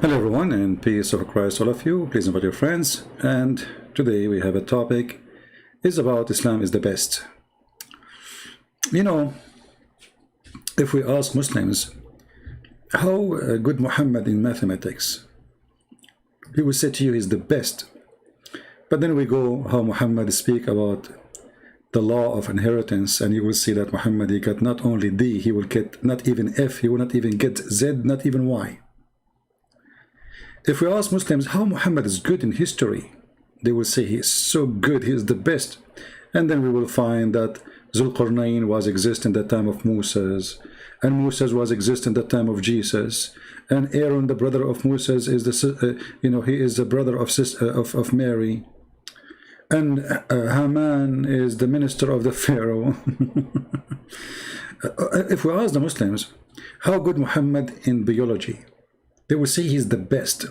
Hello everyone, and peace of Christ all of you. Please invite your friends. And today we have a topic is about Islam is the best. You know, if we ask Muslims how good Muhammad in mathematics, he will say to you he's the best. But then we go how Muhammad speak about the law of inheritance, and you will see that Muhammad, he got not only D, he will get not even F, he will not even get Z, not even Y. If we ask Muslims how Muhammad is good in history, they will say he is so good, he is the best. And then we will find that Zulqarnain was exist in the time of Moses, and Moses was exist in the time of Jesus, and Aaron, the brother of Moses, is the he is the brother of Mary, and Haman is the minister of the Pharaoh. If we ask the Muslims how good Muhammad in biology, they will say he's the best.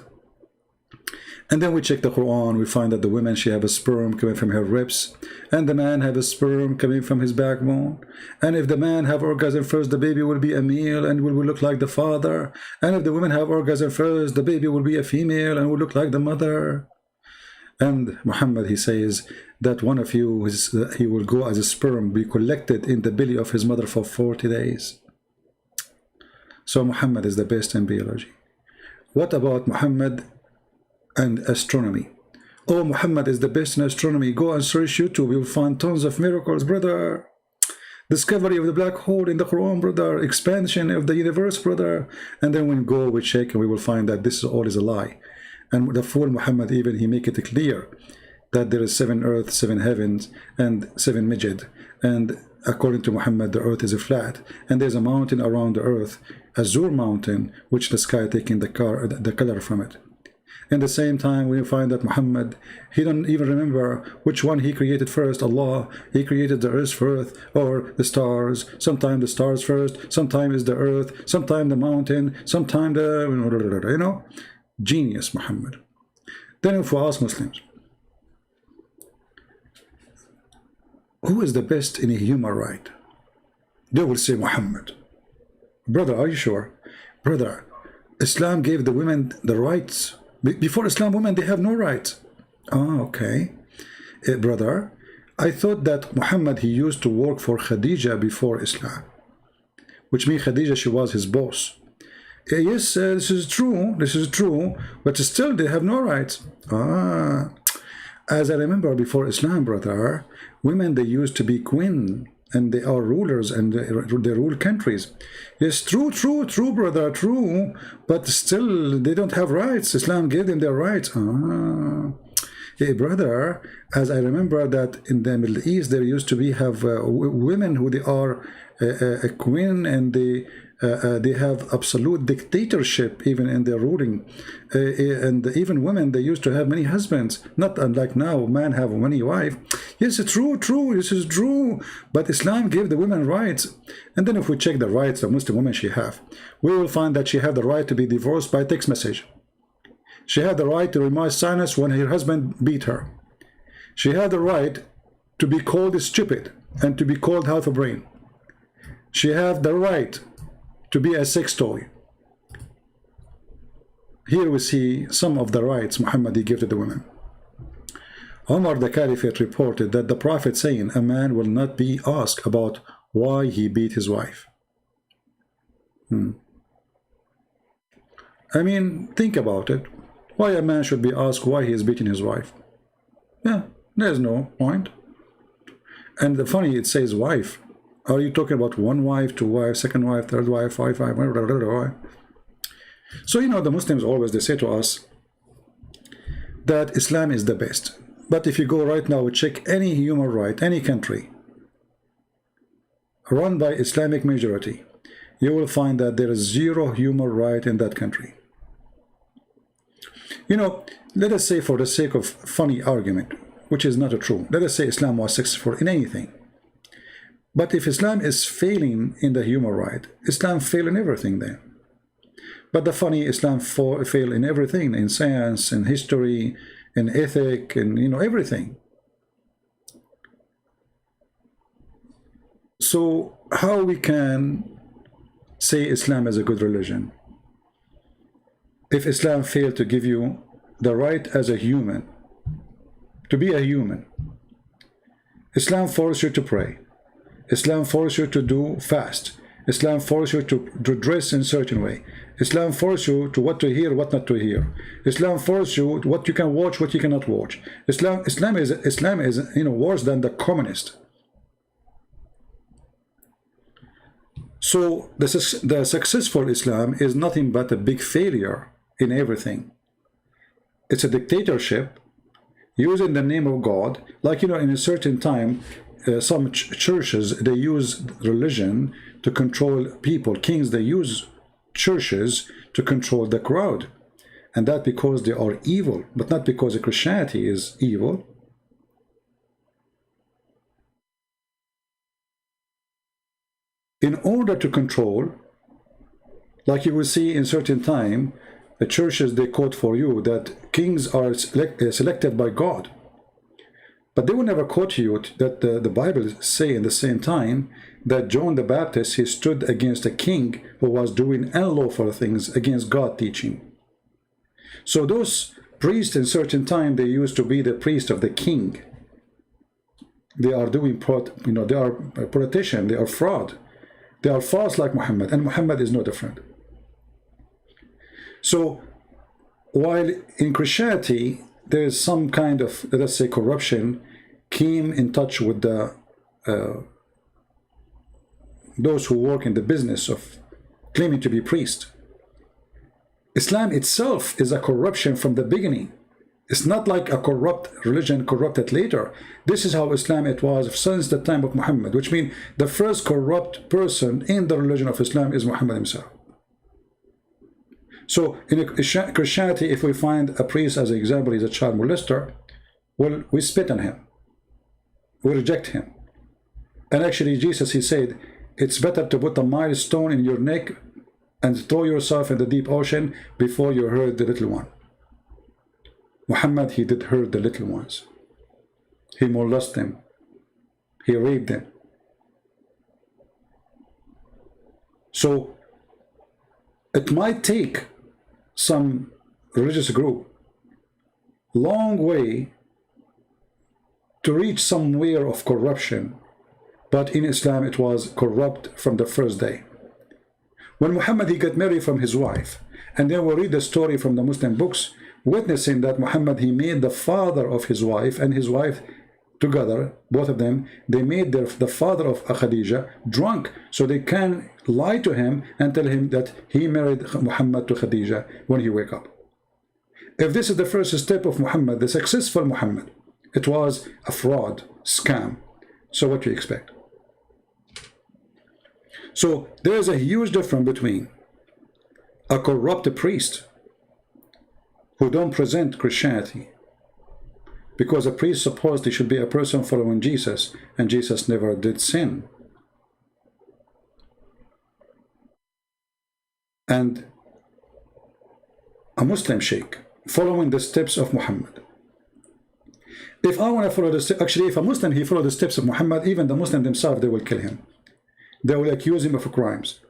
And then we check the Quran, we find that the woman, she have a sperm coming from her ribs, and the man have a sperm coming from his backbone. And if the man have orgasm first, the baby will be a male and will look like the father. And if the woman have orgasm first, the baby will be a female and will look like the mother. And Muhammad, he says that one of you, he will go as a sperm, be collected in the belly of his mother for 40 days. So Muhammad is the best in biology. What about Muhammad and astronomy? Oh, Muhammad is the best in astronomy. Go and search YouTube, you'll find tons of miracles, brother. Discovery of the black hole in the Quran, brother. Expansion of the universe, brother. And then when we go, we check, and we will find that this all is a lie. And the fool Muhammad, even he make it clear that there is 7 earths, 7 heavens, and 7 midget. And according to Muhammad, the earth is a flat, and there's a mountain around the earth, Azure mountain, which the sky taking the color from it. In the same time, we find that Muhammad, he don't even remember which one he created first. Allah, he created the earth first, or the stars. Sometimes the stars first, sometimes is the earth, sometimes the mountain, sometimes the, genius Muhammad. Then if we ask Muslims, who is the best in a human right? They will say Muhammad. Brother, are you sure? Brother, Islam gave the women the rights. Before Islam, women, they have no rights. Ah, okay. Brother, I thought that Muhammad, he used to work for Khadija before Islam, which means Khadija, she was his boss. Yes, this is true, but still they have no rights. Ah, as I remember before Islam, brother, women, they used to be queen, and they are rulers, and they rule countries. Yes, true, brother, true, but still they don't have rights. Islam gave them their rights. Ah, hey, brother, as I remember that in the Middle East, there used to be women who they are a queen, and they have absolute dictatorship even in their ruling, and even women, they used to have many husbands, not unlike now, man have many wives. Yes, it's true, this is true, but Islam gave the women rights. And then if we check the rights the Muslim women she have, we will find that she have the right to be divorced by text message. She had the right to remain silent when her husband beat her. She had the right to be called stupid and to be called half a brain. She have the right to be a sex toy. Here we see some of the rights Muhammad gave to the women. Omar the Caliphate reported that the Prophet saying, a man will not be asked about why he beat his wife. I mean, think about it. Why a man should be asked why he is beating his wife? Yeah, there's no point. And the funny, it says wife. Are you talking about one wife, two wives, second wife, third wife, five wife? So, the Muslims always, they say to us that Islam is the best. But if you go right now, check any human right, any country run by Islamic majority, you will find that there is zero human right in that country. Let us say, for the sake of funny argument, which is not true, let us say Islam was successful in anything. But if Islam is failing in the human right, Islam fail in everything then. But the funny, Islam fail in everything, in science, in history, in ethic, and everything. So how we can say Islam is a good religion? if Islam failed to give you the right as a human, to be a human. Islam forces you to pray. Islam forces you to do fast. Islam forces you to dress in a certain way. Islam forces you to what to hear, what not to hear. Islam forces you what you can watch, what you cannot watch. Islam is worse than the communist. So the successful Islam is nothing but a big failure in everything. It's a dictatorship using the name of God, like in a certain time. Some churches, they use religion to control people. Kings, they use churches to control the crowd, and that because they are evil, but not because Christianity is evil. In order to control, like you will see in certain time, the churches, they quote for you that kings are selected by God. But they will never quote you that the Bible say in the same time that John the Baptist, he stood against a king who was doing unlawful things against God teaching. So those priests in certain time, they used to be the priest of the king. They are doing, they are politician, they are fraud. They are false like Muhammad, and Muhammad is no different. So while in Christianity, there is some kind of, let's say, corruption, came in touch with the those who work in the business of claiming to be priest. Islam itself is a corruption from the beginning. It's not like a corrupt religion corrupted later. This is how Islam it was since the time of Muhammad, which means the first corrupt person in the religion of Islam is Muhammad himself. So in Christianity, if we find a priest, as an example, he's a child molester, well, we spit on him. We reject him. And actually, Jesus, he said, it's better to put a milestone in your neck and throw yourself in the deep ocean before you hurt the little one. Muhammad, he did hurt the little ones. He molested them. He raped them. So it might take some religious group long way to reach somewhere of corruption, but in Islam it was corrupt from the first day. When Muhammad, he got married from his wife, and then we'll read the story from the Muslim books, witnessing that Muhammad, he made the father of his wife and his wife together, both of them, they made the father of Khadija drunk, so they can lie to him and tell him that he married Muhammad to Khadija when he wake up. If this is the first step of Muhammad, the successful Muhammad, it was a fraud, scam. So what do you expect? So there is a huge difference between a corrupt priest who don't present Christianity, because a priest supposed he should be a person following Jesus, and Jesus never did sin. And a Muslim sheikh following the steps of Muhammad. If I want to follow actually, if a Muslim, he follow the steps of Muhammad, even the Muslim themselves, they will kill him. They will accuse him of crimes.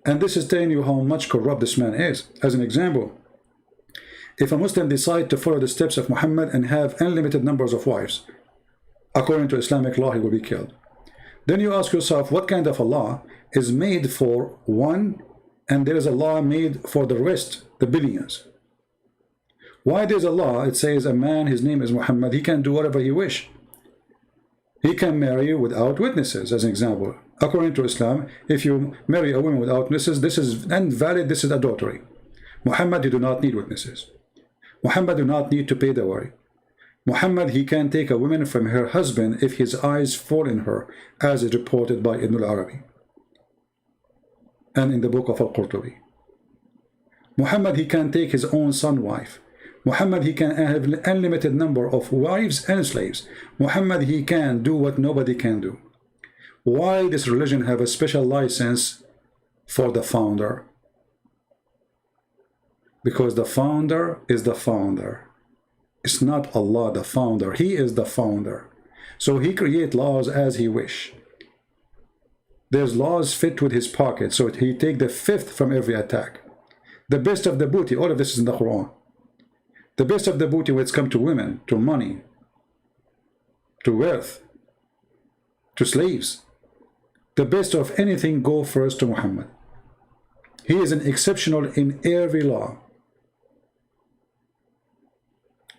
And this is telling you how much corrupt this man is. As an example, if a Muslim decide to follow the steps of Muhammad and have unlimited numbers of wives, according to Islamic law, he will be killed. Then you ask yourself, what kind of a law is made for one, and there is a law made for the rest, the billions? Why there's a law, it says a man, his name is Muhammad, he can do whatever he wish. He can marry without witnesses, as an example. According to Islam, if you marry a woman without witnesses, this is invalid, this is adultery. Muhammad, you do not need witnesses. Muhammad do not need to pay dowry. Muhammad, he can take a woman from her husband if his eyes fall in her, as is reported by Ibn al-Arabi and in the book of Al-Qurtubi. Muhammad, he can take his own son wife. Muhammad, he can have an unlimited number of wives and slaves. Muhammad, he can do what nobody can do. Why this religion have a special license for the founder? Because the founder is the founder. It's not Allah, the founder. He is the founder. So he create laws as he wish. There's laws fit with his pocket, so he take the fifth from every attack. The best of the booty, all of this is in the Quran. The best of the booty when it's come to women, to money, to wealth, to slaves. The best of anything go first to Muhammad. He is an exceptional in every law.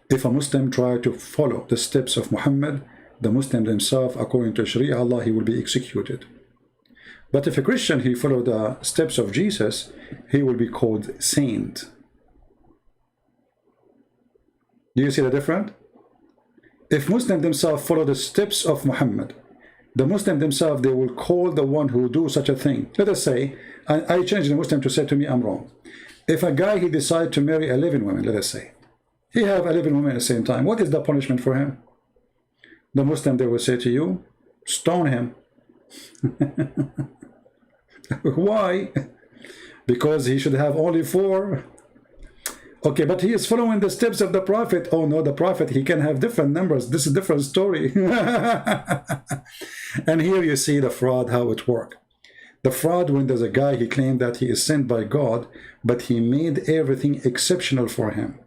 If a Muslim try to follow the steps of Muhammad, the Muslim himself, according to Sharia Allah, he will be executed. But if a Christian, he follow the steps of Jesus, he will be called saint. Do you see the difference? If Muslims themselves follow the steps of Muhammad, the Muslim themselves, they will call the one who do such a thing. Let us say, I change the Muslim to say to me, I'm wrong. If a guy, he decide to marry 11 women, let us say, he have 11 women at the same time, what is the punishment for him? The Muslim, they will say to you, stone him. Why? Because he should have only 4. Okay, but he is following the steps of the Prophet. Oh no, the Prophet, he can have different numbers. This is a different story. And here you see the fraud, how it works. The fraud, when there's a guy, he claimed that he is sent by God, but he made everything exceptional for him.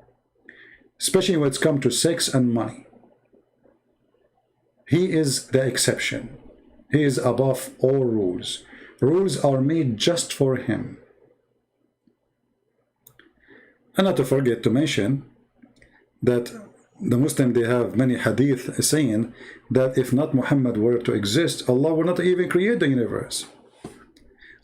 Especially when it's come to sex and money. He is the exception. He is above all rules. Rules are made just for him. And not to forget to mention that the Muslim, they have many hadith saying that if not Muhammad were to exist, Allah will not even create the universe.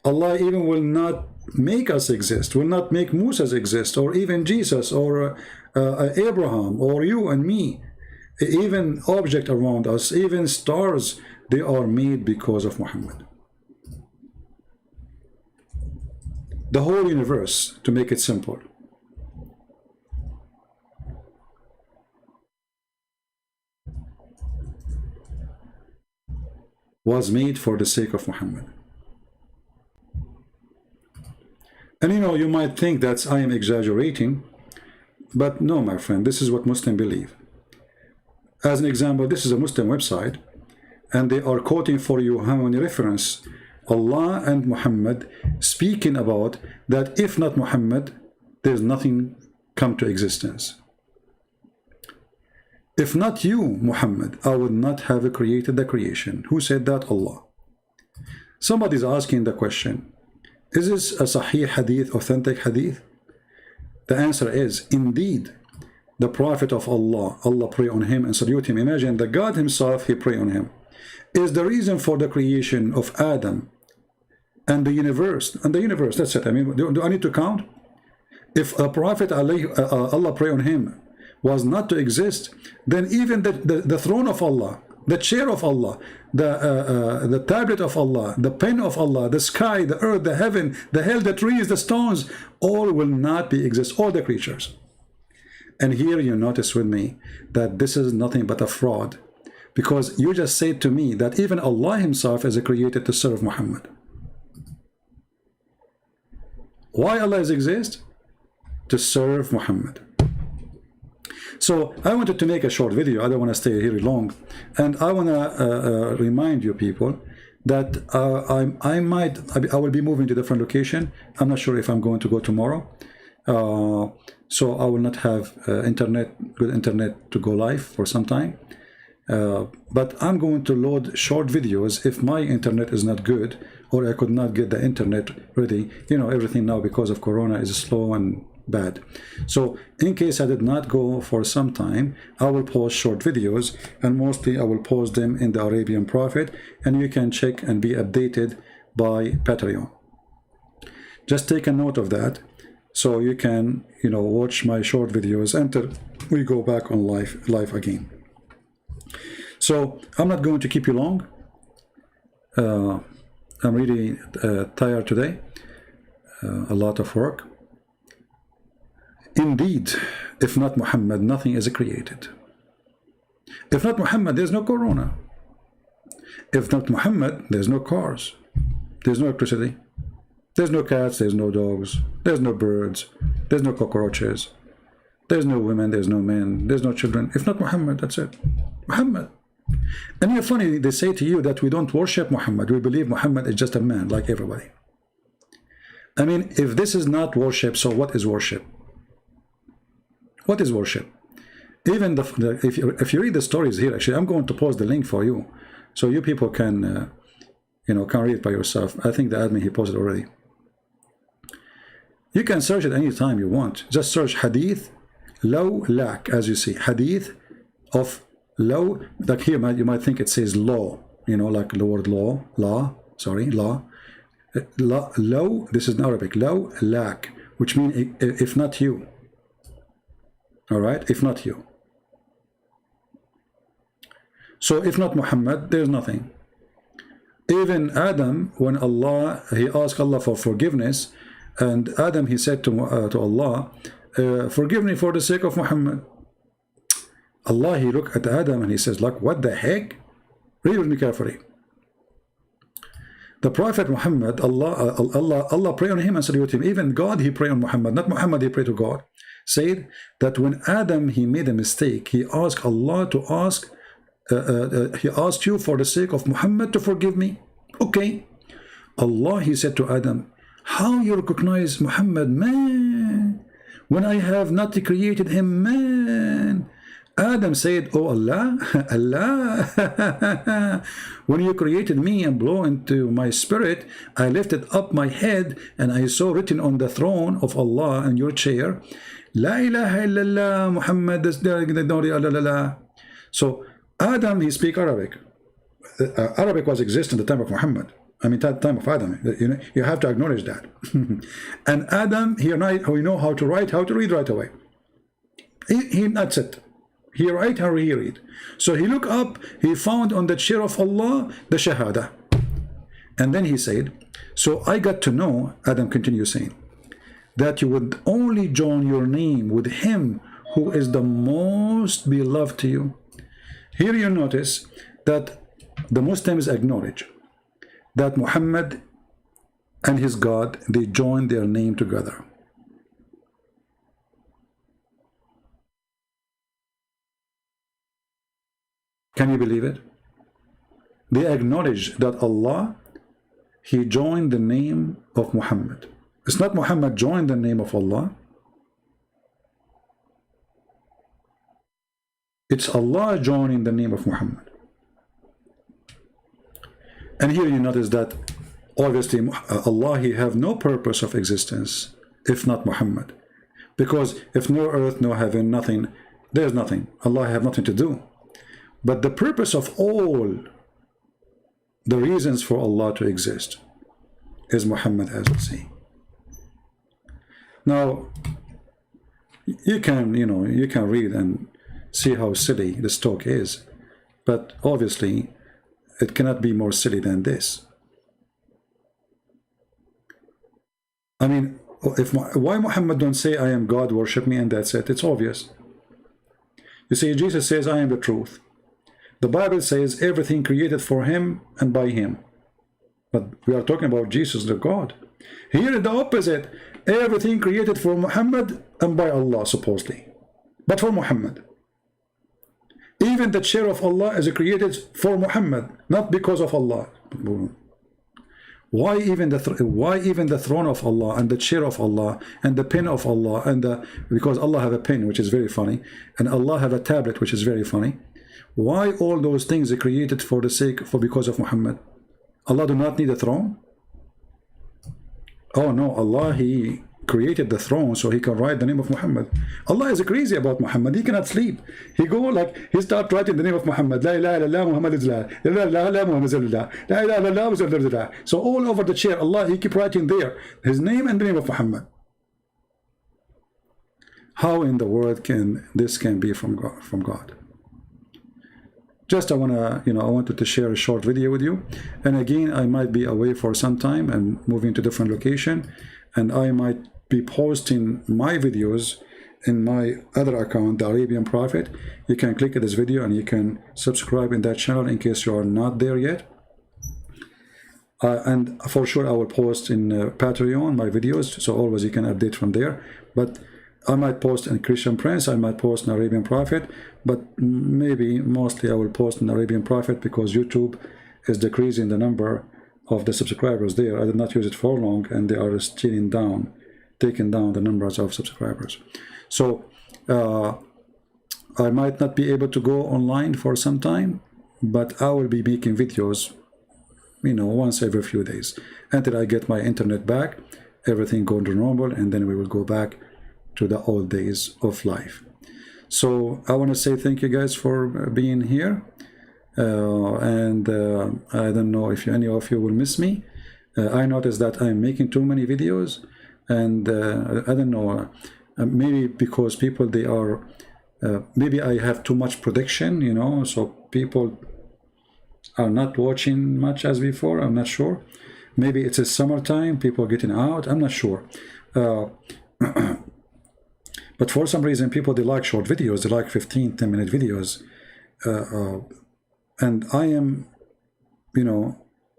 Allah even will not make us exist, will not make Musa exist, or even Jesus, or Abraham, or you and me. Even objects around us, even stars, they are made because of Muhammad. The whole universe, to make it simple. Was made for the sake of Muhammad. And you know, you might think that I am exaggerating, but no, my friend, this is what Muslims believe. As an example, this is a Muslim website, and they are quoting for you how many reference Allah and Muhammad speaking about that if not Muhammad, there's nothing come to existence. If not you, Muhammad, I would not have created the creation. Who said that? Allah. Somebody is asking the question, is this a Sahih hadith, authentic hadith? The answer is, indeed, the Prophet of Allah, Allah pray on him and salute him. Imagine the God himself, he pray on him. Is the reason for the creation of Adam and the universe. And the universe, that's it. I mean, do I need to count? If a Prophet, Allah pray on him, was not to exist, then even the throne of Allah, the chair of Allah, the tablet of Allah, the pen of Allah, the sky, the earth, the heaven, the hell, the trees, the stones, all will not be exist, all the creatures. And here you notice with me that this is nothing but a fraud, because you just said to me that even Allah himself is created to serve Muhammad. Why Allah exists? To serve Muhammad. So I wanted to make a short video. I don't want to stay here long, and I want to remind you people that I will be moving to a different location. I'm not sure if I'm going to go tomorrow, so I will not have good internet to go live for some time. But I'm going to load short videos if my internet is not good, or I could not get the internet ready. You know, everything now because of Corona is slow and bad. So in case I did not go for some time, I will post short videos, and mostly I will post them in the Arabian Prophet, and you can check and be updated by Patreon. Just take a note of that, so you can, you know, watch my short videos until we go back on live again. So I'm not going to keep you long. I'm really tired today. A lot of work. Indeed, if not Muhammad, nothing is created. If not Muhammad, there's no Corona. If not Muhammad, there's no cars. There's no electricity. There's no cats, there's no dogs. There's no birds. There's no cockroaches. There's no women, there's no men. There's no children. If not Muhammad, that's it. Muhammad. And you're funny, they say to you that we don't worship Muhammad. We believe Muhammad is just a man like everybody. I mean, if this is not worship, so what is worship? What is worship? Even if you read the stories here, actually, I'm going to post the link for you, so you people can, you know, can read it by yourself. I think the admin, he posted already. You can search it anytime you want. Just search hadith law lak, as you see, hadith of law. Like here, you might think it says law, you know, like the word law, law. Law, this is in Arabic, law lak, which means if not you. All right, if not you. So if not Muhammad, there's nothing. Even Adam, when he asked Allah for forgiveness, and Adam, he said to Allah, forgive me for the sake of Muhammad. Allah, he looked at Adam and he says, like, what the heck? Read with me carefully. The Prophet Muhammad, Allah prayed on him and saluted him. Even God, he prayed on Muhammad, not Muhammad, he prayed to God. Said that when Adam, he made a mistake, he asked Allah to ask, he asked you for the sake of Muhammad to forgive me. Okay. Allah, he said to Adam, how you recognize Muhammad, man, when I have not created him, man? Adam said, oh Allah, Allah, when you created me and blew into my spirit, I lifted up my head and I saw written on the throne of Allah in your chair, La ilaha illallah, Muhammad. So Adam, he speak Arabic. Arabic was exist in the time of Muhammad. I mean, that time of Adam. You know, you have to acknowledge that. And Adam, he know how to write, how to read right away. That's it. He write how he read. So he looked up, he found on the chair of Allah the Shahada. And then he said, so I got to know, Adam continues saying, that you would only join your name with him who is the most beloved to you. Here you notice that the Muslims acknowledge that Muhammad and his God, they joined their name together. Can you believe it? They acknowledge that Allah, he joined the name of Muhammad. It's not Muhammad joined the name of Allah. It's Allah joining the name of Muhammad. And here you notice that obviously Allah, he have no purpose of existence if not Muhammad. Because if no earth, no heaven, nothing, there's nothing. Allah have nothing to do. But the purpose of all the reasons for Allah to exist is Muhammad, as we see. Now, you can read and see how silly this talk is, but obviously it cannot be more silly than this. I mean, why Muhammad don't say, I am God, worship me, and that's it? It's obvious. You see, Jesus says, I am the truth. The Bible says everything created for him and by him. But we are talking about Jesus, the God. Here the opposite. Everything created for Muhammad and by Allah, supposedly. But for Muhammad. Even the chair of Allah is created for Muhammad, not because of Allah. Why even the throne of Allah and the chair of Allah and the pen of Allah because Allah have a pen, which is very funny, and Allah have a tablet, which is very funny. Why all those things are created because of Muhammad? Allah do not need a throne? Oh no, Allah, he created the throne so he can write the name of Muhammad. Allah is crazy about Muhammad. He cannot sleep. He start writing the name of Muhammad. La ilaha illallah Muhammad is la. La ilaha illallah Muhammad is la. La ilaha illallah Muhammad is la. So all over the chair, Allah, he keep writing there his name and the name of Muhammad. How in the world can this be from God? Just I wanted to share a short video with you. And again, I might be away for some time and moving to different location, and I might be posting my videos in my other account, the Arabian Prophet. You can click at this video and you can subscribe in that channel in case you are not there yet. And for sure I will post in Patreon my videos, so always you can update from there. But I might post in Christian Prince, I might post in Arabian Prophet, but maybe mostly I will post in Arabian Prophet because YouTube is decreasing the number of the subscribers there. I did not use it for long, and they are taking down the numbers of subscribers. So I might not be able to go online for some time, but I will be making videos, once every few days until I get my internet back, everything go to normal, and then we will go back to the old days of life. So I want to say thank you guys for being here, and I don't know if any of you will miss me. I noticed that I'm making too many videos, and I don't know, maybe because people, they are maybe I have too much production, so people are not watching much as before. I'm not sure. Maybe it's a summertime, people getting out, I'm not sure. But for some reason, people, they like short videos, they like 15-10-minute videos. And I am,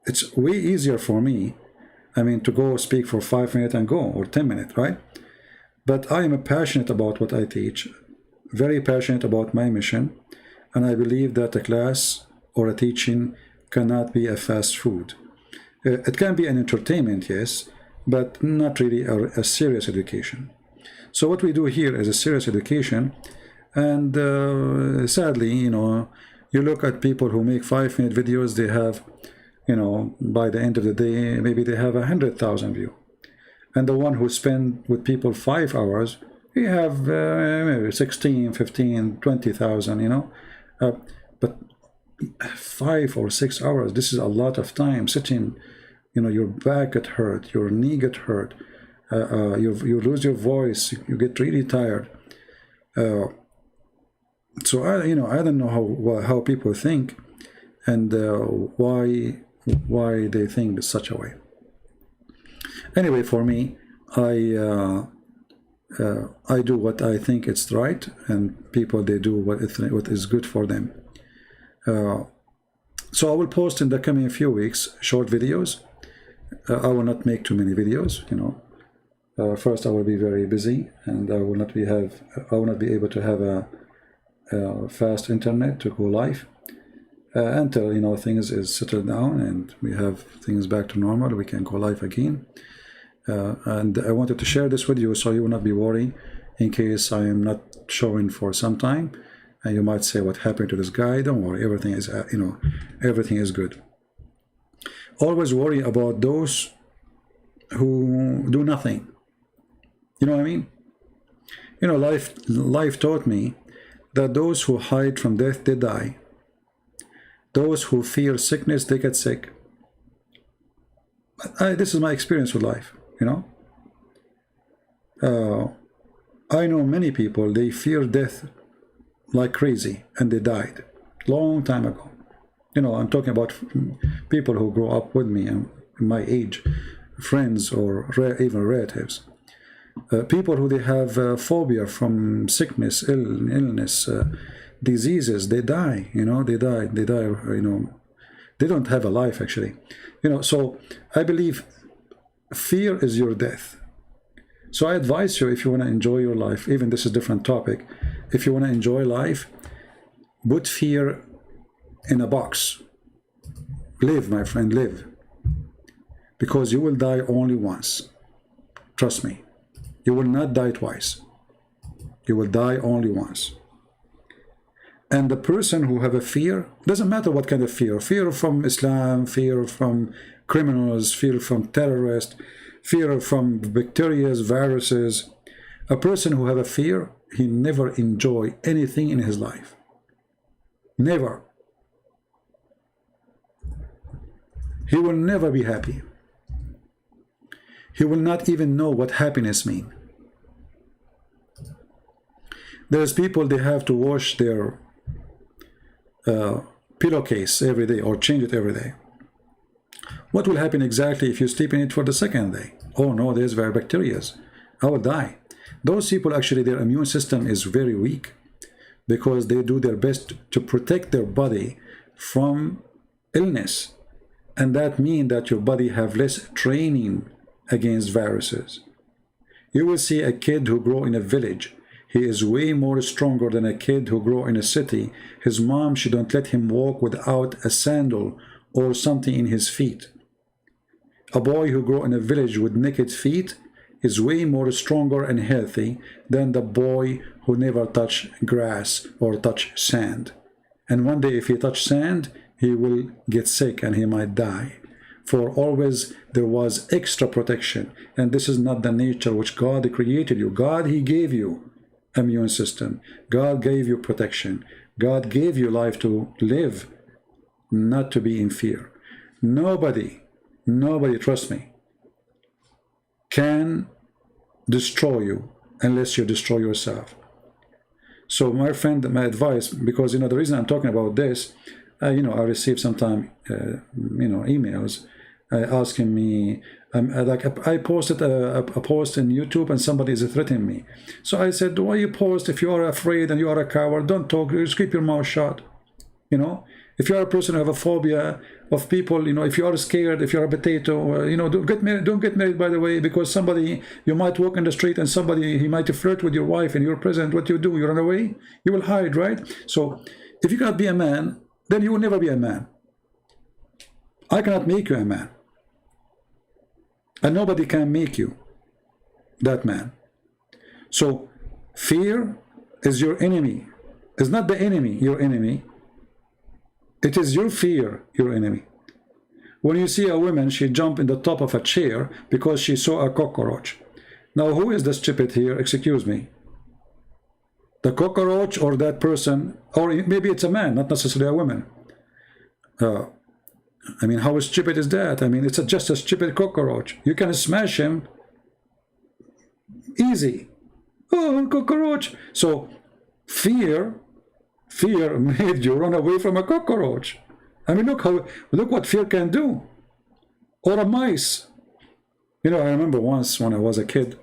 it's way easier for me, to go speak for 5 minutes and go, or 10 minutes, right? But I am passionate about what I teach, very passionate about my mission, and I believe that a class or a teaching cannot be a fast food. It can be an entertainment, yes, but not really a serious education. So what we do here is a serious education, and sadly, you look at people who make 5-minute videos, they have, by the end of the day, maybe they have 100,000 views. And the one who spend with people 5 hours, you have maybe 16, 15, 20,000, but 5 or 6 hours, this is a lot of time sitting, your back get hurt, your knee get hurt, you lose your voice, you get really tired. So I don't know how people think, and why they think such a way. Anyway, for me, I do what I think it's right, and people, they do what is good for them. So I will post in the coming few weeks short videos. I will not make too many videos. First, I will be very busy, and I will not be able to have a fast internet to go live until things is settled down and we have things back to normal. We can go live again. And I wanted to share this with you so you will not be worried in case I am not showing for some time. And you might say, what happened to this guy? Don't worry, everything is everything is good. Always worry about those who do nothing. You know what I mean? Life taught me that those who hide from death, they die. Those who fear sickness, they get sick. This is my experience with life, I know many people, they fear death like crazy, and they died long time ago. I'm talking about people who grew up with me and my age, friends or even relatives. People who they have phobia from sickness, illness, diseases, they die. They die. They don't have a life actually. So I believe fear is your death. So I advise you, if you want to enjoy your life, even this is a different topic, if you want to enjoy life, put fear in a box. Live, my friend, live. Because you will die only once. Trust me. You will not die twice. You will die only once. And the person who have a fear, doesn't matter what kind of fear from Islam, fear from criminals, fear from terrorists, fear from bacteria, viruses. A person who have a fear, he never enjoy anything in his life. Never. He will never be happy. He will not even know what happiness means. There's people, they have to wash their pillowcase every day or change it every day. What will happen exactly if you sleep in it for the second day? Oh no, there's bacteria. I will die. Those people, actually, their immune system is very weak because they do their best to protect their body from illness. And that means that your body have less training against viruses. You will see a kid who grow in a village. He is way more stronger than a kid who grow in a city. His mom, she don't let him walk without a sandal or something in his feet. A boy who grew in a village with naked feet is way more stronger and healthy than the boy who never touched grass or touched sand. And one day if he touched sand, he will get sick and he might die. For always there was extra protection. And this is not the nature which God created you. God, he gave you immune system. God gave you protection. God gave you life to live, not to be in fear. Nobody, trust me, can destroy you unless you destroy yourself. So my friend, my advice, because the reason I'm talking about this, I receive sometimes emails asking me, like I posted a post in YouTube and somebody is threatening me. So I said, why you post if you are afraid and you are a coward? Don't talk, just keep your mouth shut. If you are a person who have a phobia of people, if you are scared, if you are a potato, don't get married, by the way, because somebody, you might walk in the street and somebody, he might flirt with your wife and you're present. What you do? You run away? You will hide, right? So if you cannot be a man, then you will never be a man. I cannot make you a man. And nobody can make you that man. So fear is your enemy. It's not the enemy, your enemy. It is your fear, your enemy. When you see a woman, she jumped in the top of a chair because she saw a cockroach. Now, who is the stupid here? Excuse me. The cockroach or that person, or maybe it's a man, not necessarily a woman. How stupid is that? It's just a stupid cockroach. You can smash him easy. Oh, cockroach. So fear made you run away from a cockroach. Look what fear can do. Or a mice. I remember once when I was a kid,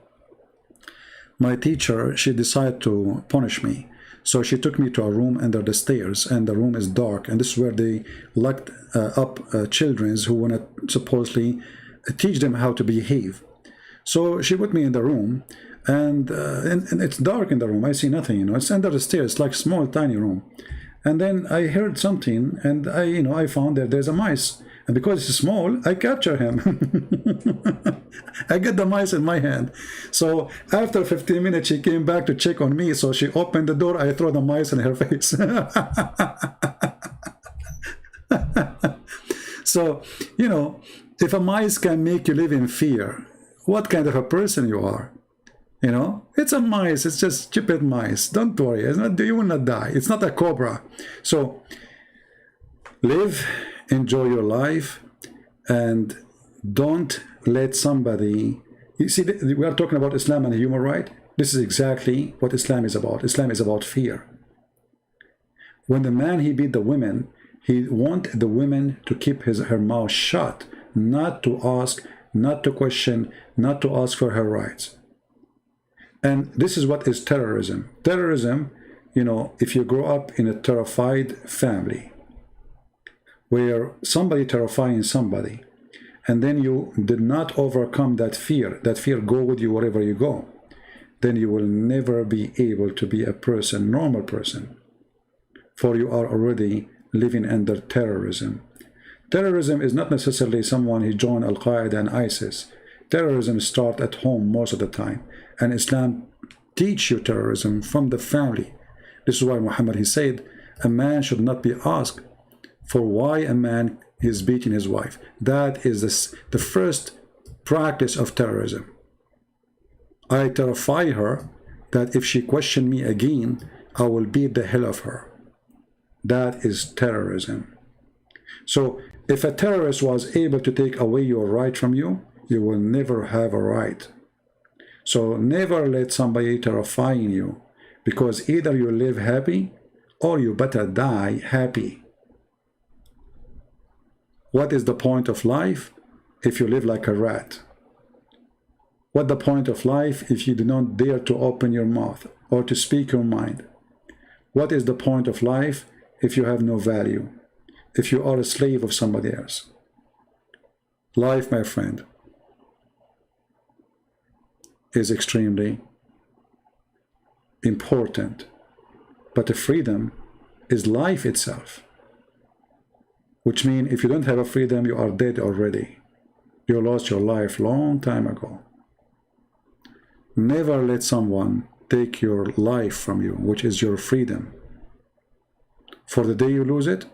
my teacher, she decided to punish me. So she took me to a room under the stairs, and the room is dark, and this is where they locked up children who want to supposedly teach them how to behave. So she put me in the room, and it's dark in the room. I see nothing, it's under the stairs, like a small tiny room. And then I heard something, and I found that there's a mice, and because it's small, I capture him. I get the mice in my hand. So after 15 minutes, she came back to check on me. So she opened the door. I throw the mice in her face. So, if a mice can make you live in fear, what kind of a person you are? It's a mice. It's just stupid mice. Don't worry. You will not die. It's not a cobra. So live, enjoy your life, and don't let somebody... You see, we are talking about Islam and human right. This is exactly what Islam is about. Islam is about fear. When the man, he beat the women, he want the women to keep her mouth shut, not to ask, not to question, not to ask for her rights. And this is what is terrorism. Terrorism, if you grow up in a terrified family, where somebody terrifying somebody, and then you did not overcome that fear go with you wherever you go, then you will never be able to be a person, normal person, for you are already living under terrorism. Terrorism is not necessarily someone who joined Al-Qaeda and ISIS. Terrorism starts at home most of the time, and Islam teach you terrorism from the family. This is why Muhammad, he said, a man should not be asked for why a man is beating his wife. That is the first practice of terrorism. I terrify her that if she questions me again, I will beat the hell of her. That is terrorism. So if a terrorist was able to take away your right from you, you will never have a right. So never let somebody terrifying you, because either you live happy or you better die happy. What is the point of life if you live like a rat? What the point of life if you do not dare to open your mouth or to speak your mind? What is the point of life if you have no value, if you are a slave of somebody else? Life, my friend, is extremely important, but the freedom is life itself, which means if you don't have a freedom, you are dead already. You lost your life long time ago. Never let someone take your life from you, which is your freedom. For the day you lose it,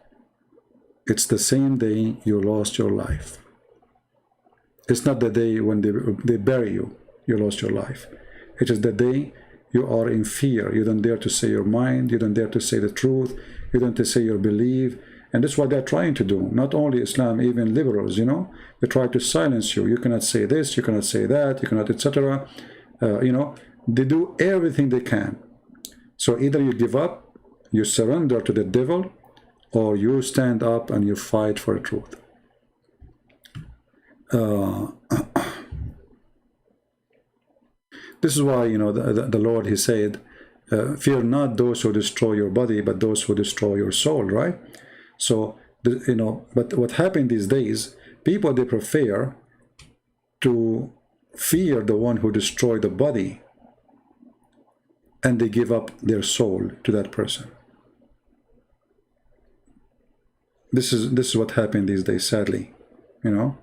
it's the same day you lost your life. It's not the day when they bury you, you lost your life. It is the day you are in fear. You don't dare to say your mind. You don't dare to say the truth. You don't dare to say your belief. And that's what they're trying to do. Not only Islam, even liberals, you know. They try to silence you. You cannot say this, you cannot say that, you cannot, etc. You know, they do everything they can. So either you give up, you surrender to the devil, or you stand up and you fight for the truth. This is why, you know, the Lord, he said, fear not those who destroy your body, but those who destroy your soul, right? So, you know, but what happened these days, people, they prefer to fear the one who destroyed the body, and they give up their soul to that person. This is what happened these days, sadly, you know.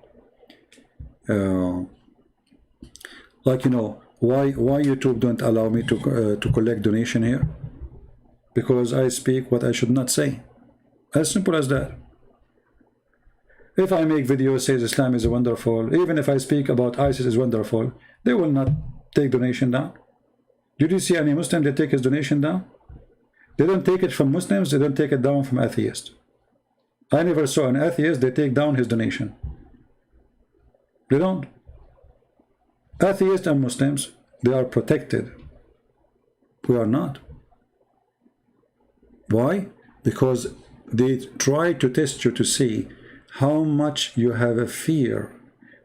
Like, you know, why YouTube don't allow me to collect donation here? Because I speak what I should not say. As simple as that. If I make videos says Islam is wonderful, even if I speak about ISIS is wonderful, they will not take donation down. Did you see any Muslim that take his donation down? They don't take it from Muslims, they don't take it down from atheists. I never saw an atheist they take down his donation. They don't. Atheists and Muslims, they are protected. We are not. Why? Because they try to test you to see how much you have a fear,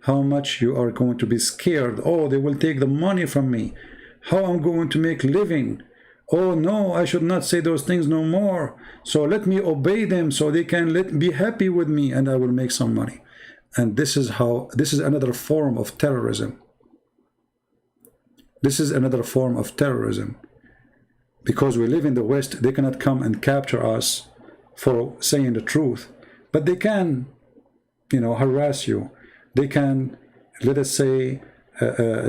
how much you are going to be scared. Oh, they will take the money from me. How I'm going to make living. Oh no, I should not say those things no more. So let me obey them so they can be happy with me and I will make some money. And this is another form of terrorism. This is another form of terrorism. Because we live in the West, they cannot come and capture us for saying the truth. But they can, you know, harass you. They can, let us say,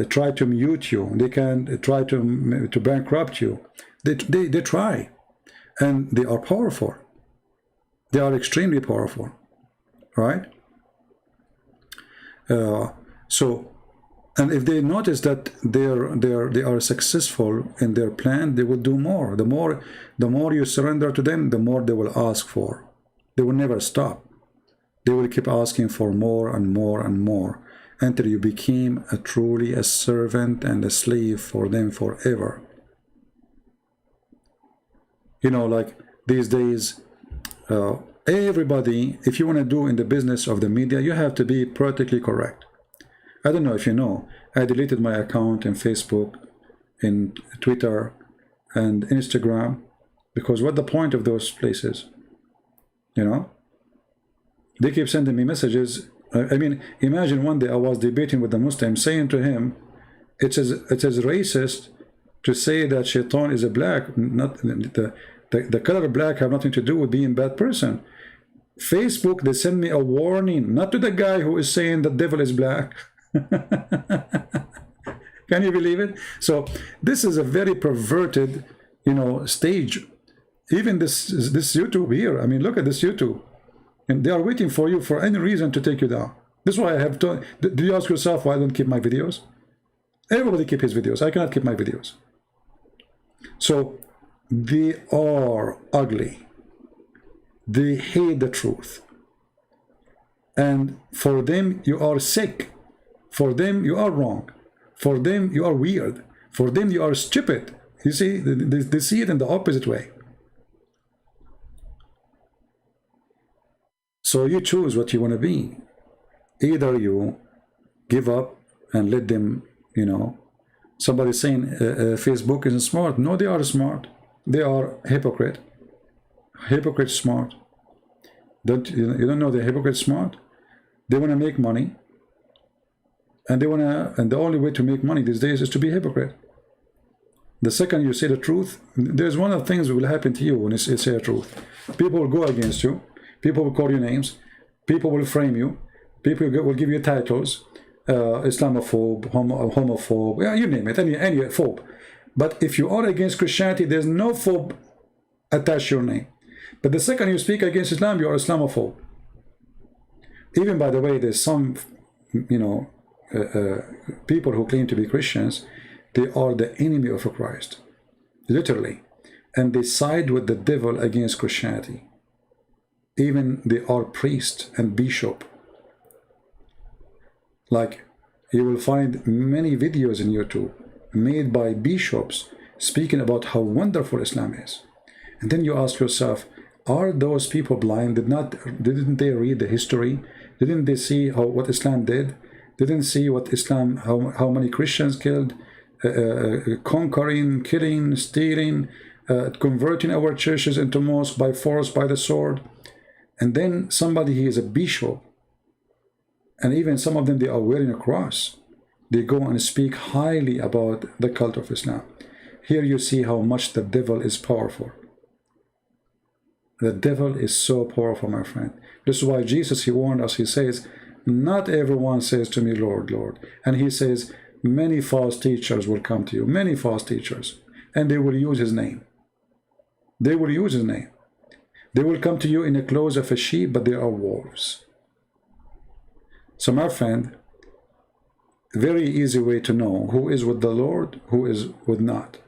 try to mute you. They can try to bankrupt you. They try. And they are powerful. They are extremely powerful. Right? And if they notice that they are successful in their plan, they will do more. The more you surrender to them, the more they will ask for. They will never stop. They will keep asking for more and more and more until you became truly a servant and a slave for them forever. You know, like these days, everybody, if you want to do in the business of the media, you have to be politically correct. I don't know if you know, I deleted my account in Facebook, in Twitter, and Instagram, because what the point of those places? You know? They keep sending me messages. I mean, imagine one day I was debating with a Muslim, saying to him, it is racist to say that shaitan is a black. Not the color black have nothing to do with being a bad person. Facebook, they send me a warning, not to the guy who is saying the devil is black. Can you believe it? So this is a very perverted, you know, stage. Even this YouTube here, I mean, look at this YouTube, and they are waiting for you for any reason to take you down. This is why I have to. Do you ask yourself why I don't keep my videos? Everybody keep his videos. I cannot keep my videos. So they are ugly. They hate the truth, and for them you are sick. For them, you are wrong. For them, you are weird. For them, you are stupid. You see, they see it in the opposite way. So you choose what you want to be. Either you give up and let them, you know, somebody saying Facebook isn't smart. No, they are smart. They are hypocrite. Hypocrite smart. You don't know the hypocrite smart? They want to make money. And the only way to make money these days is to be a hypocrite. The second you say the truth, there's one of the things that will happen to you when you say the truth. People will go against you. People will call you names. People will frame you. People will give you titles, Islamophobe, homophobe, yeah, you name it, any phobe. But if you are against Christianity, there's no phobe attached to your name. But the second you speak against Islam, you are Islamophobe. Even, by the way, there's some, you know, people who claim to be Christians, they are the enemy of Christ, literally. And they side with the devil against Christianity. Even they are priest and bishop. Like, you will find many videos in YouTube made by bishops speaking about how wonderful Islam is. And then you ask yourself, are those people blind? Didn't they read the history? Didn't they see what Islam did? Didn't see what Islam, how many Christians killed, conquering, killing, stealing, converting our churches into mosques by force, by the sword? And then somebody, he is a bishop, and even some of them, they are wearing a cross. They go and speak highly about the cult of Islam. Here you see how much the devil is powerful. The devil is so powerful, my friend. This is why Jesus, he warned us. He says, not everyone says to me, Lord, Lord. And he says, many false teachers will come to you, many false teachers, and they will use his name. They will use his name. They will come to you in the clothes of a sheep, but they are wolves. So, my friend, very easy way to know who is with the Lord, who is not.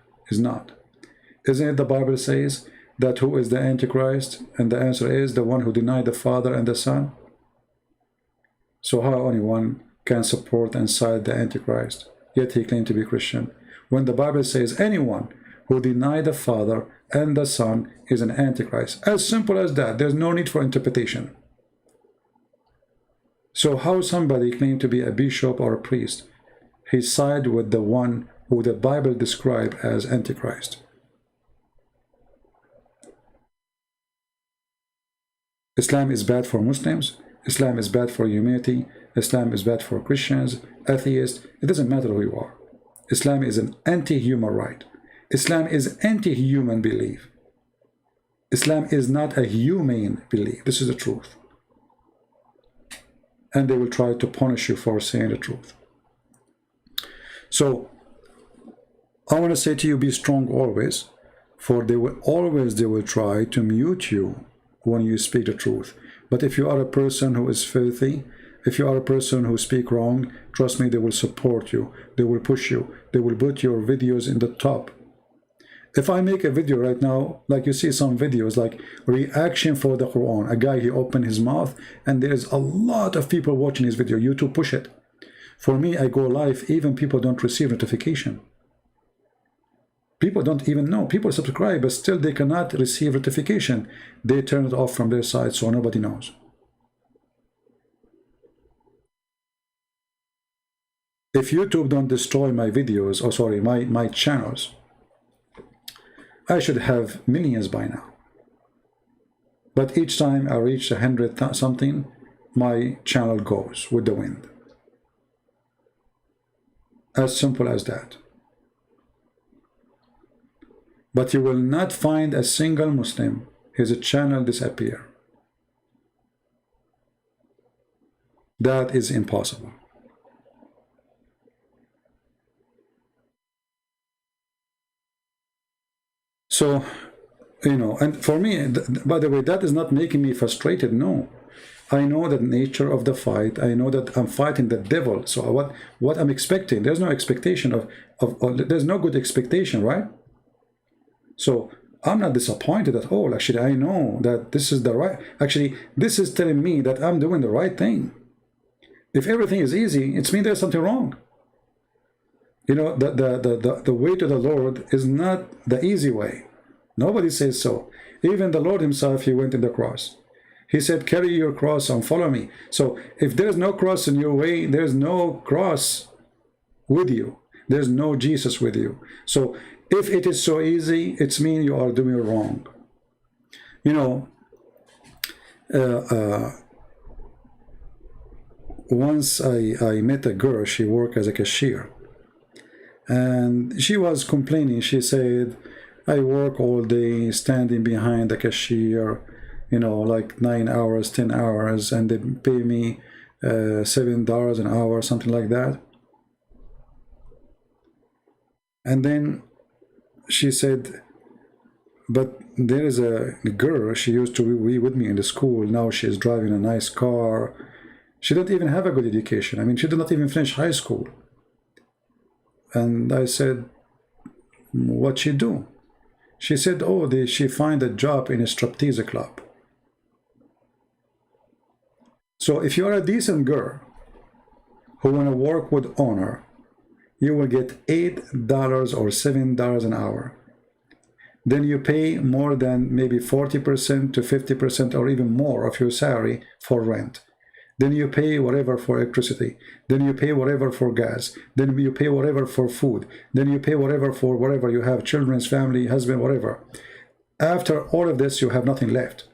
Isn't it the Bible says that who is the Antichrist? And the answer is the one who denied the Father and the Son. So how anyone can support and side the Antichrist, yet he claimed to be Christian, when the Bible says anyone who denied the Father and the Son is an Antichrist? As simple as that. There's no need for interpretation. So how somebody claimed to be a bishop or a priest, he sided with the one who the Bible described as Antichrist? Islam is bad for Muslims. Islam is bad for humanity. Islam is bad for Christians, atheists. It doesn't matter who you are. Islam is an anti-human right. Islam is anti-human belief. Islam is not a humane belief. This is the truth. And they will try to punish you for saying the truth. So, I want to say to you, be strong always, for they will try to mute you when you speak the truth. But if you are a person who is filthy, if you are a person who speak wrong, trust me, they will support you. They will push you. They will put your videos in the top. If I make a video right now, like you see some videos, like reaction for the Quran, a guy, he opened his mouth, and there's a lot of people watching his video. YouTube push it. For me, I go live, even people don't receive notification. People don't even know. People subscribe, but still they cannot receive notification. They turn it off from their side, so nobody knows. If YouTube don't destroy my videos, or sorry, my channels, I should have millions by now. But each time I reach 100 something, my channel goes with the wind. As simple as that. But you will not find a single Muslim, his channel disappear. That is impossible. So, you know, and for me, by the way, that is not making me frustrated, no. I know the nature of the fight. I know that I'm fighting the devil. So what I'm expecting, there's no expectation there's no good expectation, right? So I'm not disappointed at all. Actually, I know that this is the right, actually, this is telling me that I'm doing the right thing. If everything is easy, it means there's something wrong. You know, the way to the Lord is not the easy way. Nobody says so. Even the Lord himself, he went in the cross. He said, carry your cross and follow me. So if there's no cross in your way, there's no cross with you. There's no Jesus with you. So if it is so easy, it means you are doing wrong. You know, once I met a girl, she worked as a cashier. And she was complaining. She said, I work all day standing behind the cashier, you know, like 9 hours, 10 hours, and they pay me $7 an hour, something like that. And then she said, but there is a girl, she used to be with me in the school, now she's driving a nice car. She didn't even have a good education. I mean, she did not even finish high school. And I said, what'd she do? She said, oh, she find a job in a striptease club. So if you are a decent girl who want to work with honor, you will get $8 or $7 an hour. Then you pay more than maybe 40% to 50% or even more of your salary for rent. Then you pay whatever for electricity. Then you pay whatever for gas. Then you pay whatever for food. Then you pay whatever for whatever you have, children's, family, husband, whatever. After all of this, you have nothing left.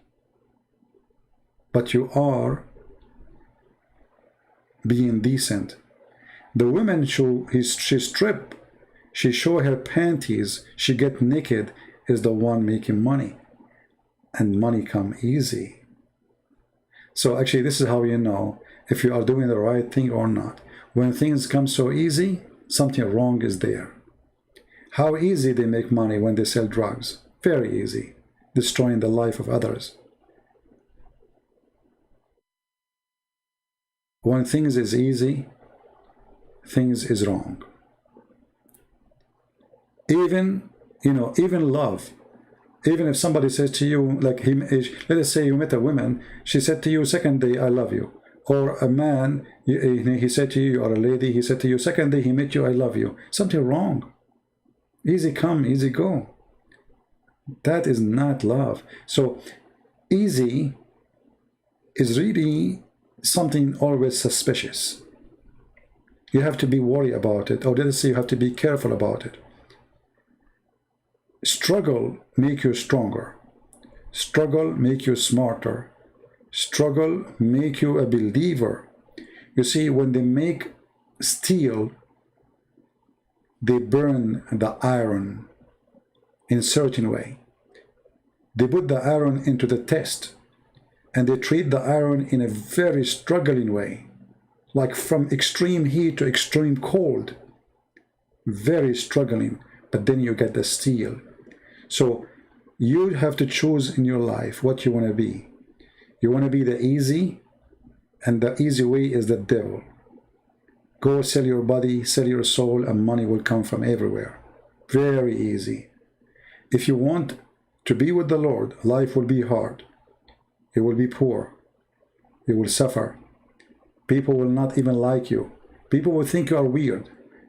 But you are being decent. The woman, she strip, she show her panties, she get naked, is the one making money. And money come easy. So actually, this is how you know if you are doing the right thing or not. When things come so easy, something wrong is there. How easy they make money when they sell drugs. Very easy. Destroying the life of others. When things is easy, things is wrong. Even, even love. Even if somebody says to you, like let us say you met a woman, she said to you, second day, I love you. Or a man, he said to you, or a lady, he said to you, second day he met you, I love you. Something wrong. Easy come, easy go. That is not love. So easy is really something always suspicious. You have to be worried about it, or let us say you have to be careful about it. Struggle make you stronger. Struggle make you smarter. Struggle make you a believer. You see, when they make steel, they burn the iron in a certain way. They put the iron into the test, and they treat the iron in a very struggling way, like from extreme heat to extreme cold. Very struggling, but then you get the steel. So you have to choose in your life what you want to be. You want to be the easy, and the easy way is the devil. Go sell your body, sell your soul, and money will come from everywhere. Very easy. If you want to be with the Lord, life will be hard. You will be poor. You will suffer. People will not even like you. People will think you are weird.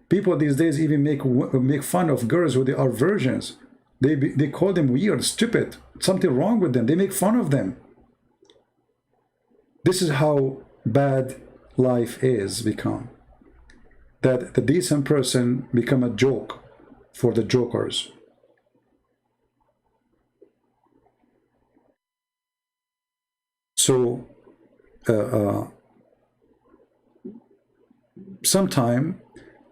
People these days even make fun of girls who they are virgins. They call them weird, stupid, something wrong with them. They make fun of them. This is how bad life is become. That the decent person become a joke for the jokers. So, sometime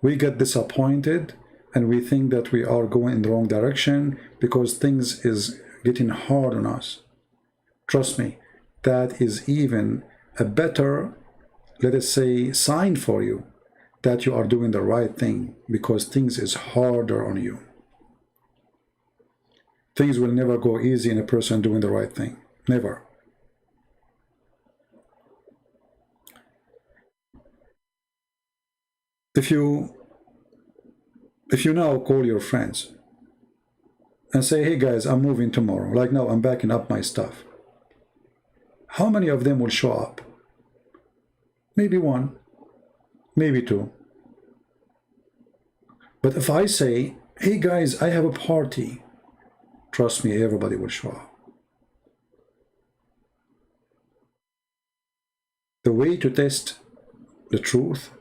we get disappointed and we think that we are going in the wrong direction because things is getting hard on us. Trust me, that is even a better, let us say, sign for you that you are doing the right thing, because things is harder on you. Things will never go easy in a person doing the right thing. Never. If you now call your friends and say, hey guys, I'm moving tomorrow, like now I'm backing up my stuff, how many of them will show up? Maybe one, maybe two. But if I say, hey guys, I have a party, trust me, everybody will show up. The way to test the truth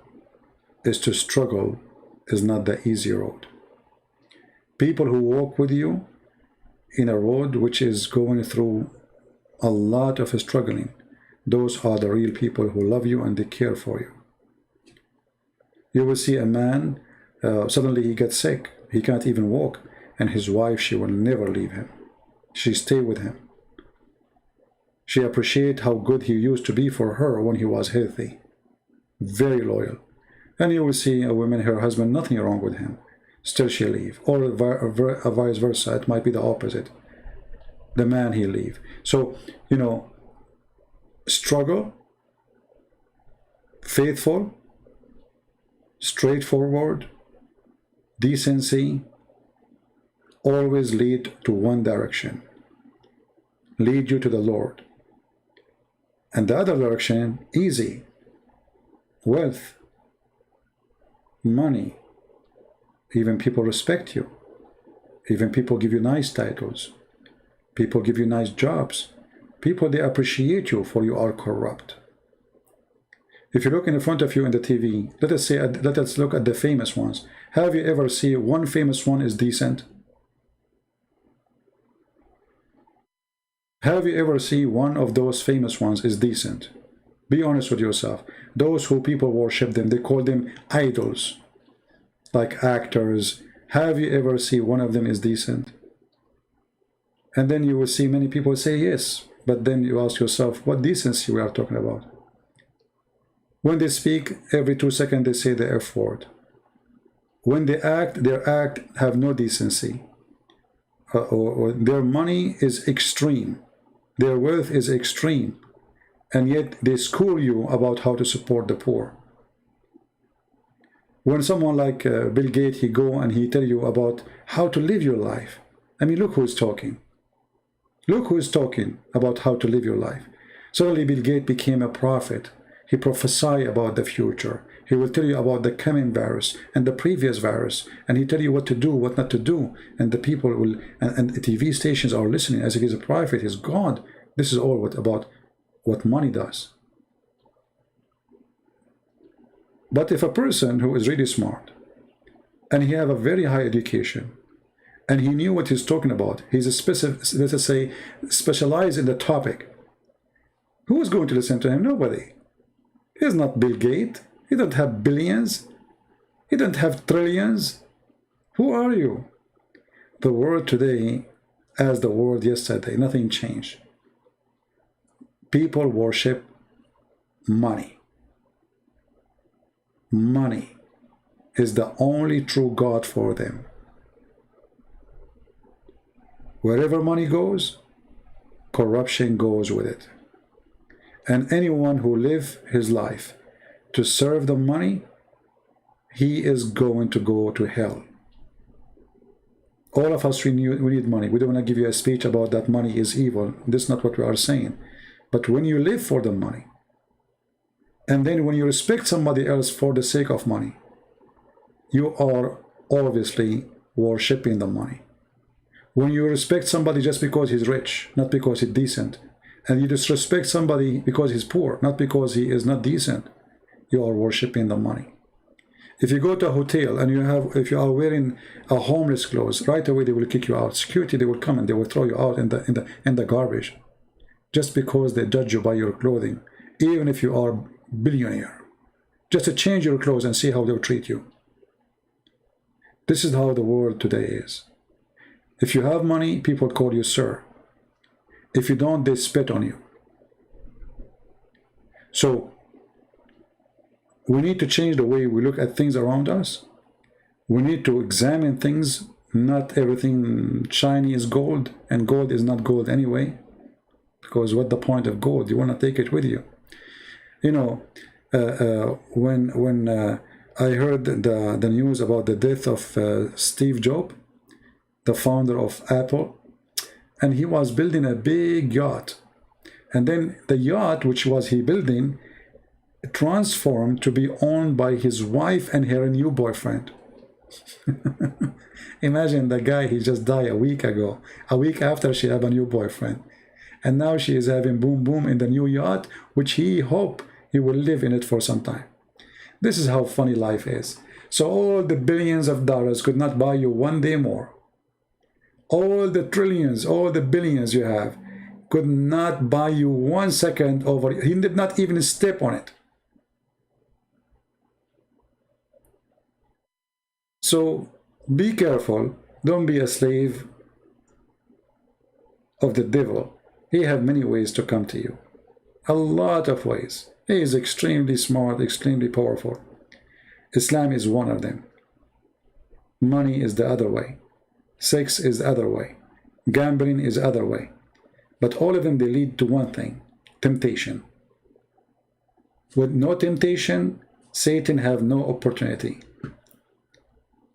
is to struggle, is not the easy road. People who walk with you in a road which is going through a lot of struggling, those are the real people who love you and they care for you. You will see a man, suddenly he gets sick, he can't even walk, and his wife, she will never leave him. She stay with him. She appreciates how good he used to be for her when he was healthy. very loyal. And you will see a woman, her husband, nothing wrong with him, still she leave. Or vice versa, it might be the opposite. The man, he leave. So, you know, struggle, faithful, straightforward, decency, always lead to one direction. Lead you to the Lord. And the other direction, easy. Wealth, money, even people respect you. Even people give you nice titles. People give you nice jobs. People, they appreciate you for you are corrupt. If you look in front of you in the TV, let us look at the famous ones. Have you ever seen one famous one is decent? Have you ever seen one of those famous ones is decent? Be honest with yourself. Those who people worship them, they call them idols, like actors. Have you ever seen one of them is decent? And then you will see many people say yes, but then you ask yourself, what decency we are talking about? When they speak, every 2 seconds they say the F word. When they act, their act have no decency. Or their money is extreme. Their wealth is extreme. And yet they school you about how to support the poor. When someone like Bill Gates, he go and he tell you about how to live your life. I mean, look who is talking. Look who is talking about how to live your life. Suddenly Bill Gates became a prophet. He prophesied about the future. He will tell you about the coming virus and the previous virus. And he tell you what to do, what not to do. And the people will, and the TV stations are listening as if he's a prophet, he's God. This is all about what money does. But if a person who is really smart, and he have a very high education, and he knew what he's talking about, he's a let's just say, specialized in the topic, who is going to listen to him? Nobody. He's not Bill Gates. He don't have billions. He don't have trillions. Who are you? The world today, as the world yesterday, nothing changed. People worship money. Money is the only true God for them. Wherever money goes, corruption goes with it. And anyone who lives his life to serve the money, he is going to go to hell. All of us, we need money. We don't want to give you a speech about that money is evil. This is not what we are saying. But when you live for the money, and then when you respect somebody else for the sake of money, you are obviously worshipping the money. When you respect somebody just because he's rich, not because he's decent, and you disrespect somebody because he's poor, not because he is not decent, you are worshipping the money. If you go to a hotel and if you are wearing a homeless clothes, right away they will kick you out. Security, they will come and they will throw you out in the garbage, just because they judge you by your clothing, even if you are billionaire. Just to change your clothes and see how they'll treat you. This is how the world today is. If you have money, people call you sir. If you don't, they spit on you. So we need to change the way we look at things around us. We need to examine things. Not everything shiny is gold, and gold is not gold anyway. Because what the point of gold? You want to take it with you. You know, when I heard the news about the death of Steve Jobs, the founder of Apple, and he was building a big yacht. And then the yacht, which was he building, transformed to be owned by his wife and her new boyfriend. Imagine the guy, he just died a week ago, a week after she had a new boyfriend. And now she is having boom boom in the new yacht, which he hope he will live in it for some time. This is how funny life is. So all the billions of dollars could not buy you one day more. All the trillions, all the billions you have could not buy you 1 second over. He did not even step on it. So be careful. Don't be a slave of the devil. He have many ways to come to you. A lot of ways. He is extremely smart, extremely powerful. Islam is one of them. Money is the other way. Sex is the other way. Gambling is the other way. But all of them, they lead to one thing: temptation. With no temptation, Satan have no opportunity.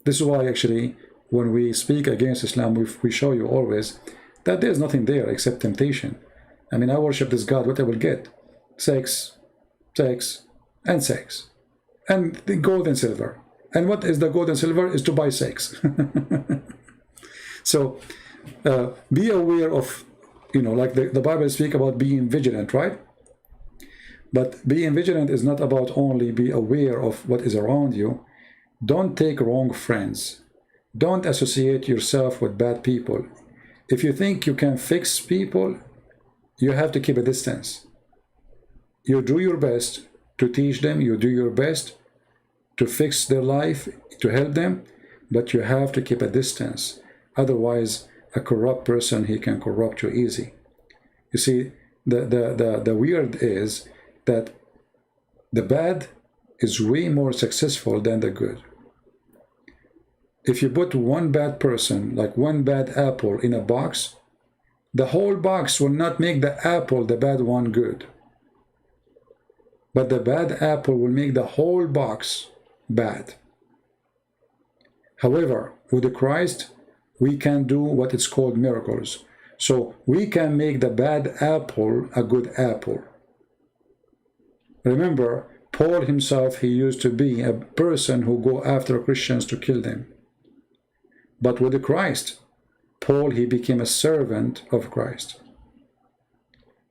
This is why actually when we speak against Islam, we show you always that there's nothing there except temptation. I mean, I worship this God, what I will get? Sex, sex, and sex. And the gold and silver. And what is the gold and silver? Is to buy sex. So be aware of, like the Bible speaks about being vigilant, right? But being vigilant is not about only be aware of what is around you. Don't take wrong friends. Don't associate yourself with bad people. If you think you can fix people, you have to keep a distance. You do your best to teach them. You do your best to fix their life, to help them, but you have to keep a distance. Otherwise, a corrupt person, he can corrupt you easy. You see, the weird is that the bad is way more successful than the good. If you put one bad person, like one bad apple, in a box, the whole box will not make the apple, the bad one, good. But the bad apple will make the whole box bad. However, with the Christ, we can do what is called miracles. So we can make the bad apple a good apple. Remember, Paul himself, he used to be a person who go after Christians to kill them. But with the Christ, Paul, he became a servant of Christ.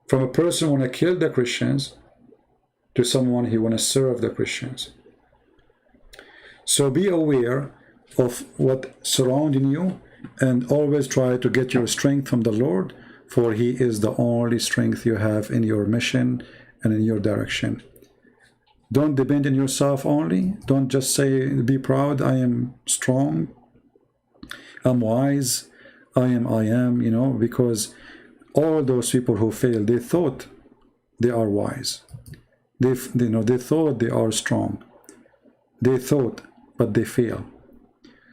From a person who want to kill the Christians to someone he want to serve the Christians. So be aware of what surrounding you, and always try to get your strength from the Lord, for he is the only strength you have in your mission and in your direction. Don't depend on yourself only. Don't just say, be proud, I am strong, I'm wise, I am, because all those people who fail, they thought they are wise. They thought they are strong. They thought, but they fail.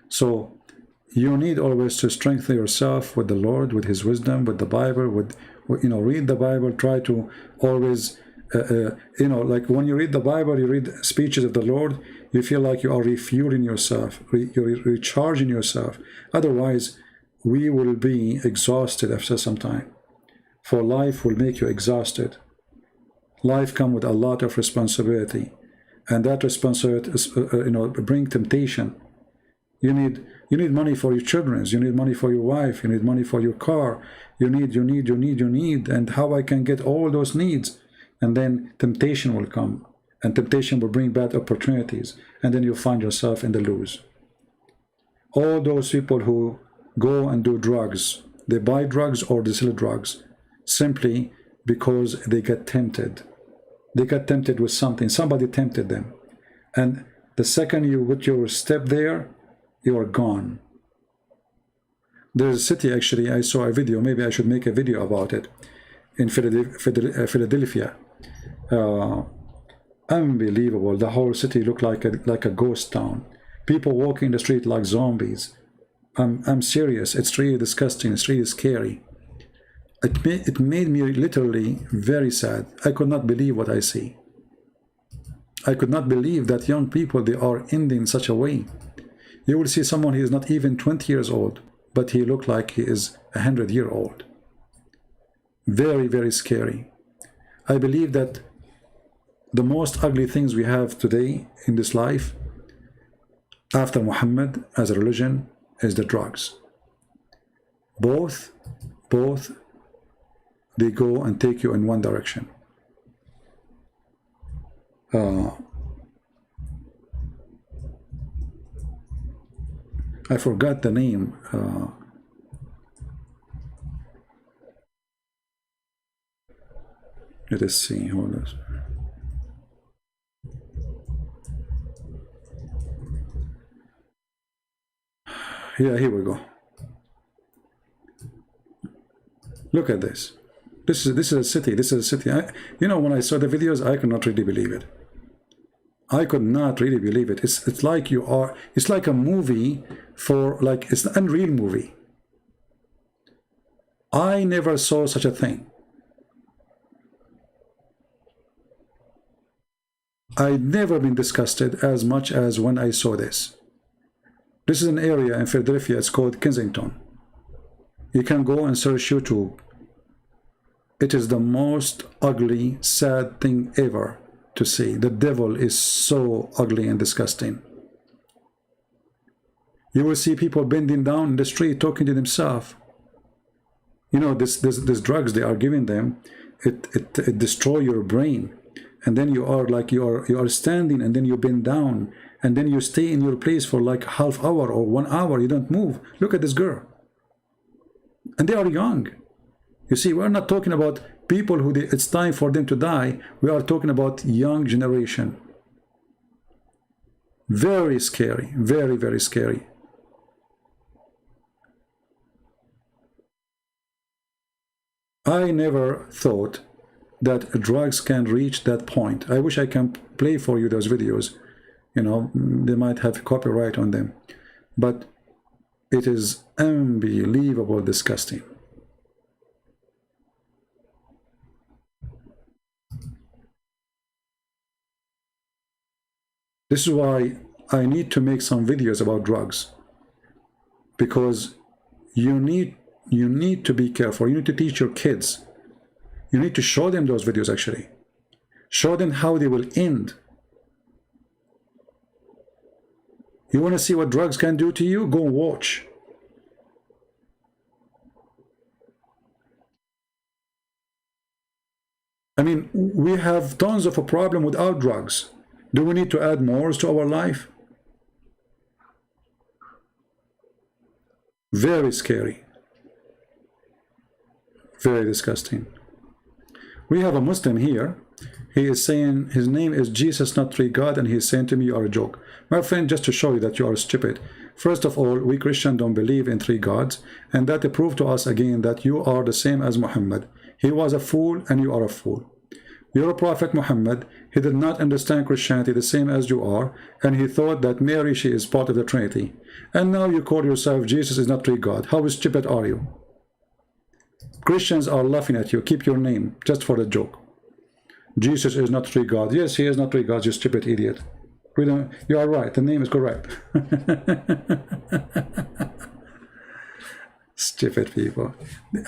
So you need always to strengthen yourself with the Lord, with his wisdom, with the Bible, read the Bible, try to always, like when you read the Bible, you read speeches of the Lord, you feel like you are refueling yourself, you're recharging yourself. Otherwise, we will be exhausted after some time. For life will make you exhausted. Life comes with a lot of responsibility, and that responsibility is, bring temptation. You need money for your children, you need money for your wife, you need money for your car, you need, and how I can get all those needs. And then temptation will come, and temptation will bring bad opportunities, and then you'll find yourself in the lose. All those people who go and do drugs, they buy drugs or they sell drugs, simply because they get tempted. They got tempted with something, somebody tempted them. And the second you put your step there, you are gone. There's a city, actually, I saw a video, maybe I should make a video about it, in Philadelphia. Unbelievable. The whole city looked like a ghost town. People walking in the street like zombies. I'm serious. It's really disgusting. It's really scary. It made me literally very sad. I could not believe what I see. I could not believe that young people, they are ending in such a way. You will see someone who is not even 20 years old, but he looked like he is 100-year-old. Very, very scary. I believe that the most ugly things we have today in this life, after Muhammad as a religion, is the drugs. Both, they go and take you in one direction. I forgot the name. Let us see. Hold on. Yeah, here we go. Look at this. This is a city. This is a city. You know, when I saw the videos, I could not really believe it. I could not really believe it. It's like you are. It's like a movie for like it's an unreal movie. I never saw such a thing. I'd never been disgusted as much as when I saw this. This is an area in Philadelphia. It's called Kensington. You can go and search YouTube. It is the most ugly, sad thing ever to see. The devil is so ugly and disgusting. You will see people bending down in the street talking to themselves. You know, this drugs they are giving them, it destroys your brain. And then you are like you are standing, and then you bend down, and then you stay in your place for like half hour or 1 hour. You don't move. Look at this girl. And they are young. You see, we're not talking about people who it's time for them to die. We are talking about young generation. Very scary. Very, very scary. I never thought that drugs can reach that point. I wish I can play for you those videos. You know, they might have copyright on them. But it is unbelievable disgusting. This is why I need to make some videos about drugs, because you need to be careful. You need to teach your kids. You need to show them those videos actually. Show them how they will end. You want to see what drugs can do to you? Go and watch. I mean, we have tons of a problem without drugs. Do we need to add more to our life? Very scary. Very disgusting. We have a Muslim here. He is saying his name is Jesus, not three God, and he is saying to me, you are a joke. My friend, just to show you that you are stupid. First of all, we Christians don't believe in three gods, and that proved to us again that you are the same as Muhammad. He was a fool, and you are a fool. Your prophet Muhammad, he did not understand Christianity the same as you are, and he thought that Mary, she is part of the Trinity. And now you call yourself Jesus is not three God. How stupid are you? Christians are laughing at you. Keep your name, just for the joke. Jesus is not three gods. Yes, he is not three gods, you stupid idiot. You are right, the name is correct. Stupid people.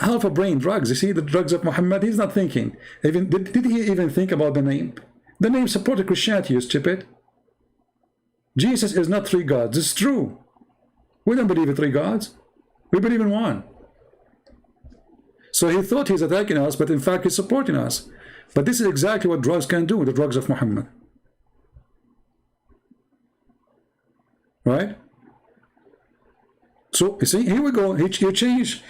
Half a brain, drugs. You see the drugs of Muhammad, he's not thinking. Even did he even think about the name? The name supported Christianity, you stupid. Jesus is not three gods. It's true. We don't believe in three gods. We believe in one. So he thought he's attacking us, but in fact he's supporting us. But this is exactly what drugs can do, the drugs of Muhammad. Right? So, you see, here we go. You change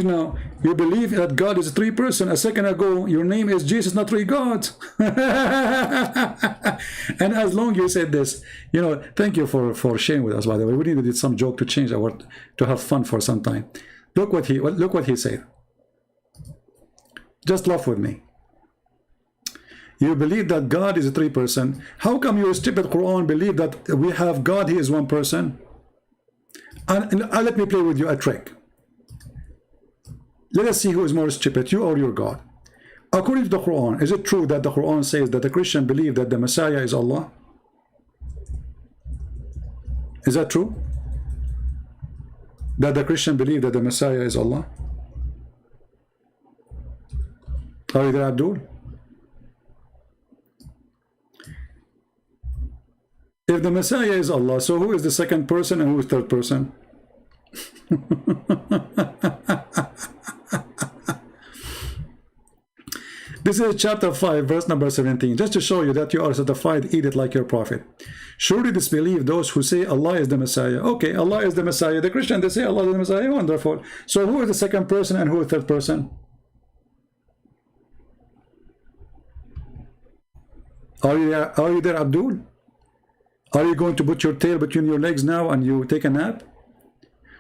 now. You believe that God is a three person. A second ago, your name is Jesus, not three gods. And as long you said this, you know, thank you for sharing with us, by the way. We needed some joke to change to have fun for some time. Look what he said. Just laugh with me. You believe that God is a three person. How come your stupid Quran believe that we have God, he is one person? And let me play with you a trick. Let us see who is more stupid, you or your God. According to the Quran, is it true that the Quran says that the Christian believe that the Messiah is Allah? Is that true? That the Christian believe that the Messiah is Allah? Are you there, Abdul? If the Messiah is Allah, so who is the second person and who is the third person? This is chapter 5, verse number 17, just to show you that you are certified idiot like your prophet. Surely disbelieve those who say Allah is the Messiah. Okay, Allah is the Messiah. The Christian, they say Allah is the Messiah. Wonderful. So who is the second person and who is the third person? Are you there, Abdul? Are you going to put your tail between your legs now and you take a nap?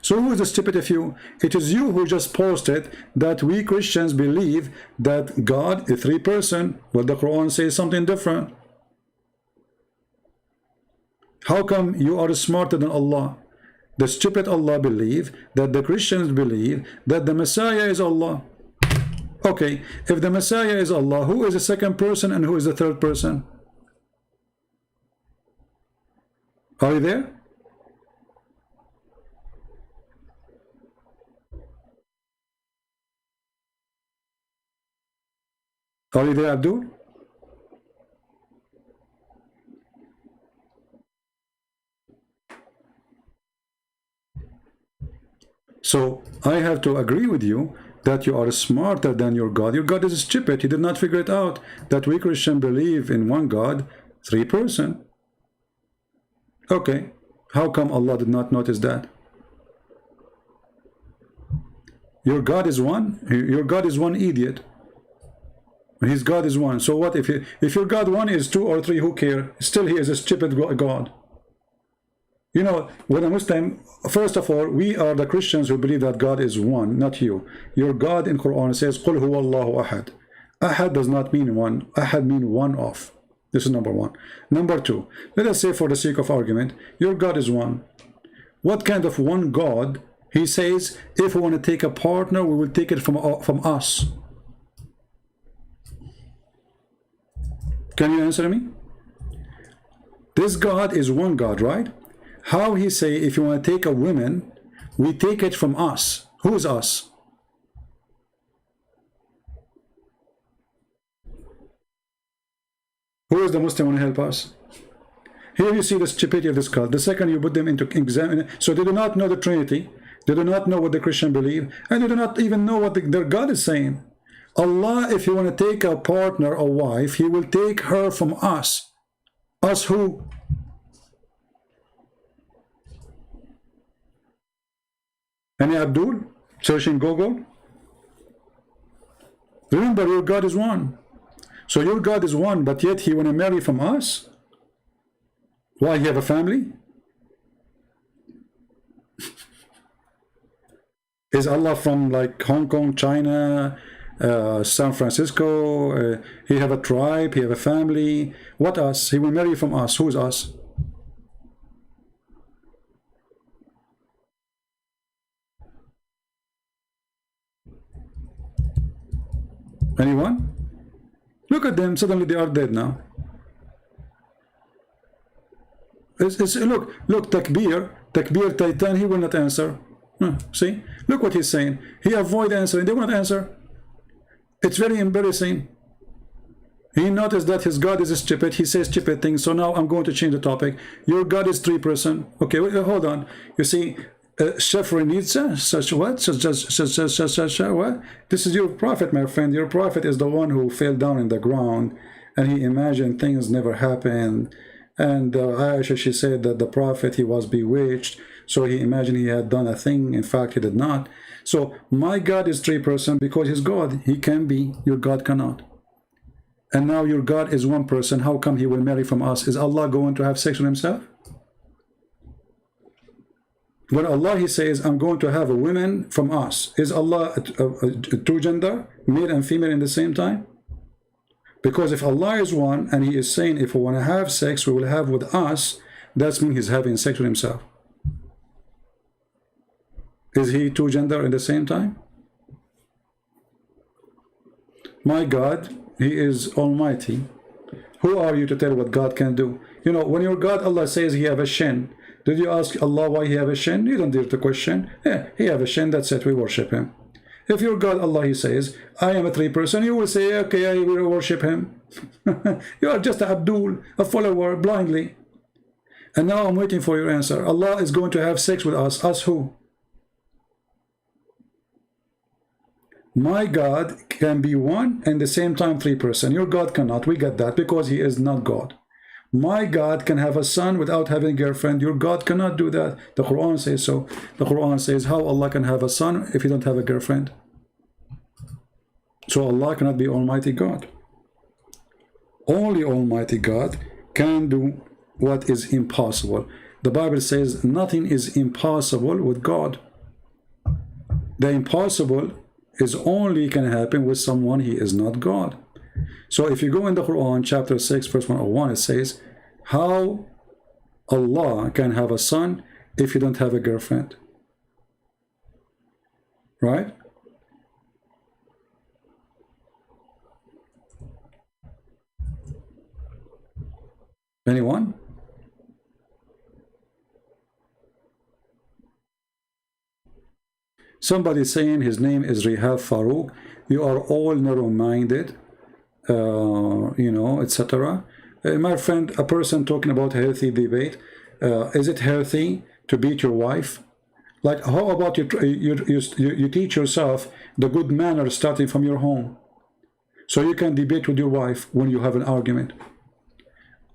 So who is the stupid of you? It is you who just posted that we Christians believe that God is three person. Well, the Quran says something different. How come you are smarter than Allah? The stupid Allah believe that the Christians believe that the Messiah is Allah. Okay, if the Messiah is Allah, who is the second person and who is the third person? Are you there? Are you there, Abdul? So I have to agree with you that you are smarter than your God. Your God is stupid. He did not figure it out that we Christians believe in one God, three person. Okay, how come Allah did not notice that? Your God is one. Your God is one idiot. His God is one. So what if your God one is two or three? Who care? Still, he is a stupid God. You know, when a Muslim, first of all, we are the Christians who believe that God is one, not you. Your God in Quran says, "Qul huwa Allahu ahad." Ahad does not mean one. Ahad means one of. This is number one. Number two, let us say for the sake of argument, your God is one. What kind of one God? He says, if we want to take a partner, we will take it from us. Can you answer me? This God is one God, right? How he say, if you want to take a woman, we take it from us. Who is us? Who is the Muslim want to help us? Here you see the stupidity of this cult. The second you put them into examine, so they do not know the Trinity, they do not know what the Christian believe, and they do not even know what their God is saying. Allah, if you want to take a partner, a wife, he will take her from us. Us who? Any Abdul? Searching Google? Remember, your God is one. So your God is one, but yet he want to marry from us? Why, he have a family? Is Allah from like Hong Kong, China, San Francisco? He have a tribe, he have a family. What us? He will marry from us. Who is us? Anyone? Look at them, suddenly they are dead now. Look, Takbir Titan, he will not answer. See? Look what he's saying. He avoid answering, they will not answer. It's very embarrassing. He noticed that his God is stupid, he says stupid things, so now I'm going to change the topic. Your God is three person. Okay, wait, hold on. You see, Shafranitza, such what? Such what? This is your prophet, my friend. Your prophet is the one who fell down in the ground and he imagined things never happened. And Aisha, she said that the prophet, he was bewitched, so he imagined he had done a thing. In fact, he did not. So my God is three person because he's God. He can be, your God cannot. And now your God is one person. How come he will marry from us? Is Allah going to have sex with himself? When Allah, he says, I'm going to have a woman from us, is Allah a two gender, male and female in the same time? Because if Allah is one and he is saying if we want to have sex, we will have with us, that means he's having sex with himself. Is he two gender in the same time? My God, he is almighty. Who are you to tell what God can do? You know, when your God, Allah says he have a shin, did you ask Allah why he have a shin? You don't dare to question. Yeah, he have a shin, that's it, we worship him. If your God, Allah, he says, I am a three person, you will say, okay, I will worship him. You are just a Abdul, a follower, blindly. And now I'm waiting for your answer. Allah is going to have sex with us. Us who? My God can be one and the same time three person. Your God cannot. We get that because he is not God. My God can have a son without having a girlfriend. Your God cannot do that. The Quran says so. The Quran says how Allah can have a son if he don't have a girlfriend. So Allah cannot be Almighty God. Only Almighty God can do what is impossible. The Bible says nothing is impossible with God. The impossible is only can happen with someone he is not God. So if you go in the Quran, chapter 6, verse 101, it says, how Allah can have a son if you don't have a girlfriend? Right? Anyone? Somebody saying his name is Rihab Farouk. You are all narrow-minded, you know, etc. My friend, a person talking about healthy debate. Is it healthy to beat your wife? Like, how about you teach yourself the good manners starting from your home, so you can debate with your wife when you have an argument.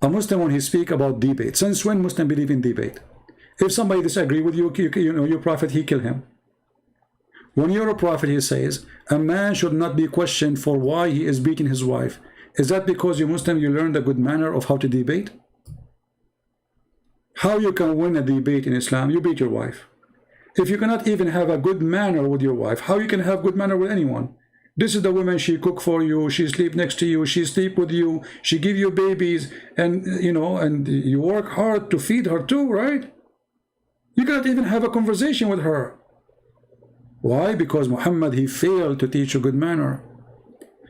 A Muslim, when he speak about debate, since when Muslim believe in debate? If somebody disagree with you, you know, your prophet, he kill him. When you're a prophet, he says, a man should not be questioned for why he is beating his wife. Is that because you Muslim, you learned a good manner of how to debate? How you can win a debate in Islam? You beat your wife. If you cannot even have a good manner with your wife, how you can have good manner with anyone? This is the woman, she cook for you, she sleep next to you, she sleep with you, she give you babies, and you know, and you work hard to feed her too, right? You cannot even have a conversation with her. Why? Because Muhammad, he failed to teach a good manner.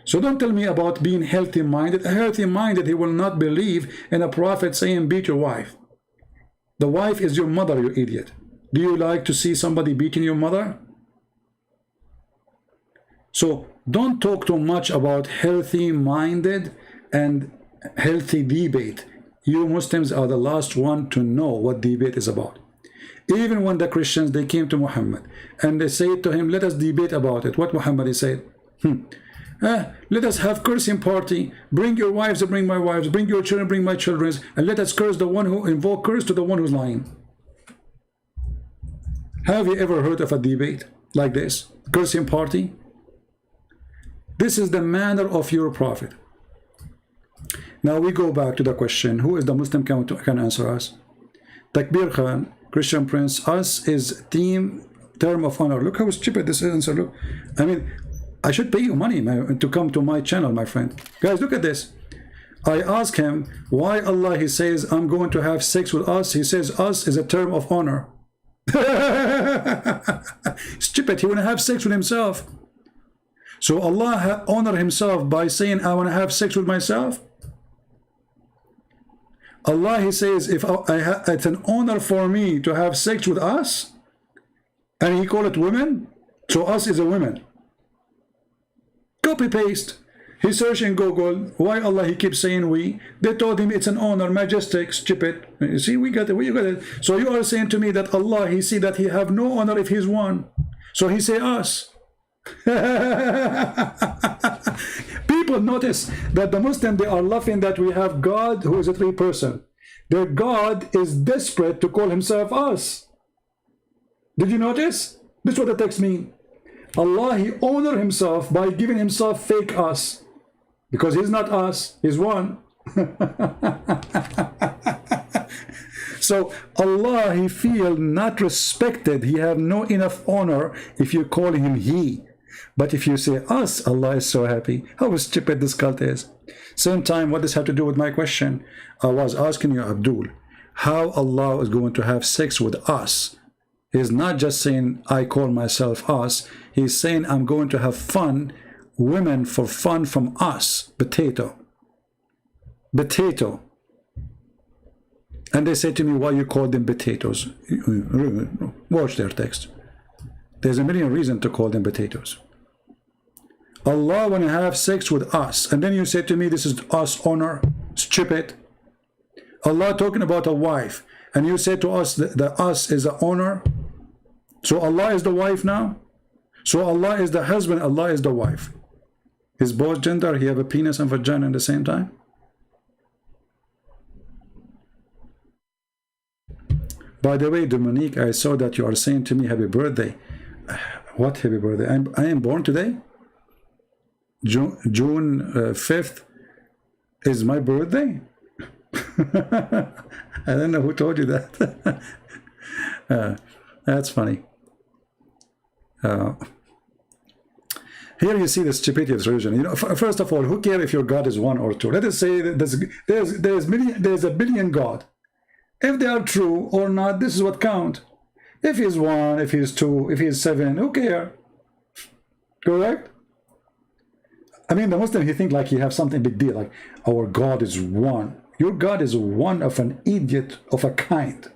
So don't tell me about being healthy-minded. A healthy-minded, he will not believe in a prophet saying beat your wife. The wife is your mother, you idiot. Do you like to see somebody beating your mother? So don't talk too much about healthy-minded and healthy debate. You Muslims are the last one to know what debate is about. Even when the Christians, they came to Muhammad and they said to him, let us debate about it. What Muhammad, he said, let us have cursing party. Bring your wives and bring my wives. Bring your children, bring my children. And let us curse the one who invoke curse to the one who's lying. Have you ever heard of a debate like this? Cursing party? This is the manner of your prophet. Now we go back to the question, who is the Muslim can answer us? Takbir Khan, Christian Prince, us is term of honor. Look how stupid this is. Answer. Look, I mean, I should pay you money to come to my channel, my friend. Guys, look at this. I ask him why Allah, he says, I'm going to have sex with us. He says us is a term of honor. Stupid, he want to have sex with himself. So Allah honor himself by saying, I want to have sex with myself. Allah, he says, if it's an honor for me to have sex with us, and he call it women, so us is a woman. Copy paste. He searched in Google, why Allah, he keeps saying we. They told him it's an honor, majestic, stupid. You see, we got it, we got it. So you are saying to me that Allah, he see that he have no honor if he's one. So he say us. People notice that the Muslim, they are laughing that we have God who is a three-person. Their God is desperate to call himself us. Did you notice? This is what the text means. Allah, he honor himself by giving himself fake us, because he's not us, he's one. So Allah, he feel not respected, he have no enough honor if you call him he. But if you say us, Allah is so happy. How stupid this cult is. Same time, what does have to do with my question? I was asking you, Abdul, how Allah is going to have sex with us. He's not just saying, I call myself us. He's saying, I'm going to have fun, women for fun from us. Potato. Potato. And they say to me, why you call them potatoes? Watch their text. There's a million reasons to call them potatoes. Allah want to have sex with us, and then you say to me, this is us honor. Stupid. Allah talking about a wife, and you say to us that the us is an honor. So Allah is the wife now. So Allah is the husband, Allah is the wife. Is both gender, he have a penis and vagina at the same time? By the way, Dominique, I saw that you are saying to me happy birthday. What happy birthday? I am born today? June 5th is my birthday? I don't know who told you that. That's funny. Here you see the stupidity of this religion. You know, first of all, who cares if your God is one or two? Let us say that there's a billion God. If they are true or not, this is what counts. If he's one, if he's two, if he's seven, who cares? Correct? I mean, the Muslim, he think like he have something big deal, like our God is one. Your God is one of an idiot of a kind.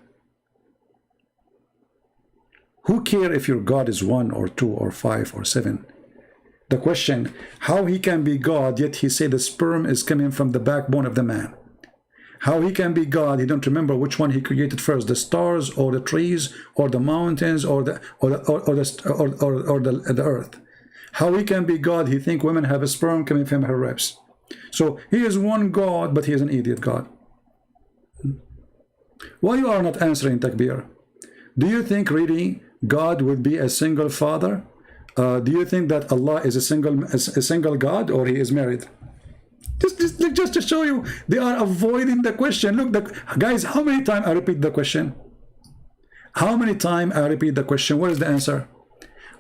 Who cares if your God is one or two or five or seven? The question, how he can be God, yet he say the sperm is coming from the backbone of the man. How he can be God, he don't remember which one he created first, the stars or the trees or the mountains or the earth. How he can be God, he think women have a sperm coming from her ribs. So he is one God, but he is an idiot God. Why you are not answering takbir? Do you think really God would be a single father? Do you think that Allah is a single God, or he is married? Just to show you, they are avoiding the question. Look, guys, how many times I repeat the question? How many times I repeat the question? What is the answer?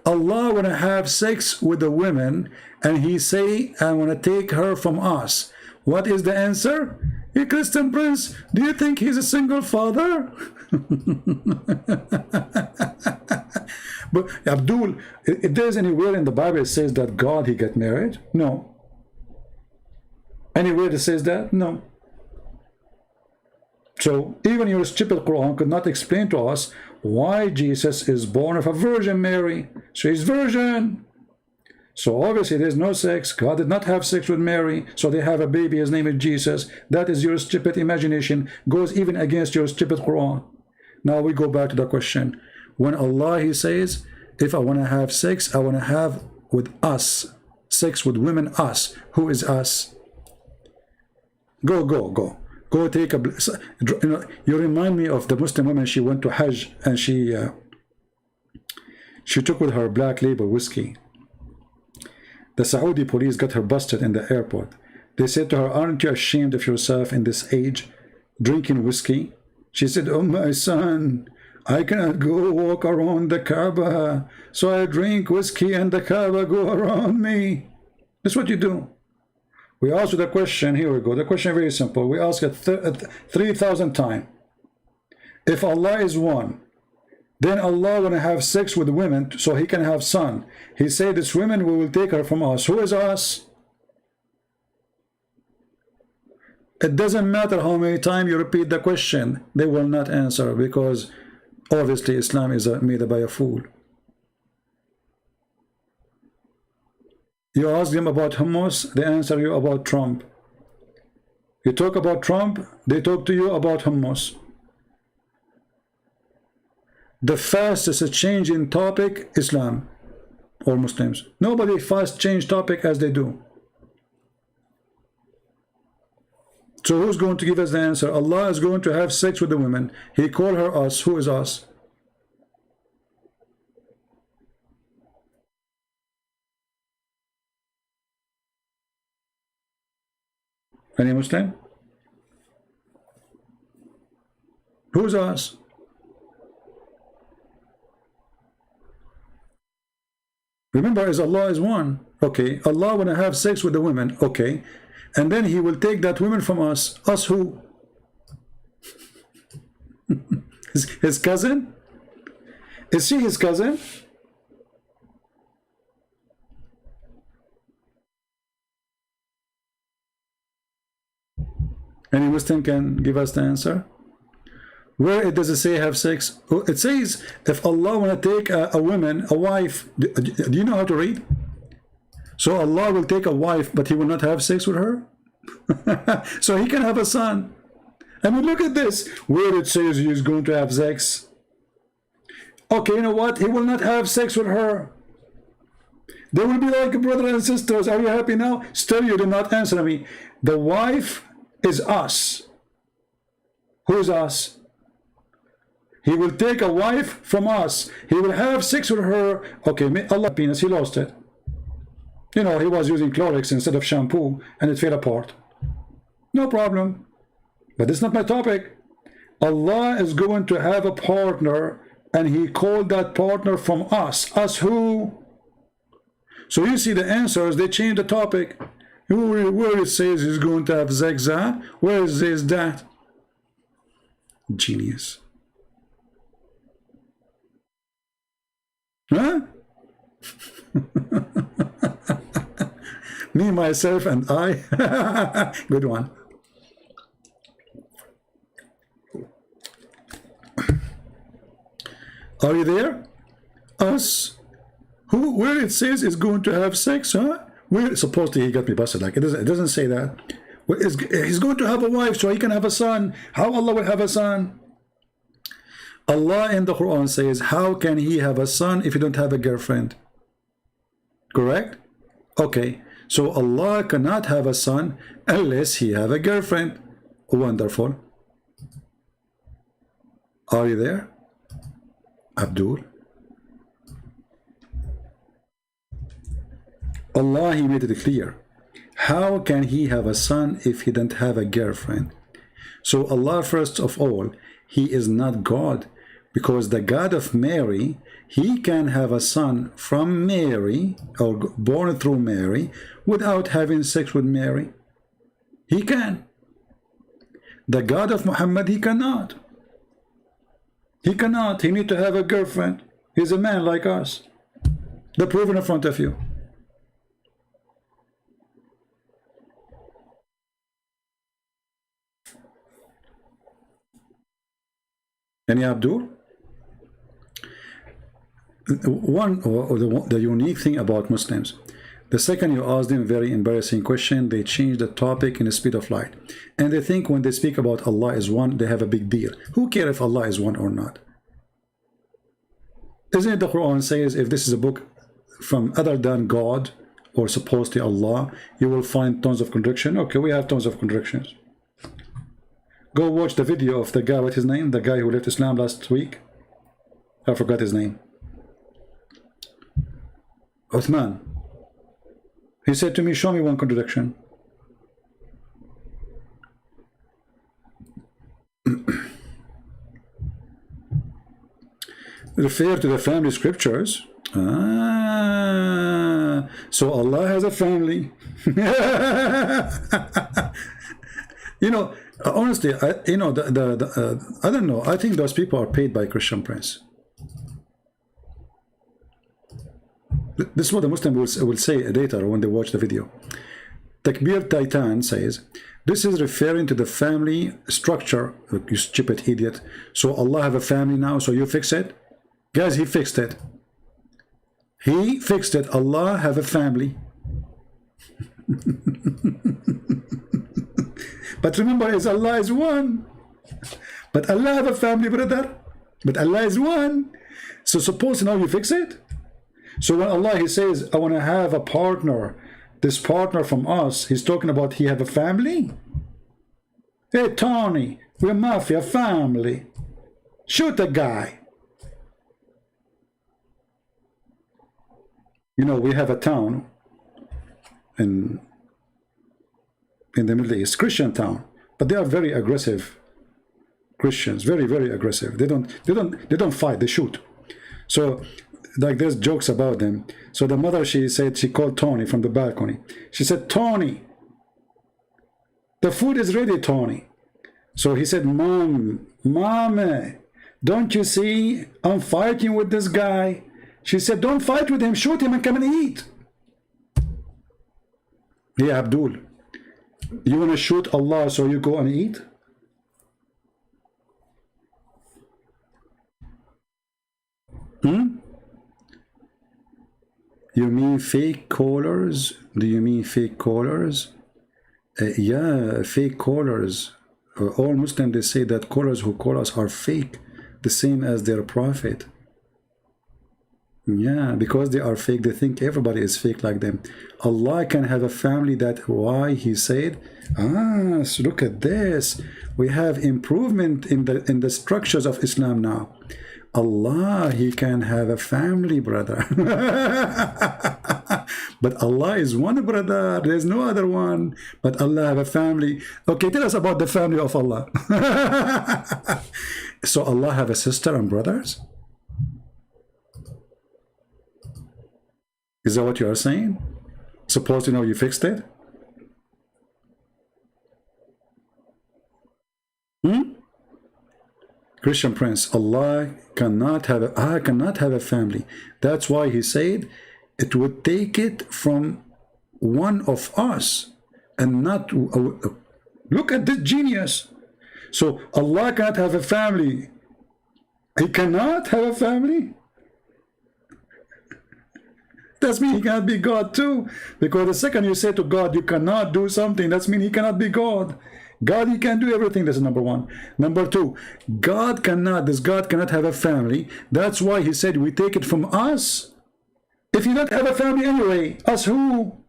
Allah want to have sex with the women, and he say, I want to take her from us. What is the answer? Hey, Christian Prince, do you think he's a single father? But Abdul, if there's anywhere in the Bible it says that God, he got married? No. Anywhere that says that? No. So even your stupid Quran could not explain to us why Jesus is born of a Virgin Mary. She's virgin. So obviously there's no sex. God did not have sex with Mary, so they have a baby. His name is Jesus. That is your stupid imagination. Goes even against your stupid Quran. Now we go back to the question. When Allah, he says, if I want to have sex, I want to have with us. Sex with women, us. Who is us? Go take a, you know, you remind me of the Muslim woman. She went to Hajj and she took with her black label whiskey. The Saudi police got her busted in the airport. They said to her, aren't you ashamed of yourself in this age drinking whiskey? She said, oh my son, I cannot go walk around the Kaaba, so I drink whiskey and the Kaaba go around me. That's what you do. We ask you the question, here we go. The question is very simple. We ask it 3,000 times. If Allah is one, then Allah want to have sex with women so he can have son. He said, this woman, we will take her from us. Who is us? It doesn't matter how many times you repeat the question, they will not answer, because obviously Islam is made by a fool. You ask them about hummus, they answer you about Trump. You talk about Trump, they talk to you about hummus. The fastest change in topic, Islam or Muslims. Nobody fast change topic as they do. So who's going to give us the answer? Allah is going to have sex with the women. He called her us. Who is us? Any Muslim? Who's us? Remember, as Allah is one. Okay, Allah want to have sex with the women. Okay, and then he will take that woman from us. Us who? His cousin? Is she his cousin? Any Muslim can give us the answer? Where does it say have sex? It says if Allah want to take a woman, a wife. Do you know how to read? So Allah will take a wife, but he will not have sex with her. So he can have a son. I mean, look at this. Where it says he is going to have sex. Okay, you know what? He will not have sex with her. They will be like brothers and sisters. Are you happy now? Still, you did not answer me. The wife is us. Who is us? He will take a wife from us. He will have sex with her. Okay, Allah penis, he lost it. You know, he was using Clorox instead of shampoo and it fell apart. No problem. But it's not my topic. Allah is going to have a partner and he called that partner from us. Us who? So you see the answers, they change the topic. Where it says he's going to have sex, where it says that? Genius. Huh? Me, myself, and I. Good one. Are you there? Us. Who? Where it says is going to have sex, huh? Where? Supposedly he got me busted. Like it doesn't say that. Well, he's going to have a wife so he can have a son. How Allah will have a son? Allah in the Quran says, how can he have a son if he don't have a girlfriend? Correct? Okay. So Allah cannot have a son unless he have a girlfriend. Wonderful. Are you there? Abdul? Allah, he made it clear. How can he have a son if he doesn't have a girlfriend? So Allah, first of all, he is not God, because the God of Mary, he can have a son from Mary, or born through Mary, without having sex with Mary. He can. The God of Muhammad, he cannot. He cannot. He needs to have a girlfriend. He's a man like us. The proof in front of you. Any Abdul? The unique thing about Muslims, the second you ask them a very embarrassing question, they change the topic in the speed of light. And they think when they speak about Allah is one, they have a big deal. Who cares if Allah is one or not? Isn't it the Quran says if this is a book from other than God or supposedly Allah, you will find tons of contradiction? Okay, we have tons of contradictions. Go watch the video of the guy, what's his name? The guy who left Islam last week. I forgot his name. Uthman. He said to me, show me one contradiction. Refer to the family scriptures. Ah, so Allah has a family. You know, honestly, I don't know. I think those people are paid by Christian Prince. This is what the Muslim will say later when they watch the video. Takbir Titan says, this is referring to the family structure. You stupid idiot. So Allah have a family now, so you fix it? Guys, he fixed it. He fixed it. Allah have a family. But remember, Allah is one. But Allah have a family, brother. But Allah is one. So suppose now you fix it. So when Allah, he says, I want to have a partner, this partner from us, he's talking about he have a family. Hey, Tony, we're mafia family. Shoot the guy. You know, we have a town in the Middle East, Christian town, but they are very aggressive Christians, very, very aggressive. They don't fight, they shoot. So like there's jokes about them. So the mother, she said, she called Tony from the balcony. She said, Tony, the food is ready, Tony. So he said, Mom, don't you see I'm fighting with this guy? She said, don't fight with him, shoot him and come and eat. Yeah, Abdul, you want to shoot Allah so you go and eat? You mean fake callers? Do you mean fake callers? Yeah, fake callers. All Muslims, they say that callers who call us are fake, the same as their prophet. Yeah, because they are fake, they think everybody is fake like them. Allah can have a family. That why he said, so look at this. We have improvement in the structures of Islam now. Allah, he can have a family, brother. But Allah is one, brother. There's no other one. But Allah have a family. Okay, tell us about the family of Allah. So Allah have a sister and brothers? Is that what you are saying? Suppose you fixed it? Christian Prince, Allah cannot have a family. That's why he said it would take it from one of us and not look at this genius. So Allah cannot have a family. He cannot have a family. That means he cannot be God too. Because the second you say to God, you cannot do something, that means he cannot be God. God, he can do everything. That's number one. Number two, God cannot have a family. That's why he said we take it from us. If you don't have a family anyway, us who?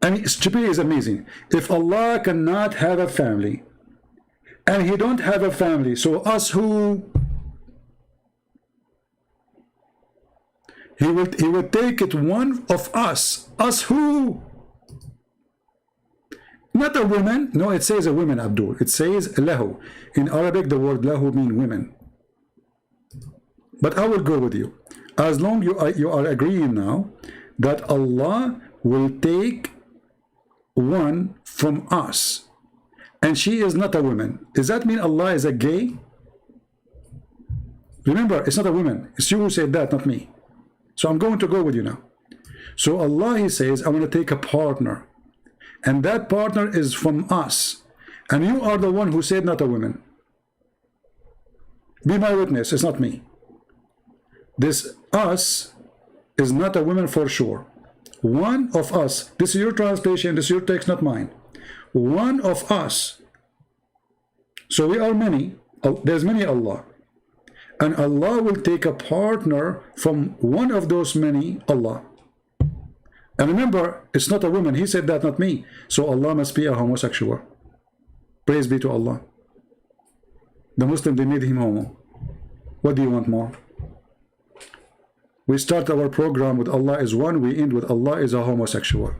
I mean, stupidity is amazing. If Allah cannot have a family, and he don't have a family, so us who? He will take it one of us. Us who? Not a woman. No, it says a woman, Abdul. It says lahu. In Arabic, the word lahu means women. But I will go with you. As long you are agreeing now that Allah will take one from us. And she is not a woman. Does that mean Allah is a gay? Remember, it's not a woman. It's you who said that, not me. So I'm going to go with you now. So Allah, he says, I want to take a partner. And that partner is from us. And you are the one who said not a woman. Be my witness, it's not me. This us is not a woman for sure. One of us. This is your translation, this is your text, not mine. One of us. So we are many. There's many Allah. And Allah will take a partner from one of those many Allah. And remember, it's not a woman. He said that, not me. So Allah must be a homosexual. Praise be to Allah. The Muslim, they made him homo. What do you want more? We start our program with Allah is one. We end with Allah is a homosexual.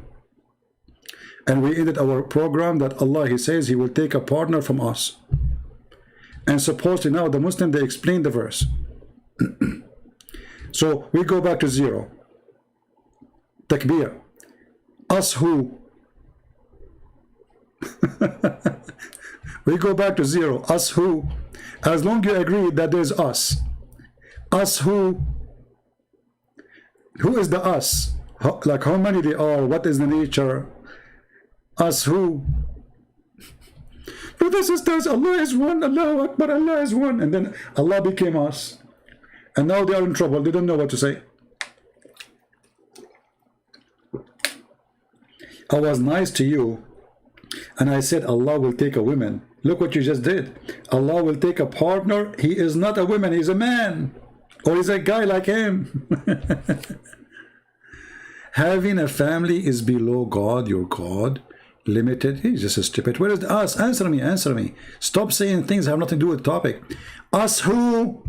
And we ended our program that Allah, he says, he will take a partner from us. And supposedly now the Muslim, they explain the verse. So we go back to zero. Takbir. Us who? We go back to zero. Us who? As long as you agree that there's us. Us who? Who is the us? Like how many they are? What is the nature? Us who? Brothers and sisters, Allah is one, Allahu Akbar, Allah is one. And then Allah became us. And now they are in trouble. They don't know what to say. I was nice to you. And I said Allah will take a woman. Look what you just did. Allah will take a partner. He is not a woman. He's a man. Or he's a guy like him. Having a family is below God, your God. Limited. He's just a stupid. Where is the us? Answer me, answer me. Stop saying things that have nothing to do with the topic. Us who?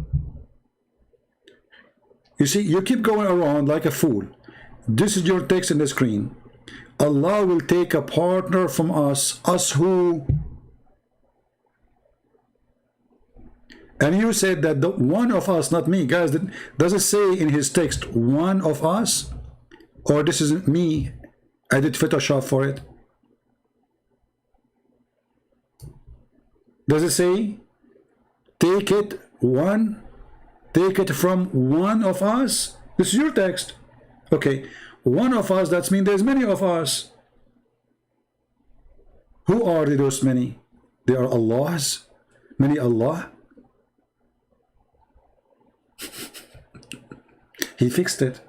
You see, you keep going around like a fool. This is your text in the screen. Allah will take a partner from us. Us who? And you said that the one of us, not me. Guys, does it say in his text one of us? Or this isn't me? I did Photoshop for it. Does it say, take it from one of us? This is your text. Okay, one of us, that means there's many of us. Who are those many? They are Allahs? Many Allah? He fixed it.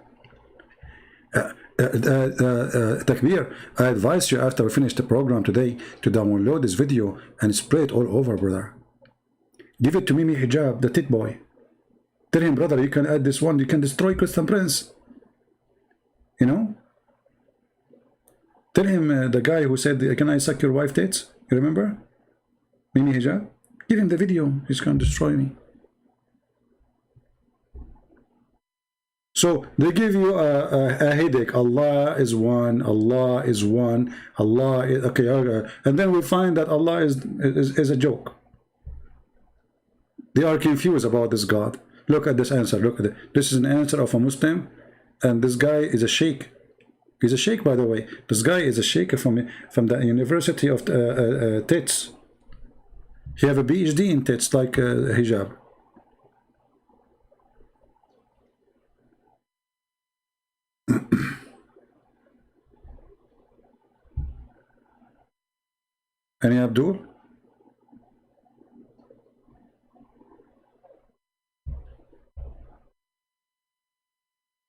Takbir, I advise you after we finish the program today to download this video and spray it all over, brother. Give it to Mimi Hijab, the tit boy. Tell him, brother, you can add this one, you can destroy Christian Prince. You know? Tell him, the guy who said, can I suck your wife tits? You remember? Mimi Hijab? Give him the video, he's going to destroy me. So they give you a headache. Allah is one. Allah is one. Allah is okay. And then we find that Allah is a joke. They are confused about this God. Look at this answer. Look at it. This is an answer of a Muslim, and this guy is a sheikh. He's a sheikh, by the way. This guy is a sheikh from the University of Tits. He have a PhD in Tits, like hijab. Any Abdul?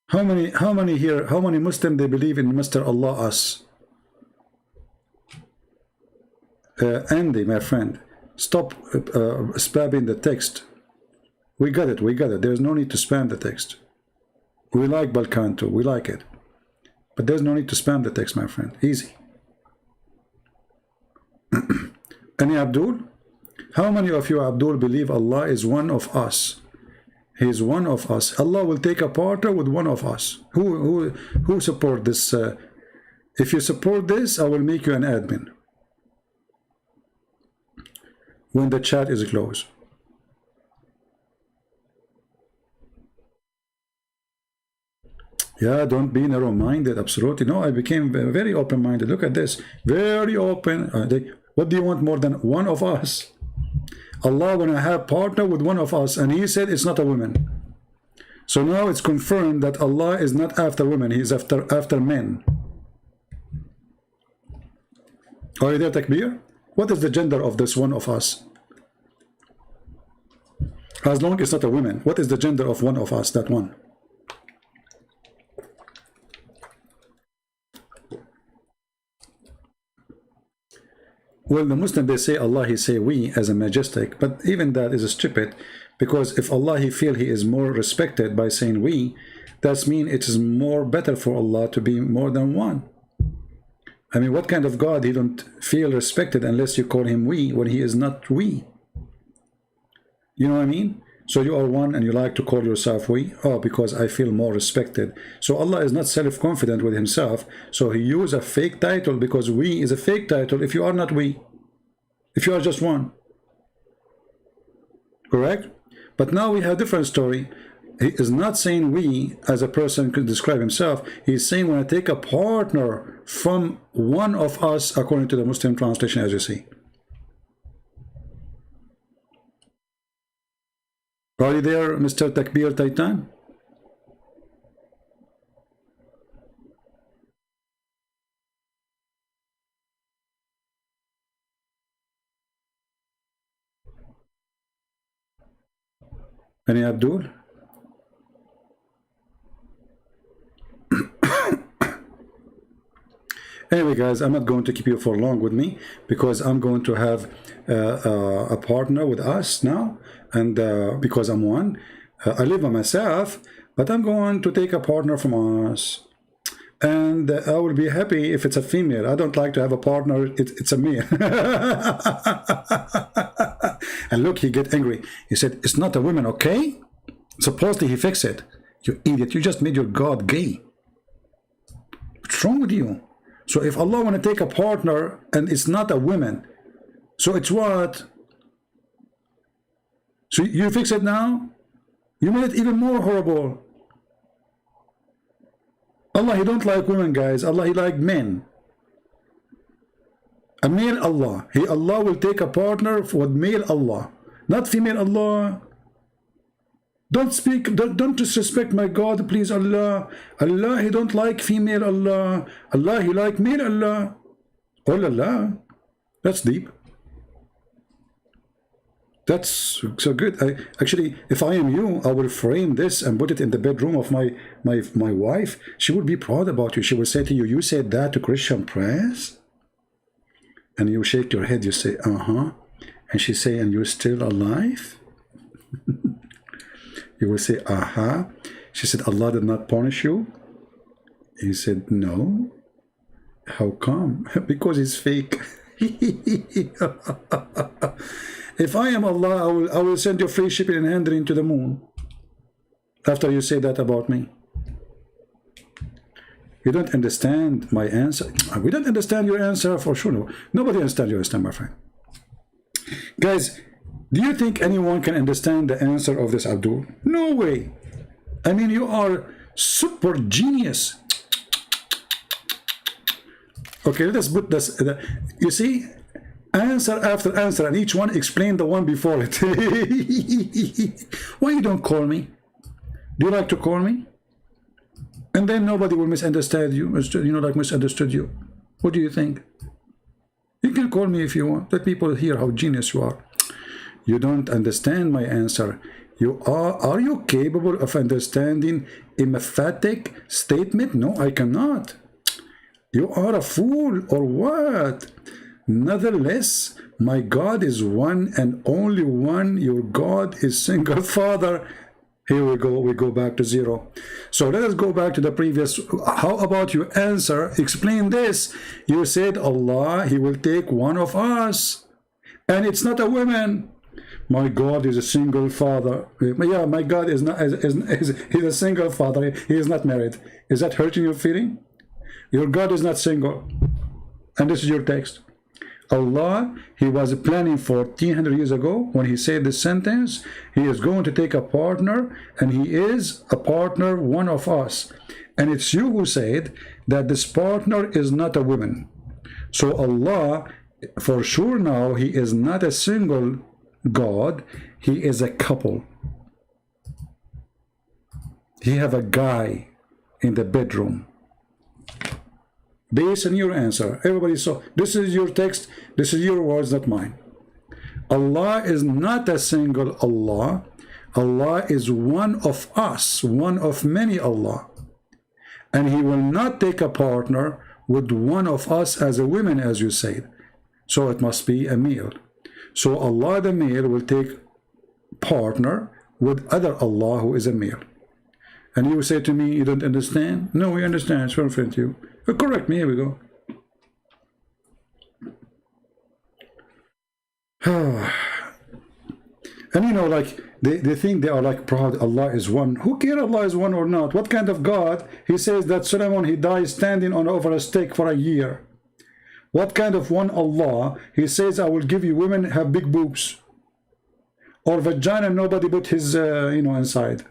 How many here, how many Muslims they believe in Mr. Allah us? Andy, my friend, stop spamming the text. We got it, we got it. There's no need to spam the text. We like Balkan too, we like it. But there's no need to spam the text, my friend. Easy. Any Abdul? How many of you, Abdul, believe Allah is one of us? He is one of us. Allah will take a partner with one of us. Who support this? If you support this, I will make you an admin when the chat is closed. Yeah, don't be narrow-minded. Absolutely no. I became very open-minded. Look at this, very open. What do you want more than one of us? Allah gonna have partner with one of us, and he said it's not a woman. So now it's confirmed that Allah is not after women, he's after men. Are you there, Takbir? What is the gender of this one of us? As long as it's not a woman, what is the gender of one of us, that one? Well, the Muslim, they say Allah, he say we as a majestic, but even that is stupid, because if Allah, he feel he is more respected by saying we, that means it is more better for Allah to be more than one. I mean, what kind of God he don't feel respected unless you call him we when he is not we? You know what I mean? So you are one and you like to call yourself we? Oh, because I feel more respected. So Allah is not self-confident with himself, so he use a fake title, because we is a fake title if you are not we, if you are just one. Correct? But now we have a different story. He is not saying we as a person could describe himself. He's saying when I take a partner from one of us, according to the Muslim translation, as you see. Are you there, Mr. Takbir Titan? Any Abdul? Anyway, guys, I'm not going to keep you for long with me, because I'm going to have a partner with us now, and because I'm one, I live by myself, but I'm going to take a partner from us, and I will be happy if it's a female. I don't like to have a partner, it's a male. And look, he get angry. He said, it's not a woman, okay? Supposedly he fixed it. You idiot, you just made your God gay. What's wrong with you? So if Allah want to take a partner and it's not a woman, so it's what? So you fix it now? You made it even more horrible. Allah, he don't like women, guys. Allah, he like men. A male Allah. Allah will take a partner with male Allah, not female Allah. Don't speak, don't disrespect my God, please, Allah. Allah, he don't like female Allah. Allah, he like male Allah. Oh, Allah. That's deep. That's so good. Actually, if I am you, I will frame this and put it in the bedroom of my wife. She would be proud about you. She will say to you, you said that to Christian prayers? And you shake your head, you say, uh-huh. And she say, and you're still alive? You will say, aha. She said, Allah did not punish you? He said, no. How come? Because he's fake. If I am Allah, I will send you free shipping and handling to the moon. After you say that about me. You don't understand my answer. We don't understand your answer for sure. No. Nobody understands your answer, my friend. Guys, Do you think anyone can understand the answer of this, Abdul? No way. I mean, you are super genius. Okay, let us put this. You see, answer after answer, and each one explain the one before it. Why you don't call me? Do you like to call me? And then nobody will misunderstand you, like misunderstood you. What do you think? You can call me if you want. Let people hear how genius you are. You don't understand my answer. Are you capable of understanding a emphatic statement? No, I cannot. You are a fool or what? Nevertheless, my God is one and only one. Your God is single Father. Here we go back to zero. So let us go back to the previous. How about you answer? Explain this. You said Allah, He will take one of us. And it's not a woman. My God is a single father. Yeah, my God is not. He's a single father. He is not married. Is that hurting your feeling? Your God is not single. And this is your text. Allah, He was planning 1400 years ago when He said this sentence. He is going to take a partner, and He is a partner, one of us. And it's you who said that this partner is not a woman. So Allah, for sure now, He is not a single God. He is a couple. He have a guy in the bedroom. Based on your answer, everybody saw. This is your text. This is your words, not mine. Allah is not a single Allah. Allah is one of us, one of many Allah. And He will not take a partner with one of us as a woman, as you said. So it must be a male. So Allah the male will take partner with other Allah who is a male. And you say to me, you don't understand? No, we understand. It's perfect to you. Correct me. Here we go. And you know, like they think they are like proud Allah is one. Who cares Allah is one or not? What kind of God? He says that Solomon, he died standing on over a stake for a year. What kind of one Allah? He says, I will give you women have big boobs. Or vagina, nobody put his, inside.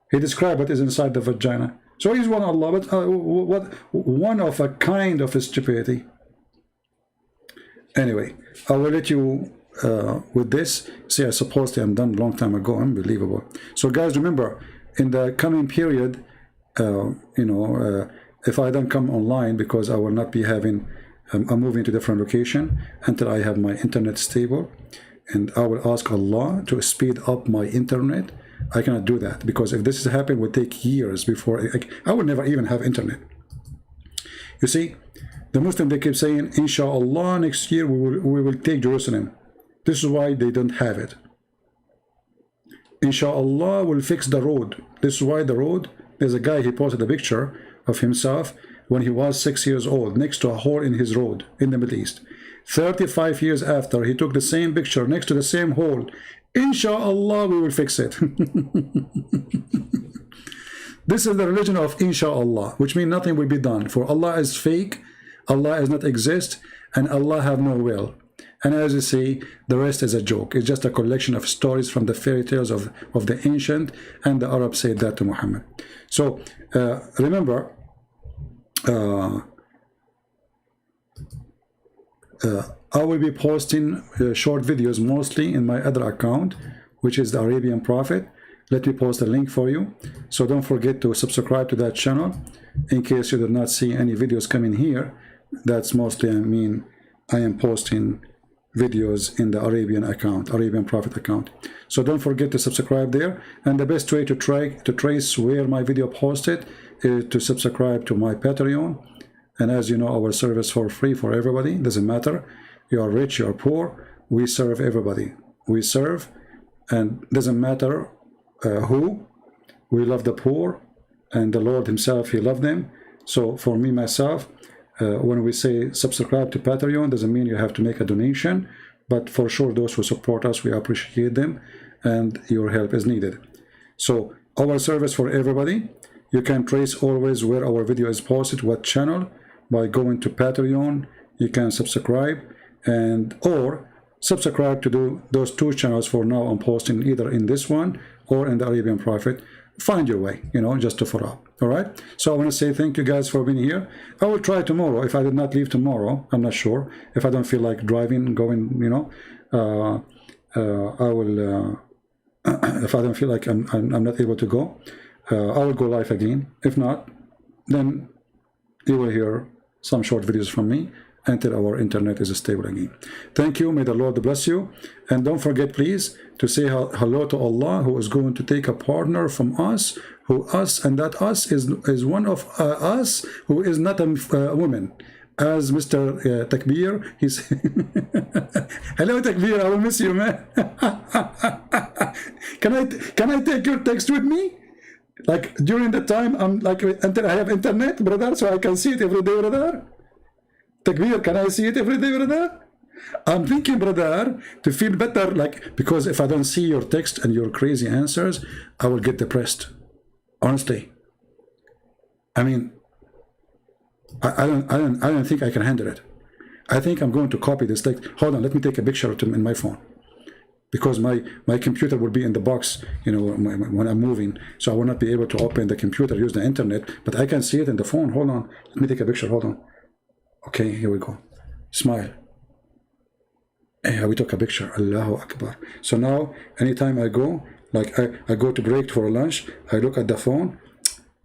He described what is inside the vagina. So he's one Allah, but what one of a kind of stupidity. Anyway, I will let you with this. See, I supposedly I'm done a long time ago. Unbelievable. So guys, remember, in the coming period, if I don't come online, because I will not be having, I'm moving to a different location until I have my internet stable, and I will ask Allah to speed up my internet. I cannot do that, because if this is happening, it will take years before I will never even have internet. You see, the Muslims, they keep saying, Inshallah, next year we will take Jerusalem. This is why they don't have it. Inshallah, we'll fix the road. This is why the road, there's a guy, he posted a picture of himself when he was 6 years old, next to a hole in his road in the Middle East. 35 years after, he took the same picture next to the same hole. Inshallah, we will fix it. This is the religion of Inshallah, which means nothing will be done. For Allah is fake, Allah does not exist, and Allah have no will. And as you see, the rest is a joke. It's just a collection of stories from the fairy tales of the ancient, and the Arabs said that to Muhammad. So remember, I will be posting short videos mostly in my other account, which is the Arabian Prophet. Let me post a link for you. So don't forget to subscribe to that channel in case you did not see any videos coming here. That's mostly, I am posting videos in the Arabian account, Arabian Prophet account. So don't forget to subscribe there. And the best way to trace where my video posted is to subscribe to my Patreon. And as you know, our service for free for everybody. Doesn't matter. You are rich, you are poor. We serve everybody. We serve, and doesn't matter who. We love the poor, and the Lord Himself, He loved them. So for me, myself, when we say subscribe to Patreon, doesn't mean you have to make a donation. But for sure, those who support us, we appreciate them, and your help is needed. So our service for everybody. You can trace always where our video is posted, what channel, by going to Patreon. You can subscribe, and or subscribe to those two channels. For now I'm posting either in this one or in the Arabian Prophet. Find your way, you know, just to follow up. All right, so I want to say thank you guys for being here. I will try tomorrow. If I did not leave tomorrow, I'm not sure. If I don't feel like driving, going, you know, I will if I don't feel like I'm not able to go, I will go live again. If not, then you will hear some short videos from me until our internet is stable again. Thank you. May the Lord bless you. And don't forget, please, to say hello to Allah, who is going to take a partner from us, and that us is one of us who is not a woman. As Mr. Takbir, he's hello Takbir, I will miss you, man. Can I take your text with me? Like during the time I'm like until I have internet, brother, so I can see it every day, brother. Takbir, can I see it every day, brother? I'm thinking, brother, to feel better, like, because if I don't see your text and your crazy answers, I will get depressed. Honestly. I mean, I don't think I can handle it. I think I'm going to copy this text. Hold on, let me take a picture of it in my phone. Because my computer will be in the box, you know, when I'm moving. So I will not be able to open the computer, use the internet, but I can see it in the phone. Hold on, let me take a picture, hold on. Okay, here we go. Smile. We took a picture. Allahu Akbar. So now, anytime I go, like I go to break for lunch, I look at the phone.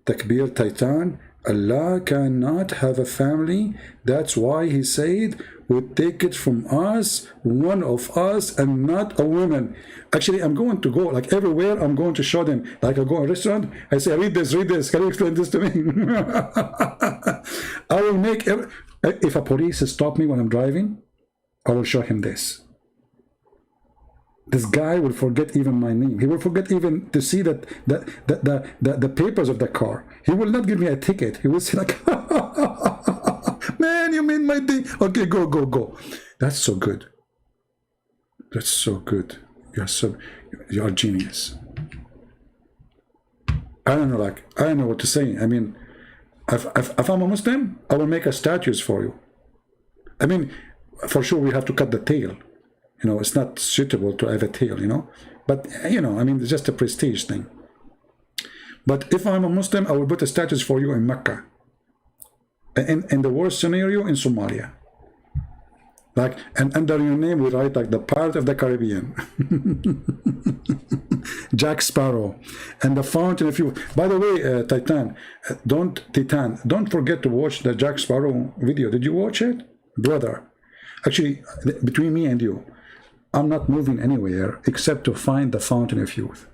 Takbir Titan. Allah cannot have a family. That's why He said, would take it from us, one of us, and not a woman. Actually, I'm going to go, like everywhere, I'm going to show them. Like I go to a restaurant, I say, read this, can you explain this to me? I will make, if a police stop me when I'm driving, I will show him this. This guy will forget even my name. He will forget even to see that the papers of the car. He will not give me a ticket. He will say like, man, you made my day. Okay, go. That's so good. That's so good. You're a genius. I don't know, like, I don't know what to say. I mean, if I'm a Muslim, I will make a statues for you. I mean, for sure we have to cut the tail. You know, it's not suitable to have a tail, you know. But, you know, I mean, it's just a prestige thing. But if I'm a Muslim, I will put a status for you in Mecca. In the worst scenario, in Somalia. Like, and under your name, we write like the Pirate of the Caribbean. Jack Sparrow. And the fountain, if you... By the way, Titan, don't forget to watch the Jack Sparrow video. Did you watch it? Brother. Actually, between me and you, I'm not moving anywhere except to find the fountain of youth.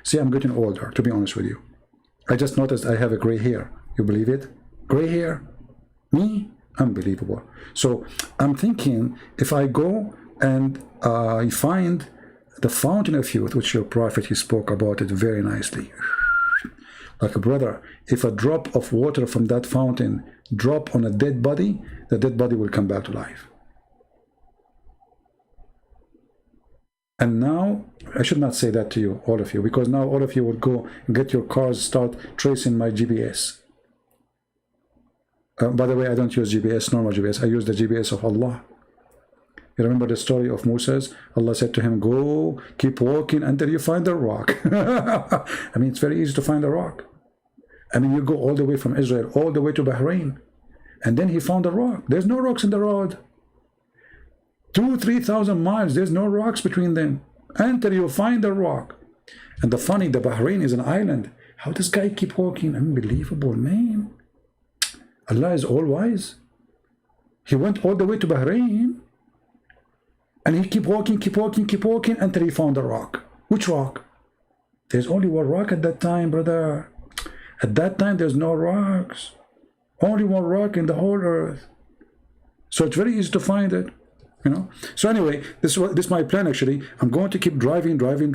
See, I'm getting older, to be honest with you. I just noticed I have a gray hair. You believe it? Gray hair? Me? Unbelievable. So I'm thinking, if I go and I find the fountain of youth, which your prophet, he spoke about it very nicely. Like a brother, if a drop of water from that fountain drop on a dead body, the dead body will come back to life. And now, I should not say that to you, all of you, because now all of you will go and get your cars, start tracing my GPS. By the way, I don't use GPS, normal GPS. I use the GPS of Allah. You remember the story of Moses? Allah said to him, go, keep walking until you find a rock. I mean, it's very easy to find a rock. I mean, you go all the way from Israel, all the way to Bahrain. And then he found a rock. There's no rocks in the road. 2,000-3,000 miles, there's no rocks between them until you find a rock. And the Bahrain is an island. How does this guy keep walking? Unbelievable, man. Allah is all wise. He went all the way to Bahrain and he keep walking until he found a rock. Which rock? There's only one rock at that time, brother. At that time, there's no rocks. Only one rock in the whole earth. So it's very easy to find it. You know, so anyway, this is my plan. Actually, I'm going to keep driving, and driving.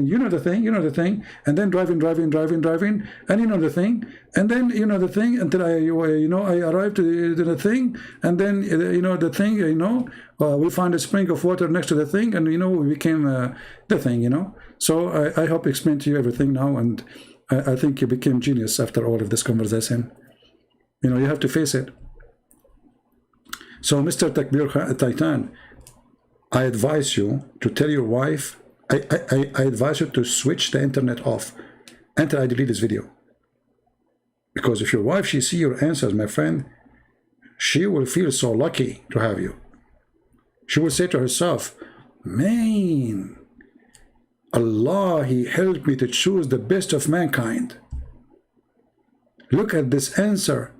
You know the thing, and then driving, and you know the thing, and then you know the thing until I arrive to the thing, and then the thing. We find a spring of water next to the thing, and we became the thing. So I hope I explained to you everything now, and I think you became genius after all of this conversation. You have to face it. So, Mr. Takbir Titan, I advise you to tell your wife, I advise you to switch the internet off until I delete this video. Because if your wife, she see your answers, my friend, she will feel so lucky to have you. She will say to herself, man, Allah, He helped me to choose the best of mankind. Look at this answer.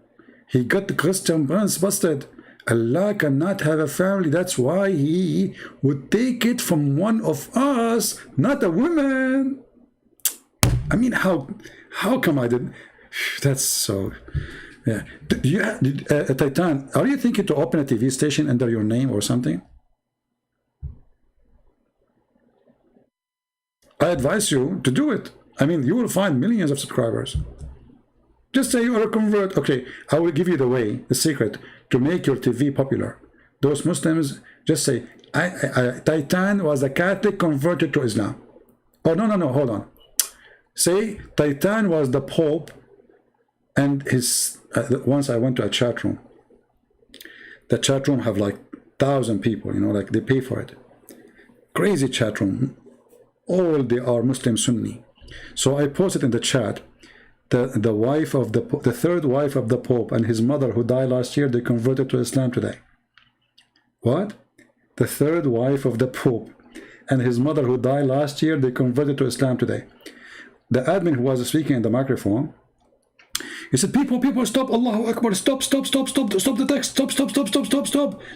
He got the Christian prince busted. Allah cannot have a family. That's why He would take it from one of us, not a woman. I mean, how come I didn't? That's so. Yeah. Titan, are you thinking to open a TV station under your name or something? I advise you to do it. I mean, you will find millions of subscribers. Just say you are a convert. Okay, I will give you the way, the secret to make your TV popular. Those Muslims, just say, Titan was a Catholic converted to Islam. Oh, no, hold on. Say, Titan was the Pope and his, once I went to a chat room. The chat room have like 1,000 people, you know, like they pay for it. Crazy chat room. All they are Muslim Sunni. So I posted in the chat, the wife of the third wife of the Pope and his mother who died last year, they converted to Islam today. What? The third wife of the Pope and his mother who died last year, they converted to Islam today. The admin who was speaking in the microphone, he said, people, stop, Allahu Akbar, stop the text,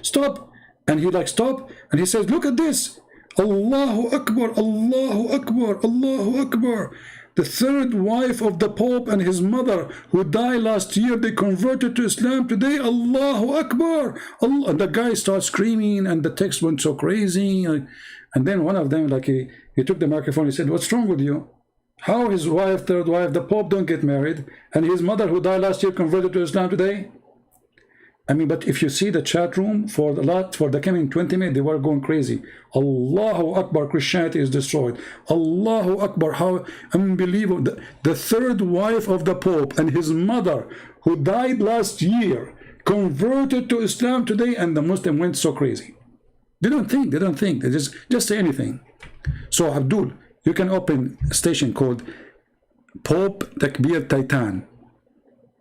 stop. And he like, stop, and he says, look at this. Allahu Akbar, Allahu Akbar, Allahu Akbar. The third wife of the Pope and his mother who died last year, they converted to Islam today. Allahu Akbar. Allah. And the guy starts screaming and the text went so crazy. And then one of them, like he took the microphone, he said, what's wrong with you? How his wife, third wife, the Pope don't get married, and his mother who died last year converted to Islam today? I mean, but if you see the chat room for the coming 20 minutes, they were going crazy. Allahu Akbar, Christianity is destroyed. Allahu Akbar, how unbelievable. The third wife of the Pope and his mother who died last year converted to Islam today, and the Muslim went so crazy. They don't think, they just say anything. So Abdul, you can open a station called Pope Takbir Titan.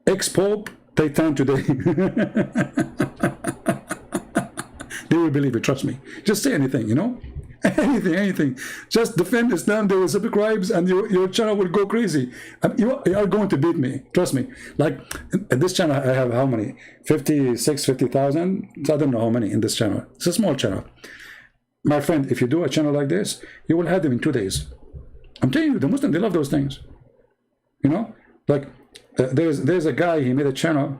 Ex-Pope Titan today. They will believe it, trust me. Just say anything, you know? Anything. Just defend Islam, they will subscribe and your channel will go crazy. You are going to beat me, trust me. Like, at this channel, I have how many? 50,000? I don't know how many in this channel. It's a small channel. My friend, if you do a channel like this, you will have them in 2 days. I'm telling you, the Muslims, they love those things. You know? Like, there's a guy, he made a channel,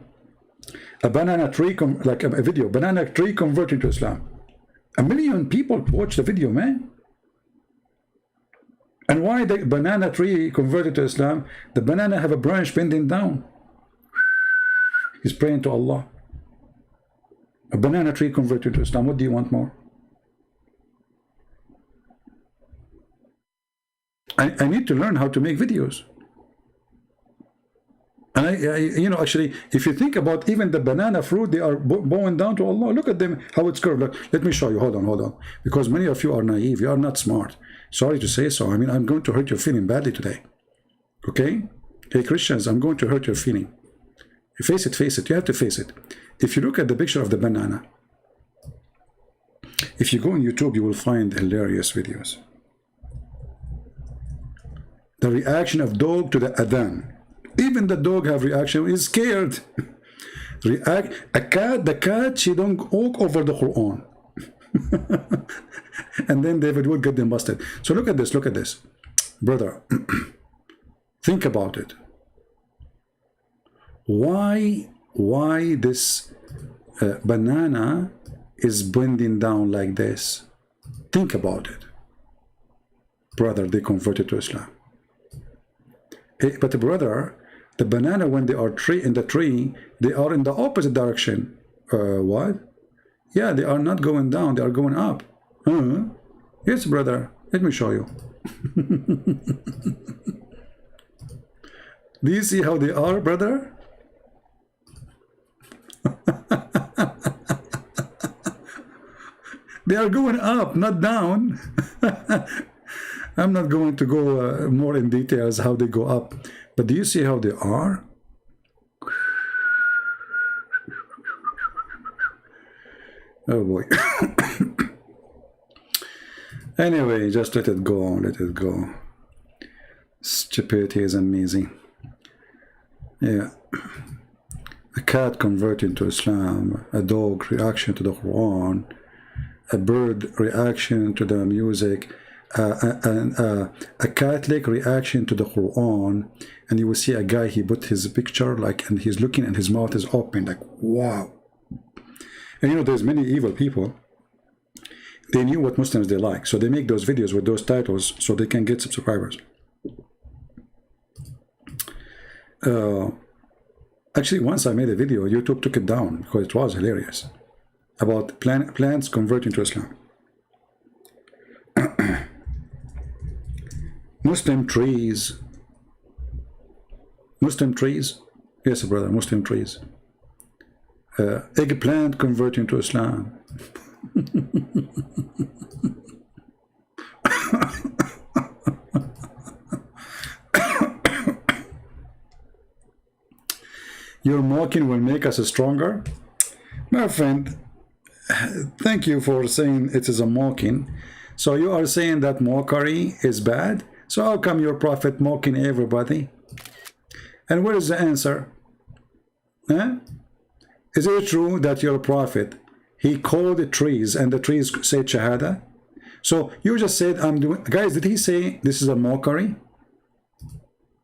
a banana tree, like a video, banana tree converting to Islam. 1 million people watch the video, man. And why the banana tree converted to Islam? The banana have a branch bending down. He's praying to Allah. A banana tree converted to Islam. What do you want more? I need to learn how to make videos. And you know, actually, if you think about even the banana fruit, they are bowing down to Allah. Look at them, how it's curved. Look, let me show you. Hold on. Because many of you are naive. You are not smart. Sorry to say so. I mean, I'm going to hurt your feeling badly today. Okay? Hey, Christians, I'm going to hurt your feeling. You face it. You have to face it. If you look at the picture of the banana, if you go on YouTube, you will find hilarious videos. The reaction of dog to the adhan. Even the dog have reaction. He's scared. The cat, she don't walk over the Quran. And then David would get them busted. So look at this. Brother, think about it. Why this banana is bending down like this? Think about it. Brother, they converted to Islam. But brother, the banana, when they are in the tree, they are in the opposite direction. What? Yeah, they are not going down, they are going up. Yes, brother, let me show you. Do you see how they are, brother? They are going up, not down. I'm not going to go more in details how they go up, but do you see how they are? Oh boy. Anyway, just let it go, let it go. Stupidity is amazing. Yeah. A cat converting to Islam, a dog reaction to the Quran, a bird reaction to the music, a Catholic reaction to the Quran, and you will see a guy, he put his picture like, and he's looking and his mouth is open like, wow. And you know, there's many evil people. They knew what Muslims they like, so they make those videos with those titles so they can get subscribers. Actually, once I made a video, YouTube took it down because it was hilarious about plants converting to Islam. Muslim trees. Muslim trees? Yes, brother, Muslim trees. Eggplant converting to Islam. Your mocking will make us stronger. My friend, thank you for saying it is a mocking. So you are saying that mockery is bad? So how come your prophet mocking everybody? And what is the answer? Huh? Is it true that your prophet, he called the trees and the trees said Shahada? So you just said, I'm doing, guys, did he say this is a mockery?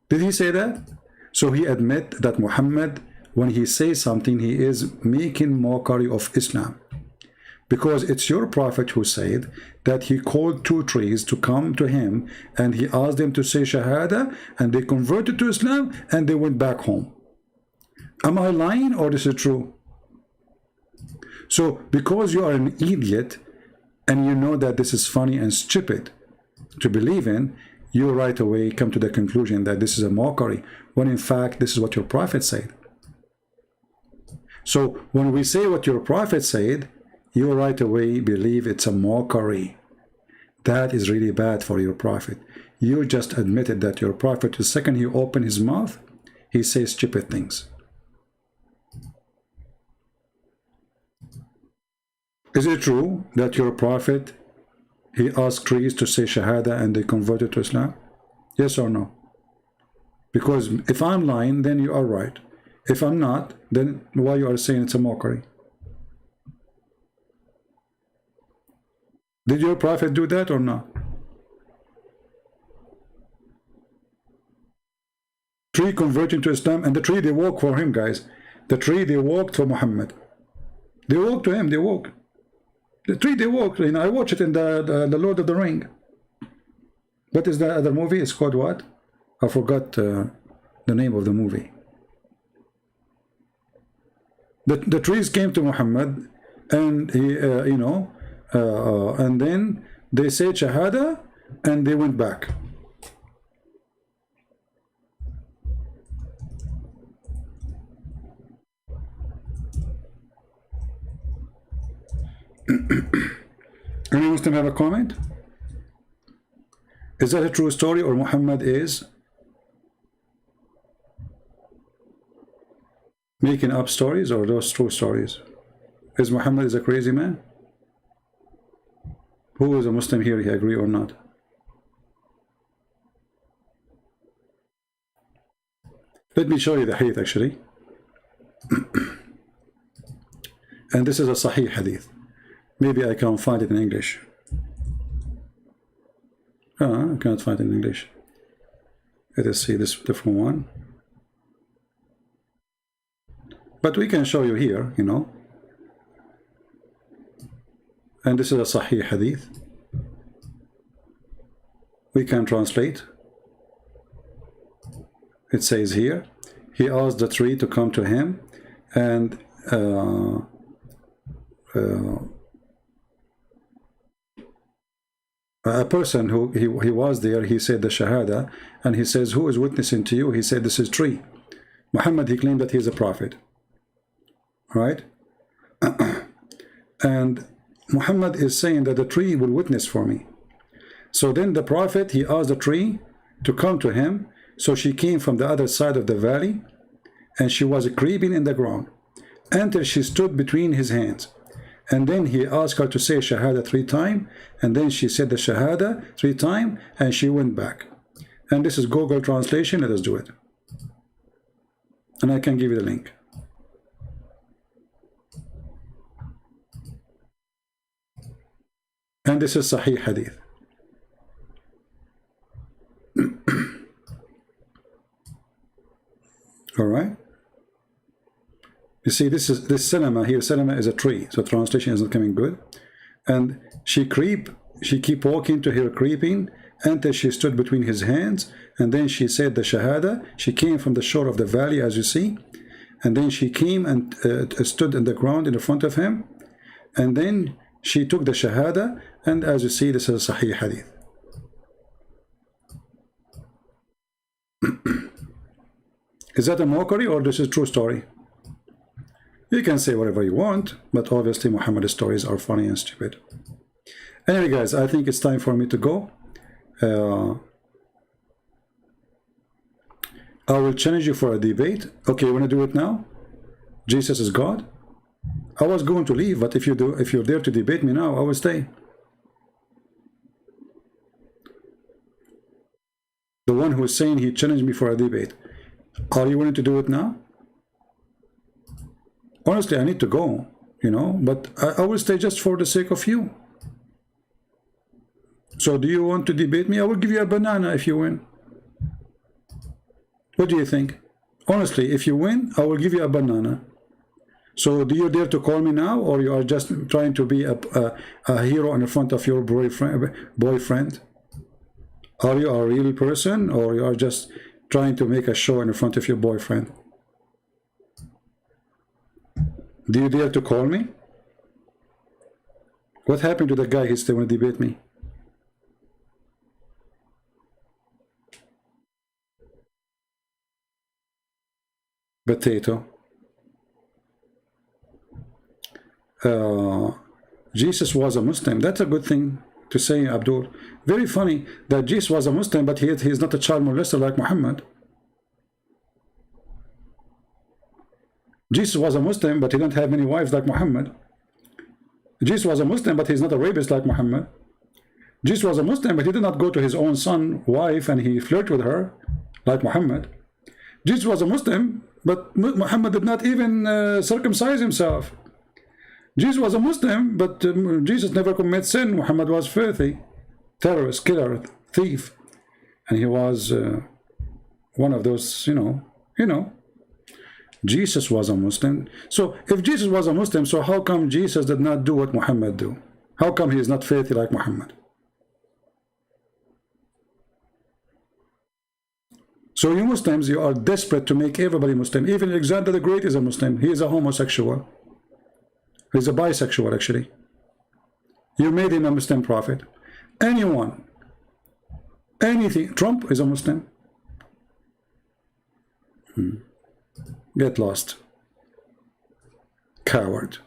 Did he say that? So he admit that Muhammad, when he says something, he is making mockery of Islam. Because it's your prophet who said that he called two trees to come to him and he asked them to say Shahada and they converted to Islam and they went back home. Am I lying or is it true? So because you are an idiot and you know that this is funny and stupid to believe in, you right away come to the conclusion that this is a mockery, when in fact this is what your prophet said. So when we say what your prophet said, you right away believe it's a mockery. That is really bad for your prophet. You just admitted that your prophet, the second he opened his mouth, he says stupid things. Is it true that your prophet, he asked trees to say Shahada and they converted to Islam? Yes or no? Because if I'm lying, then you are right. If I'm not, then why you are saying it's a mockery? Did your prophet do that or not? Tree converting to Islam, and the tree they walk for him, guys. The tree they walked for Muhammad. They walked to him, they walked. The tree they walked, you know, I watched it in the Lord of the Ring. What is that other movie? It's called what? I forgot the name of the movie. The trees came to Muhammad and he, you know, and then they said Shahada and they went back. Any Muslim have a comment? Is that a true story or Muhammad is making up stories, or those true stories? Is Muhammad is a crazy man? Who is a Muslim here, he agree or not? Let me show you the hadith actually. And this is a Sahih hadith. Maybe I can find it in English. I cannot find it in English. Let us see this different one. But we can show you here, you know. And this is a Sahih hadith. We can translate. It says here, he asked the tree to come to him, and a person who he was there, he said the Shahada, and he says, who is witnessing to you? He said, this is tree. Muhammad, he claimed that he is a prophet. Right? And Muhammad is saying that the tree will witness for me. So then the Prophet, he asked the tree to come to him. So she came from the other side of the valley, and she was creeping in the ground until she stood between his hands. And then he asked her to say Shahada 3 times, and then she said the Shahada 3 times, and she went back. And this is Google translation. Let us do it. And I can give you the link. And this is Sahih Hadith. All right. You see, this Salama here. Salama is a tree, so translation isn't coming good. And she keep walking to her creeping until she stood between his hands, and then she said the Shahada. She came from the shore of the valley, as you see, and then she came and stood in the ground in front of him, and then she took the Shahada, and as you see, this is a Sahih Hadith. Is that a mockery or this is true story? You can say whatever you want, but obviously Muhammad's stories are funny and stupid. Anyway, guys, I think it's time for me to go. I will challenge you for a debate. Okay, you want to do it now? Jesus is God? I was going to leave, but if you're there to debate me now, I will stay. The one who is saying he challenged me for a debate. Are you willing to do it now? Honestly, I need to go, you know, but I will stay just for the sake of you. So do you want to debate me? I will give you a banana if you win. What do you think? Honestly, if you win, I will give you a banana. So do you dare to call me now, or you are just trying to be a hero in front of your boyfriend? Are you a real person, or you are just trying to make a show in front of your boyfriend? Do you dare to call me? What happened to the guy who still want to debate me? Potato. Jesus was a Muslim. That's a good thing to say, Abdul. Very funny that Jesus was a Muslim, but he is not a child molester like Muhammad. Jesus was a Muslim, but he didn't have many wives like Muhammad. Jesus was a Muslim, but he's not a rapist like Muhammad. Jesus was a Muslim, but he did not go to his own son's wife and he flirted with her like Muhammad. Jesus was a Muslim, but Muhammad did not even circumcise himself. Jesus was a Muslim, but Jesus never committed sin. Muhammad was filthy, terrorist, killer, thief, and he was one of those, you know. Jesus was a Muslim. So if Jesus was a Muslim, so how come Jesus did not do what Muhammad do? How come he is not filthy like Muhammad? So you Muslims, you are desperate to make everybody Muslim. Even Alexander the Great is a Muslim. He is a homosexual. He's a bisexual, actually. You made him a Muslim prophet. Anyone, anything. Trump is a Muslim. Get lost. Coward.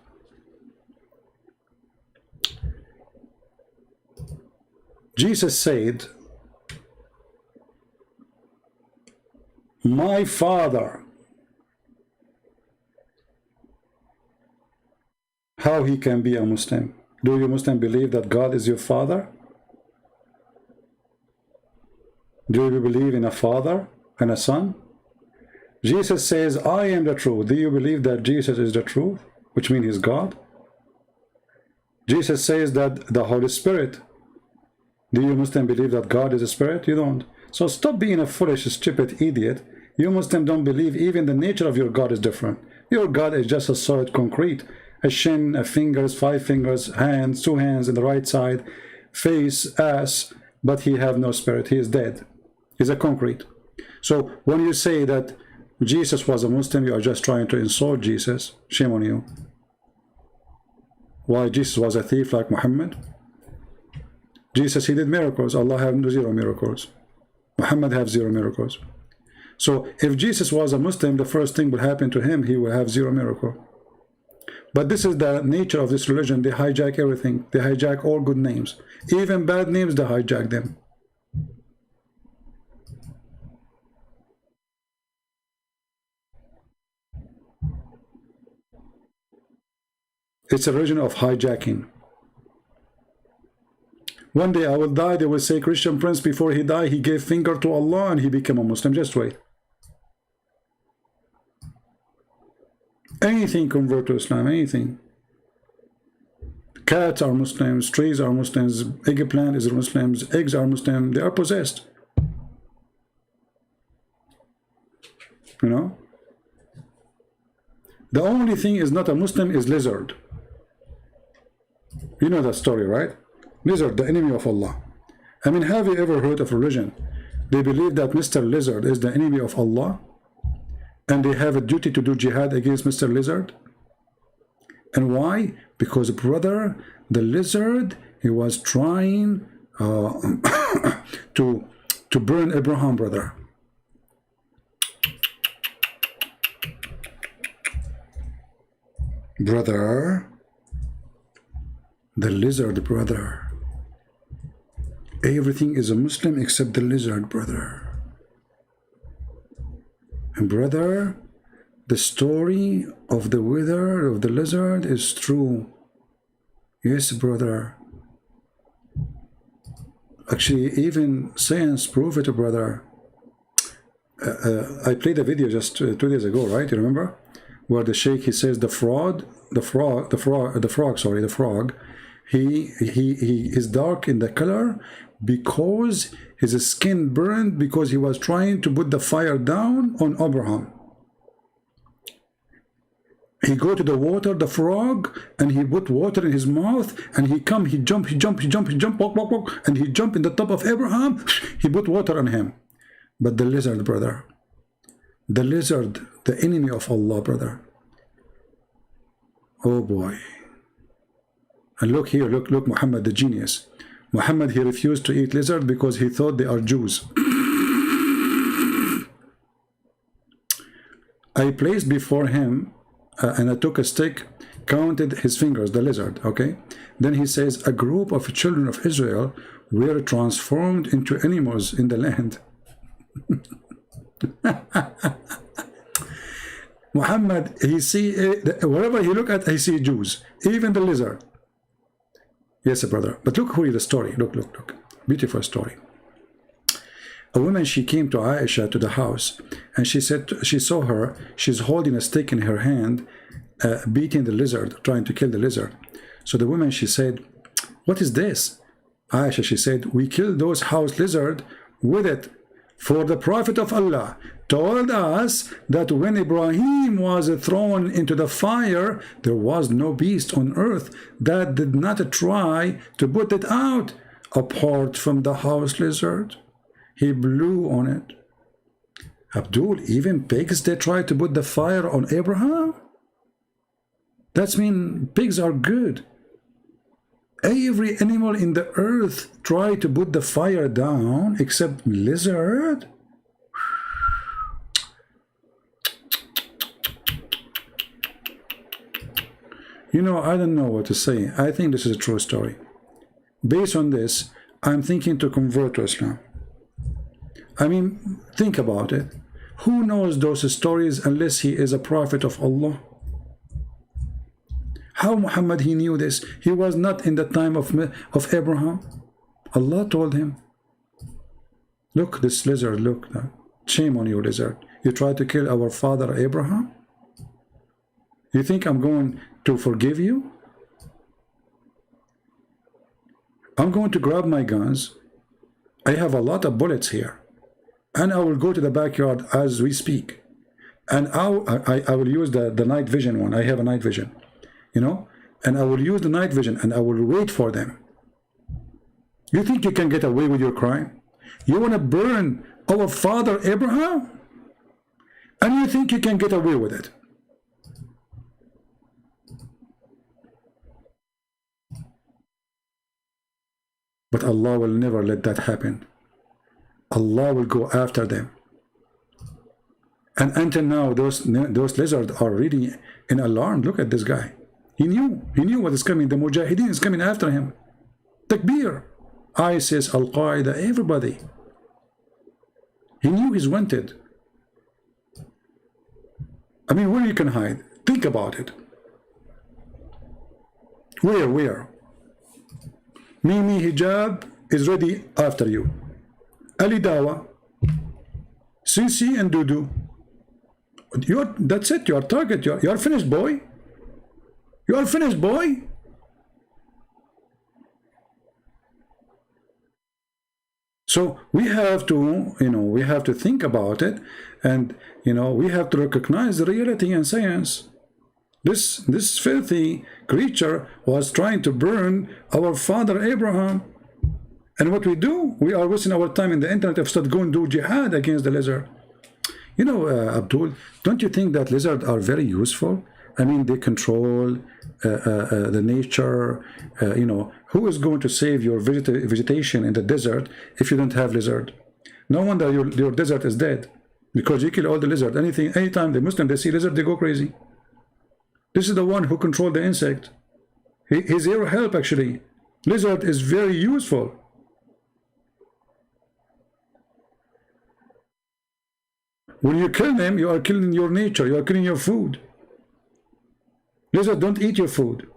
Jesus said, my Father. How he can be a Muslim? Do you Muslim believe that God is your father? Do you believe in a father and a son? Jesus says, I am the truth. Do you believe that Jesus is the truth, which means he's God? Jesus says that the Holy Spirit. Do you Muslim believe that God is a spirit? You don't. So stop being a foolish, stupid idiot. You Muslim don't believe even the nature of your God is different. Your God is just a solid concrete. A shin, a fingers, 5 fingers, hands, 2 hands in the right side, face, ass, but he have no spirit. He is dead. He's a concrete. So when you say that Jesus was a Muslim, you are just trying to insult Jesus. Shame on you. Why Jesus was a thief like Muhammad? Jesus, he did miracles. Allah have 0 miracles. Muhammad have 0 miracles. So if Jesus was a Muslim, the first thing will happen to him, he will have 0 miracle. But this is the nature of this religion. They hijack everything. They hijack all good names. Even bad names, they hijack them. It's a religion of hijacking. One day I will die, they will say Christian Prince, before he died, he gave finger to Allah and he became a Muslim. Just wait. Anything convert to Islam, anything. Cats are Muslims, trees are Muslims, eggplant is Muslims, eggs are Muslim, they are possessed. You know? The only thing is not a Muslim is lizard. You know that story, right? Lizard, the enemy of Allah. I mean, have you ever heard of a religion? They believe that Mr. Lizard is the enemy of Allah, and they have a duty to do jihad against Mr. Lizard. And why? Because, brother, the lizard, he was trying to burn Abraham, brother. Brother, the lizard, brother. Everything is a Muslim except the lizard, brother. And brother, the story of the wither of the lizard is true. Yes, brother. Actually, even science prove it, brother. I played a video just 2 days ago, right? You remember? Where the sheikh, he says the frog, he is dark in the color because his skin burned because he was trying to put the fire down on Abraham. He go to the water, the frog, and he put water in his mouth, and he jump, walk, and he jump in the top of Abraham. He put water on him. But the lizard, brother, the lizard, the enemy of Allah, brother. Oh boy. And look here, look, Muhammad the genius. Muhammad, he refused to eat lizard because he thought they are Jews. I placed before him and I took a stick, counted his fingers, the lizard, okay? Then he says, a group of children of Israel were transformed into animals in the land. Muhammad, he see, wherever he look at, he see Jews, even the lizard. Yes, brother. But look who is the story. Look. Beautiful story. A woman, she came to Aisha to the house, and she said, she saw her, she's holding a stick in her hand, beating the lizard, trying to kill the lizard. So the woman, she said, what is this? Aisha, she said, we killed those house lizard with it. For the Prophet of Allah told us that when Ibrahim was thrown into the fire, there was no beast on earth that did not try to put it out, apart from the house lizard. He blew on it. Abdul, even pigs, they try to put the fire on Abraham? That means pigs are good. Every animal in the earth try to put the fire down except lizard. You know, I don't know what to say. I think this is a true story. Based on this, I'm thinking to convert to Islam. I mean, think about it. Who knows those stories unless he is a prophet of Allah? How Muhammad, he knew this? He was not in the time of Abraham. Allah told him. Look, this lizard, look. Shame on you, lizard. You tried to kill our father Abraham? You think I'm going to forgive you? I'm going to grab my guns. I have a lot of bullets here. And I will go to the backyard as we speak. And I will use the night vision one. I have a night vision. You know, and I will use the night vision and I will wait for them. You think you can get away with your crime? You want to burn our father Abraham? And you think you can get away with it? But Allah will never let that happen. Allah will go after them. And until now, those lizards are really in alarm. Look at this guy. He knew what is coming. The Mujahideen is coming after him. Takbir. ISIS, Al-Qaeda, everybody. He knew he's wanted. I mean, where you can hide? Think about it. Where? Mimi Hijab is ready after you. Ali Dawa, Sisi and Dudu. That's it. You are target. You are finished, boy. You are finished, boy. So we have to, we have to think about it, and we have to recognize the reality and science. This filthy creature was trying to burn our father Abraham. And what we do, we are wasting our time in the internet and start going to do jihad against the lizard. Abdul, don't you think that lizards are very useful? I mean, they control the nature. Who is going to save your vegetation in the desert if you don't have lizard? No wonder your desert is dead, because you kill all the lizard. Anytime the Muslim, they see lizard, they go crazy. This is the one who controls the insect. He's here to help, actually. Lizard is very useful. When you kill them, you are killing your nature. You are killing your food. Lizards don't eat your food.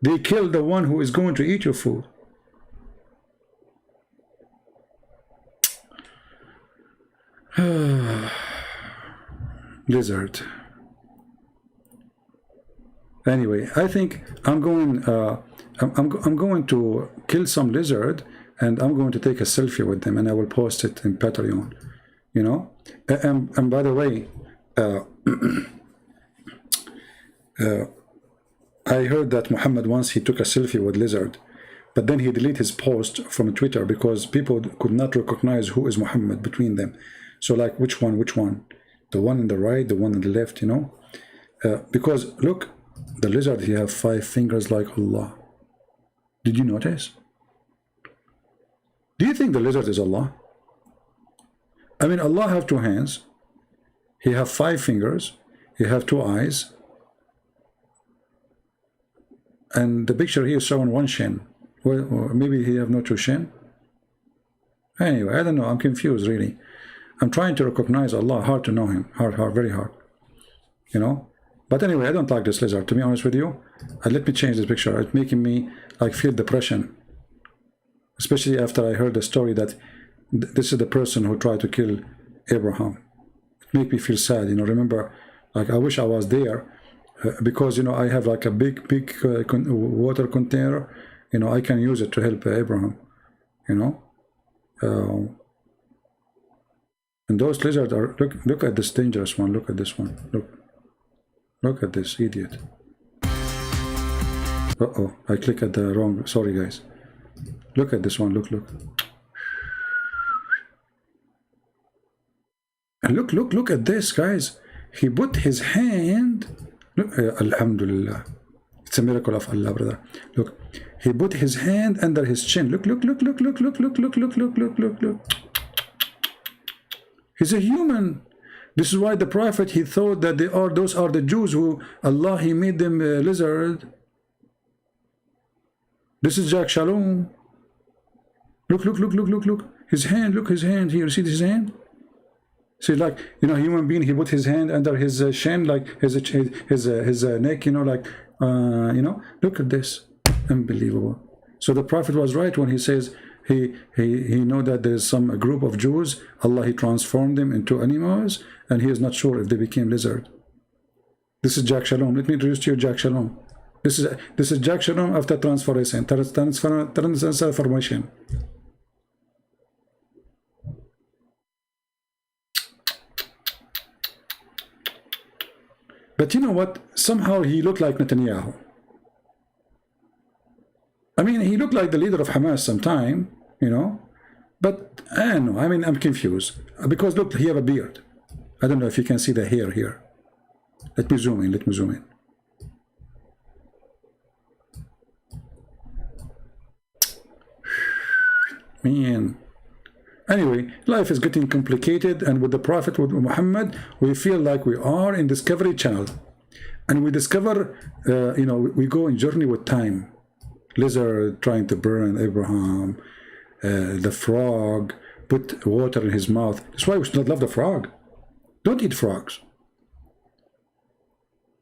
They kill the one who is going to eat your food. Lizard. Anyway, I think I'm going to kill some lizard, and I'm going to take a selfie with them, and I will post it in Patreon. And by the way, I heard that Muhammad once he took a selfie with lizard, but then he deleted his post from Twitter because people could not recognize who is Muhammad between them. So like, which one? The one on the right, the one on the left, because look, the lizard, he have 5 fingers like Allah. Did you notice? Do you think the lizard is Allah? I mean, Allah have 2 hands. He have 5 fingers. He have 2 eyes. And the picture here is showing 1 shin. Well, or maybe he have no 2 shin. Anyway, I don't know. I'm confused, really. I'm trying to recognize Allah. Hard to know him. Hard, very hard. But anyway, I don't like this lizard, to be honest with you. Let me change this picture. It's making me like feel depression. Especially after I heard the story that this is the person who tried to kill Abraham. It made me feel sad, remember, like I wish I was there, because, I have like a big water container, I can use it to help Abraham, and those lizards are, look at this dangerous one, look at this one, look at this idiot. Uh-oh, I clicked at the wrong, sorry guys. Look at this one, look. And look at this, guys. He put his hand, look, Alhamdulillah. It's a miracle of Allah, brother. Look, he put his hand under his chin. Look. He's a human. This is why the Prophet, he thought that those are the Jews who Allah, he made them lizard. This is Jack Shalom. Look. His hand, look, his hand here. See his hand? See, like, human being, he put his hand under his shin, like his neck, look at this. Unbelievable. So the Prophet was right when he says he know that there's some group of Jews, Allah, he transformed them into animals, and he is not sure if they became lizard. This is Jack Shalom. Let me introduce to you Jack Shalom. This is Jack Shalom after transformation. But you know what? Somehow he looked like Netanyahu. I mean, he looked like the leader of Hamas sometime, But I don't know. I mean, I'm confused. Because look, he have a beard. I don't know if you can see the hair here. Let me zoom in. Man. Anyway, life is getting complicated, and with the Prophet, with Muhammad, we feel like we are in Discovery Channel. And we discover, you know, we go in journey with time. Lizard trying to burn Abraham, the frog put water in his mouth. That's why we should not love the frog. Don't eat frogs.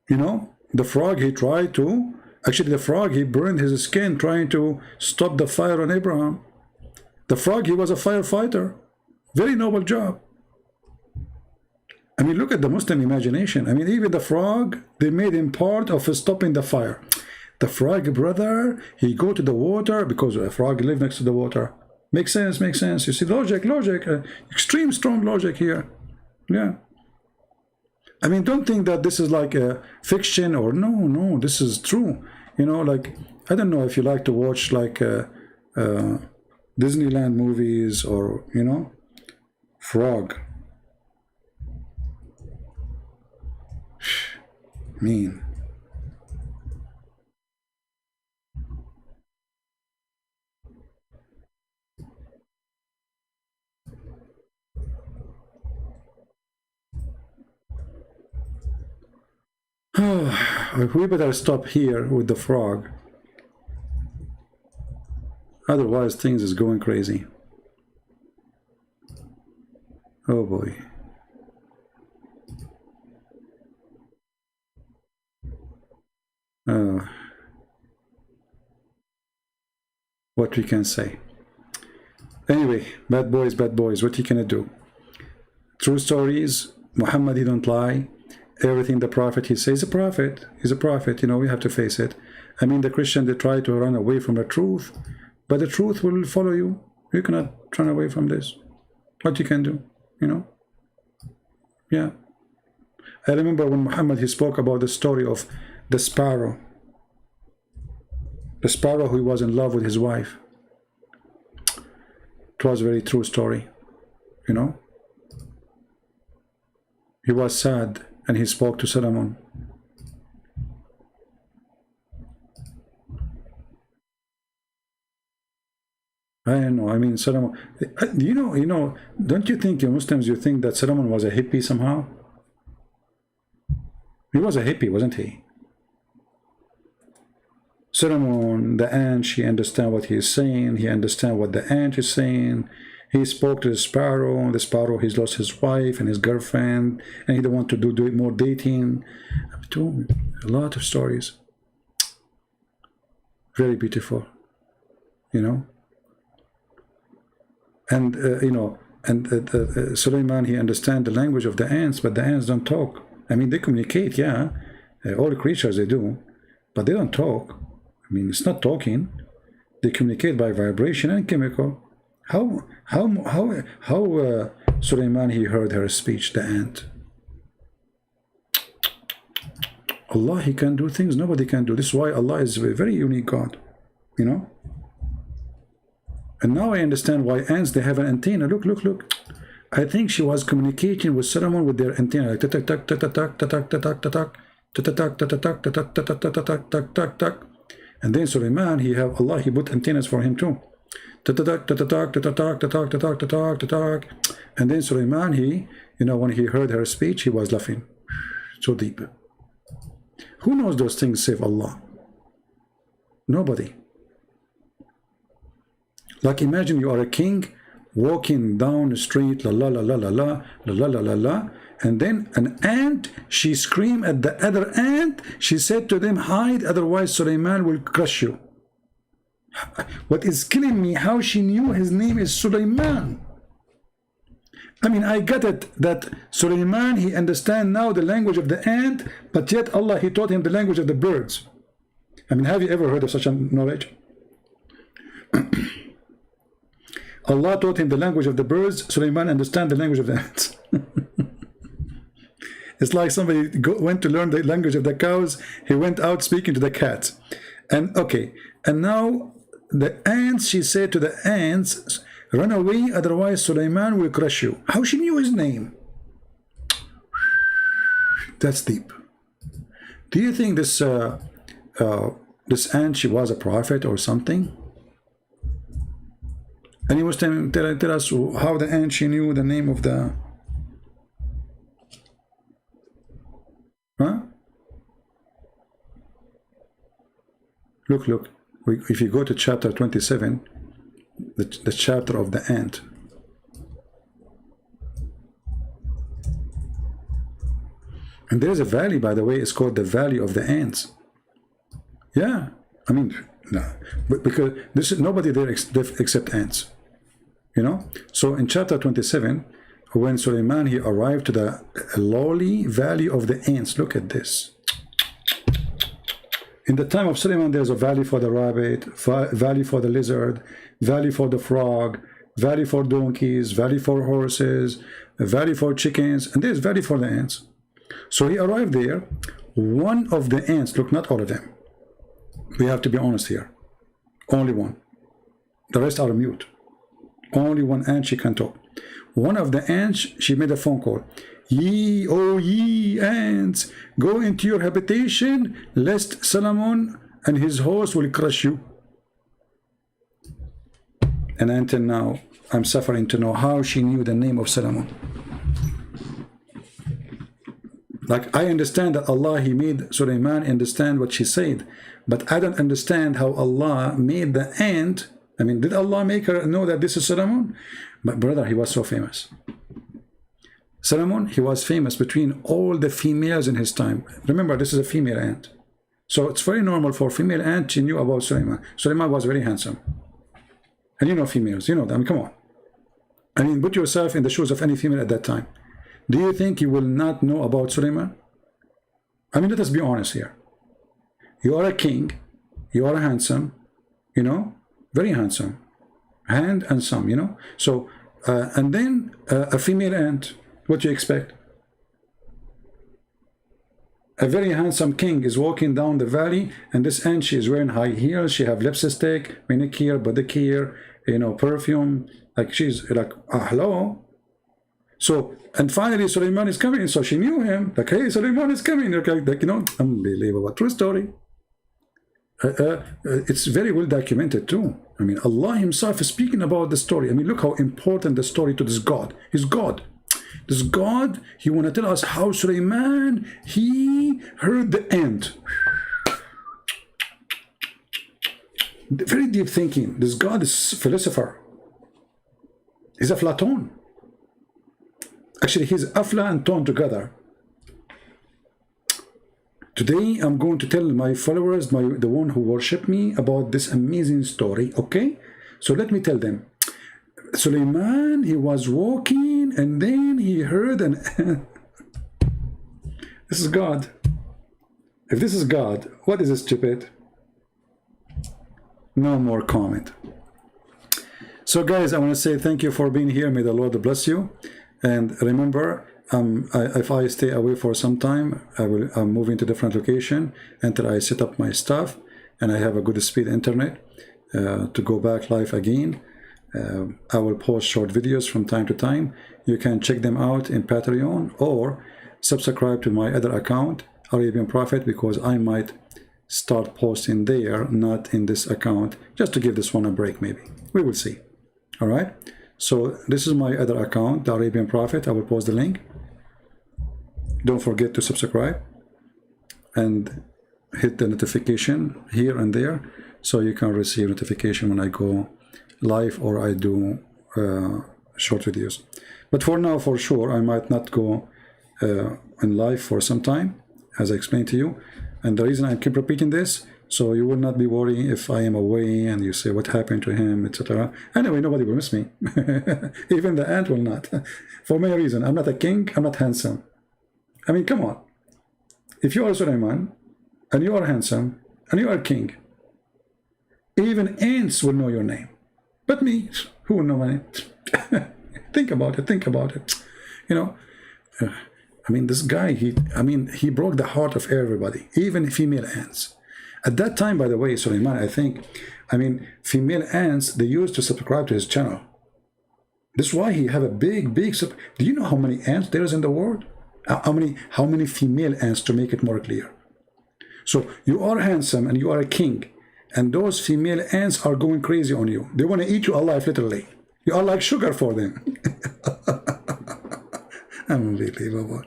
You know, the frog, he tried to, actually the frog, he burned his skin trying to stop the fire on Abraham. The frog, he was a firefighter. Very noble job. I mean, look at the Muslim imagination. I mean, even the frog, they made him part of stopping the fire. The frog, brother, he go to the water because a frog live next to the water. Makes sense, makes sense. You see, logic, extreme strong logic here. Yeah. I mean, don't think that this is like a fiction or no, this is true. You know, like, I don't know if you like to watch like Disneyland movies or, you know, frog. Mean. We better stop here with the frog. Otherwise, things is going crazy. Oh boy. What we can say. Anyway, bad boys, what you gonna do? True stories. Muhammad, he don't lie. Everything the prophet he says, he's a prophet, you know, we have to face it. I mean, the Christian, they try to run away from the truth, but the truth will follow you. You cannot run away from this. What you can do, you know? Yeah. I remember when Muhammad, he spoke about the story of the sparrow. The sparrow who was in love with his wife. It was a very true story, you know? He was sad and he spoke to Solomon. I don't know. I mean, Solomon. You know. Don't you think, you Muslims, you think that Solomon was a hippie somehow? He was a hippie, wasn't he? Solomon, the ant, she understand what he is saying. He understand what the ant is saying. He spoke to the sparrow. The sparrow, he's lost his wife and his girlfriend, and he don't want to do more dating. A lot of stories. Very beautiful, you know. And you know, and Suleiman, he understand the language of the ants, but the ants don't talk. I mean, they communicate, yeah. All creatures, they do, but they don't talk. I mean, it's not talking. They communicate by vibration and chemical. How Suleiman, he heard her speech, the ant. Allah, he can do things nobody can do. This is why Allah is a very unique God, you know. And now I understand why ants, they have an antenna. Look. I think she was communicating with Solomon with their antenna, like tak tak tak tak tak tak tak tak tak tak tak tak tak tak tak tak. And then Suleiman, he have Allah, he put antennas for him too. And then Suleiman, he, you know, when he heard her speech, he was laughing so deep. Who knows those things save Allah? Nobody. Like, imagine you are a king walking down the street, la la la la la la la la la la, and then an ant, she screamed at the other ant. She said to them, hide, otherwise Suleiman will crush you. What is killing me, how she knew his name is Suleiman. I mean, I get it that Suleiman, he understand now the language of the ant, but yet Allah, he taught him the language of the birds. I mean, have you ever heard of such a knowledge? Allah taught him the language of the birds. Suleiman understand the language of the ants. It's like somebody went to learn the language of the cows. He went out speaking to the cats. And okay, and now the ants, she said to the ants, run away, otherwise Suleiman will crush you. How she knew his name? That's deep. Do you think this this ant, she was a prophet or something? And he was tell us how the ant, she knew the name of the... Huh? Look. If you go to chapter 27, the chapter of the ant. And there's a valley, by the way, it's called the Valley of the Ants. Yeah, I mean, no, but because this is nobody there except ants, you know. So in chapter 27, when Suleiman he arrived to the lowly valley of the ants, look at this. In the time of Suleiman, there's a valley for the rabbit, valley for the lizard, valley for the frog, valley for donkeys, valley for horses, a valley for chickens, and there's valley for the ants. So he arrived there. One of the ants, look, not all of them. We have to be honest here. Only one. The rest are mute. Only one ant she can talk. One of the ants, she made a phone call. Ye, oh ye ants, go into your habitation, lest Solomon and his host will crush you. And until now, I'm suffering to know how she knew the name of Solomon. Like, I understand that Allah, he made Suleiman understand what she said, but I don't understand how Allah made the ant. I mean, did Allah make her know that this is Solomon? But brother, he was so famous. Solomon, he was famous between all the females in his time. Remember, this is a female ant. So it's very normal for female ant, she knew about Suleiman. Suleiman was very handsome. And you know females, you know them, come on. I mean, put yourself in the shoes of any female at that time. Do you think you will not know about Suleiman? I mean, let us be honest here. You are a king, you are handsome, you know, very handsome, hand and some, you know. So, and then a female ant, what do you expect? A very handsome king is walking down the valley, and this ant, she is wearing high heels, she have lipstick, manicure, pedicure, you know, perfume, like she's like, hello. So, and finally Suleiman is coming, so she knew him, like, hey, Suleiman is coming, like you know, unbelievable, true story. It's very well documented too. I mean, Allah himself is speaking about the story. I mean, look how important the story to this God. He's God. This God, he want to tell us how Suleiman, he heard the ant. Very deep thinking. This God is a philosopher. He's a Platon. Actually, he's Afla and Ton together. Today, I'm going to tell my followers, the one who worship me, about this amazing story, okay? So let me tell them. Suleiman, he was walking, and then he heard an... This is God. If this is God, what is this, stupid? No more comment. So guys, I want to say thank you for being here. May the Lord bless you. And remember, if I stay away for some time, I'm moving to different location until I set up my stuff and I have a good speed internet to go back live again. I will post short videos from time to time. You can check them out in Patreon or subscribe to my other account, Arabian Prophet, because I might start posting there, not in this account, just to give this one a break maybe. We will see. All right. So this is my other account, the Arabian Prophet. I will post the link. Don't forget to subscribe and hit the notification here and there so you can receive notification when I go live or I do short videos. But for now, for sure, I might not go in live for some time, as I explained to you. And the reason I keep repeating this, so you will not be worrying if I am away and you say what happened to him, etc. Anyway, nobody will miss me. Even the ant will not. For my reason, I'm not a king, I'm not handsome. I mean, come on. If you are Suleiman, and you are handsome, and you are king, even ants will know your name. But me, who will know my name? Think about it, think about it. You know, I mean, this guy, he broke the heart of everybody, even female ants. At that time, by the way, Suleiman, I mean, female ants, they used to subscribe to his channel. This is why he have a big, do you know how many ants there is in the world? How many female ants, to make it more clear? So you are handsome and you are a king, and those female ants are going crazy on you. They want to eat you alive, literally. You are like sugar for them. Unbelievable.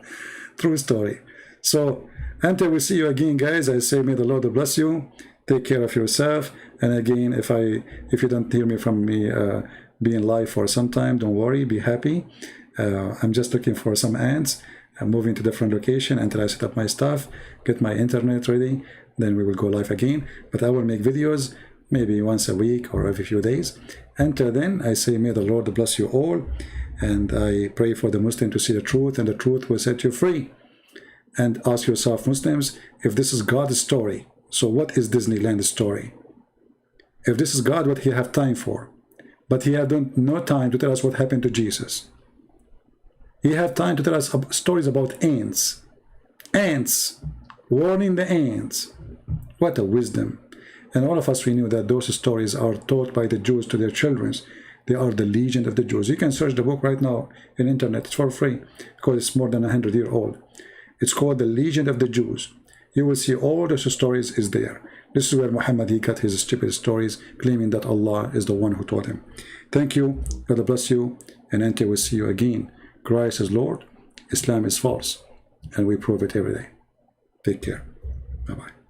True story. So until we see you again, guys, I say may the Lord bless you. Take care of yourself. And again, if you don't hear me from me being live for some time, don't worry, be happy. I'm just looking for some ants. I'm moving to different location until I set up my stuff, get my internet ready, then we will go live again. But I will make videos maybe once a week or every few days. Until then, I say may the Lord bless you all, and I pray for the Muslim to see the truth, and the truth will set you free. And ask yourself, Muslims, if this is God's story, so what is Disneyland's story? If this is God, what he have time for? But he had no time to tell us what happened to Jesus. He have time to tell us stories about ants. Ants. Warning the ants. What a wisdom. And all of us, we knew that those stories are taught by the Jews to their children. They are the legend of the Jews. You can search the book right now in internet. It's for free because it's more than 100 years old. It's called the Legend of the Jews. You will see all those stories is there. This is where Muhammad, he got his stupid stories, claiming that Allah is the one who taught him. Thank you. God bless you. And until we see you again. Christ is Lord. Islam is false. And we prove it every day. Take care. Bye-bye.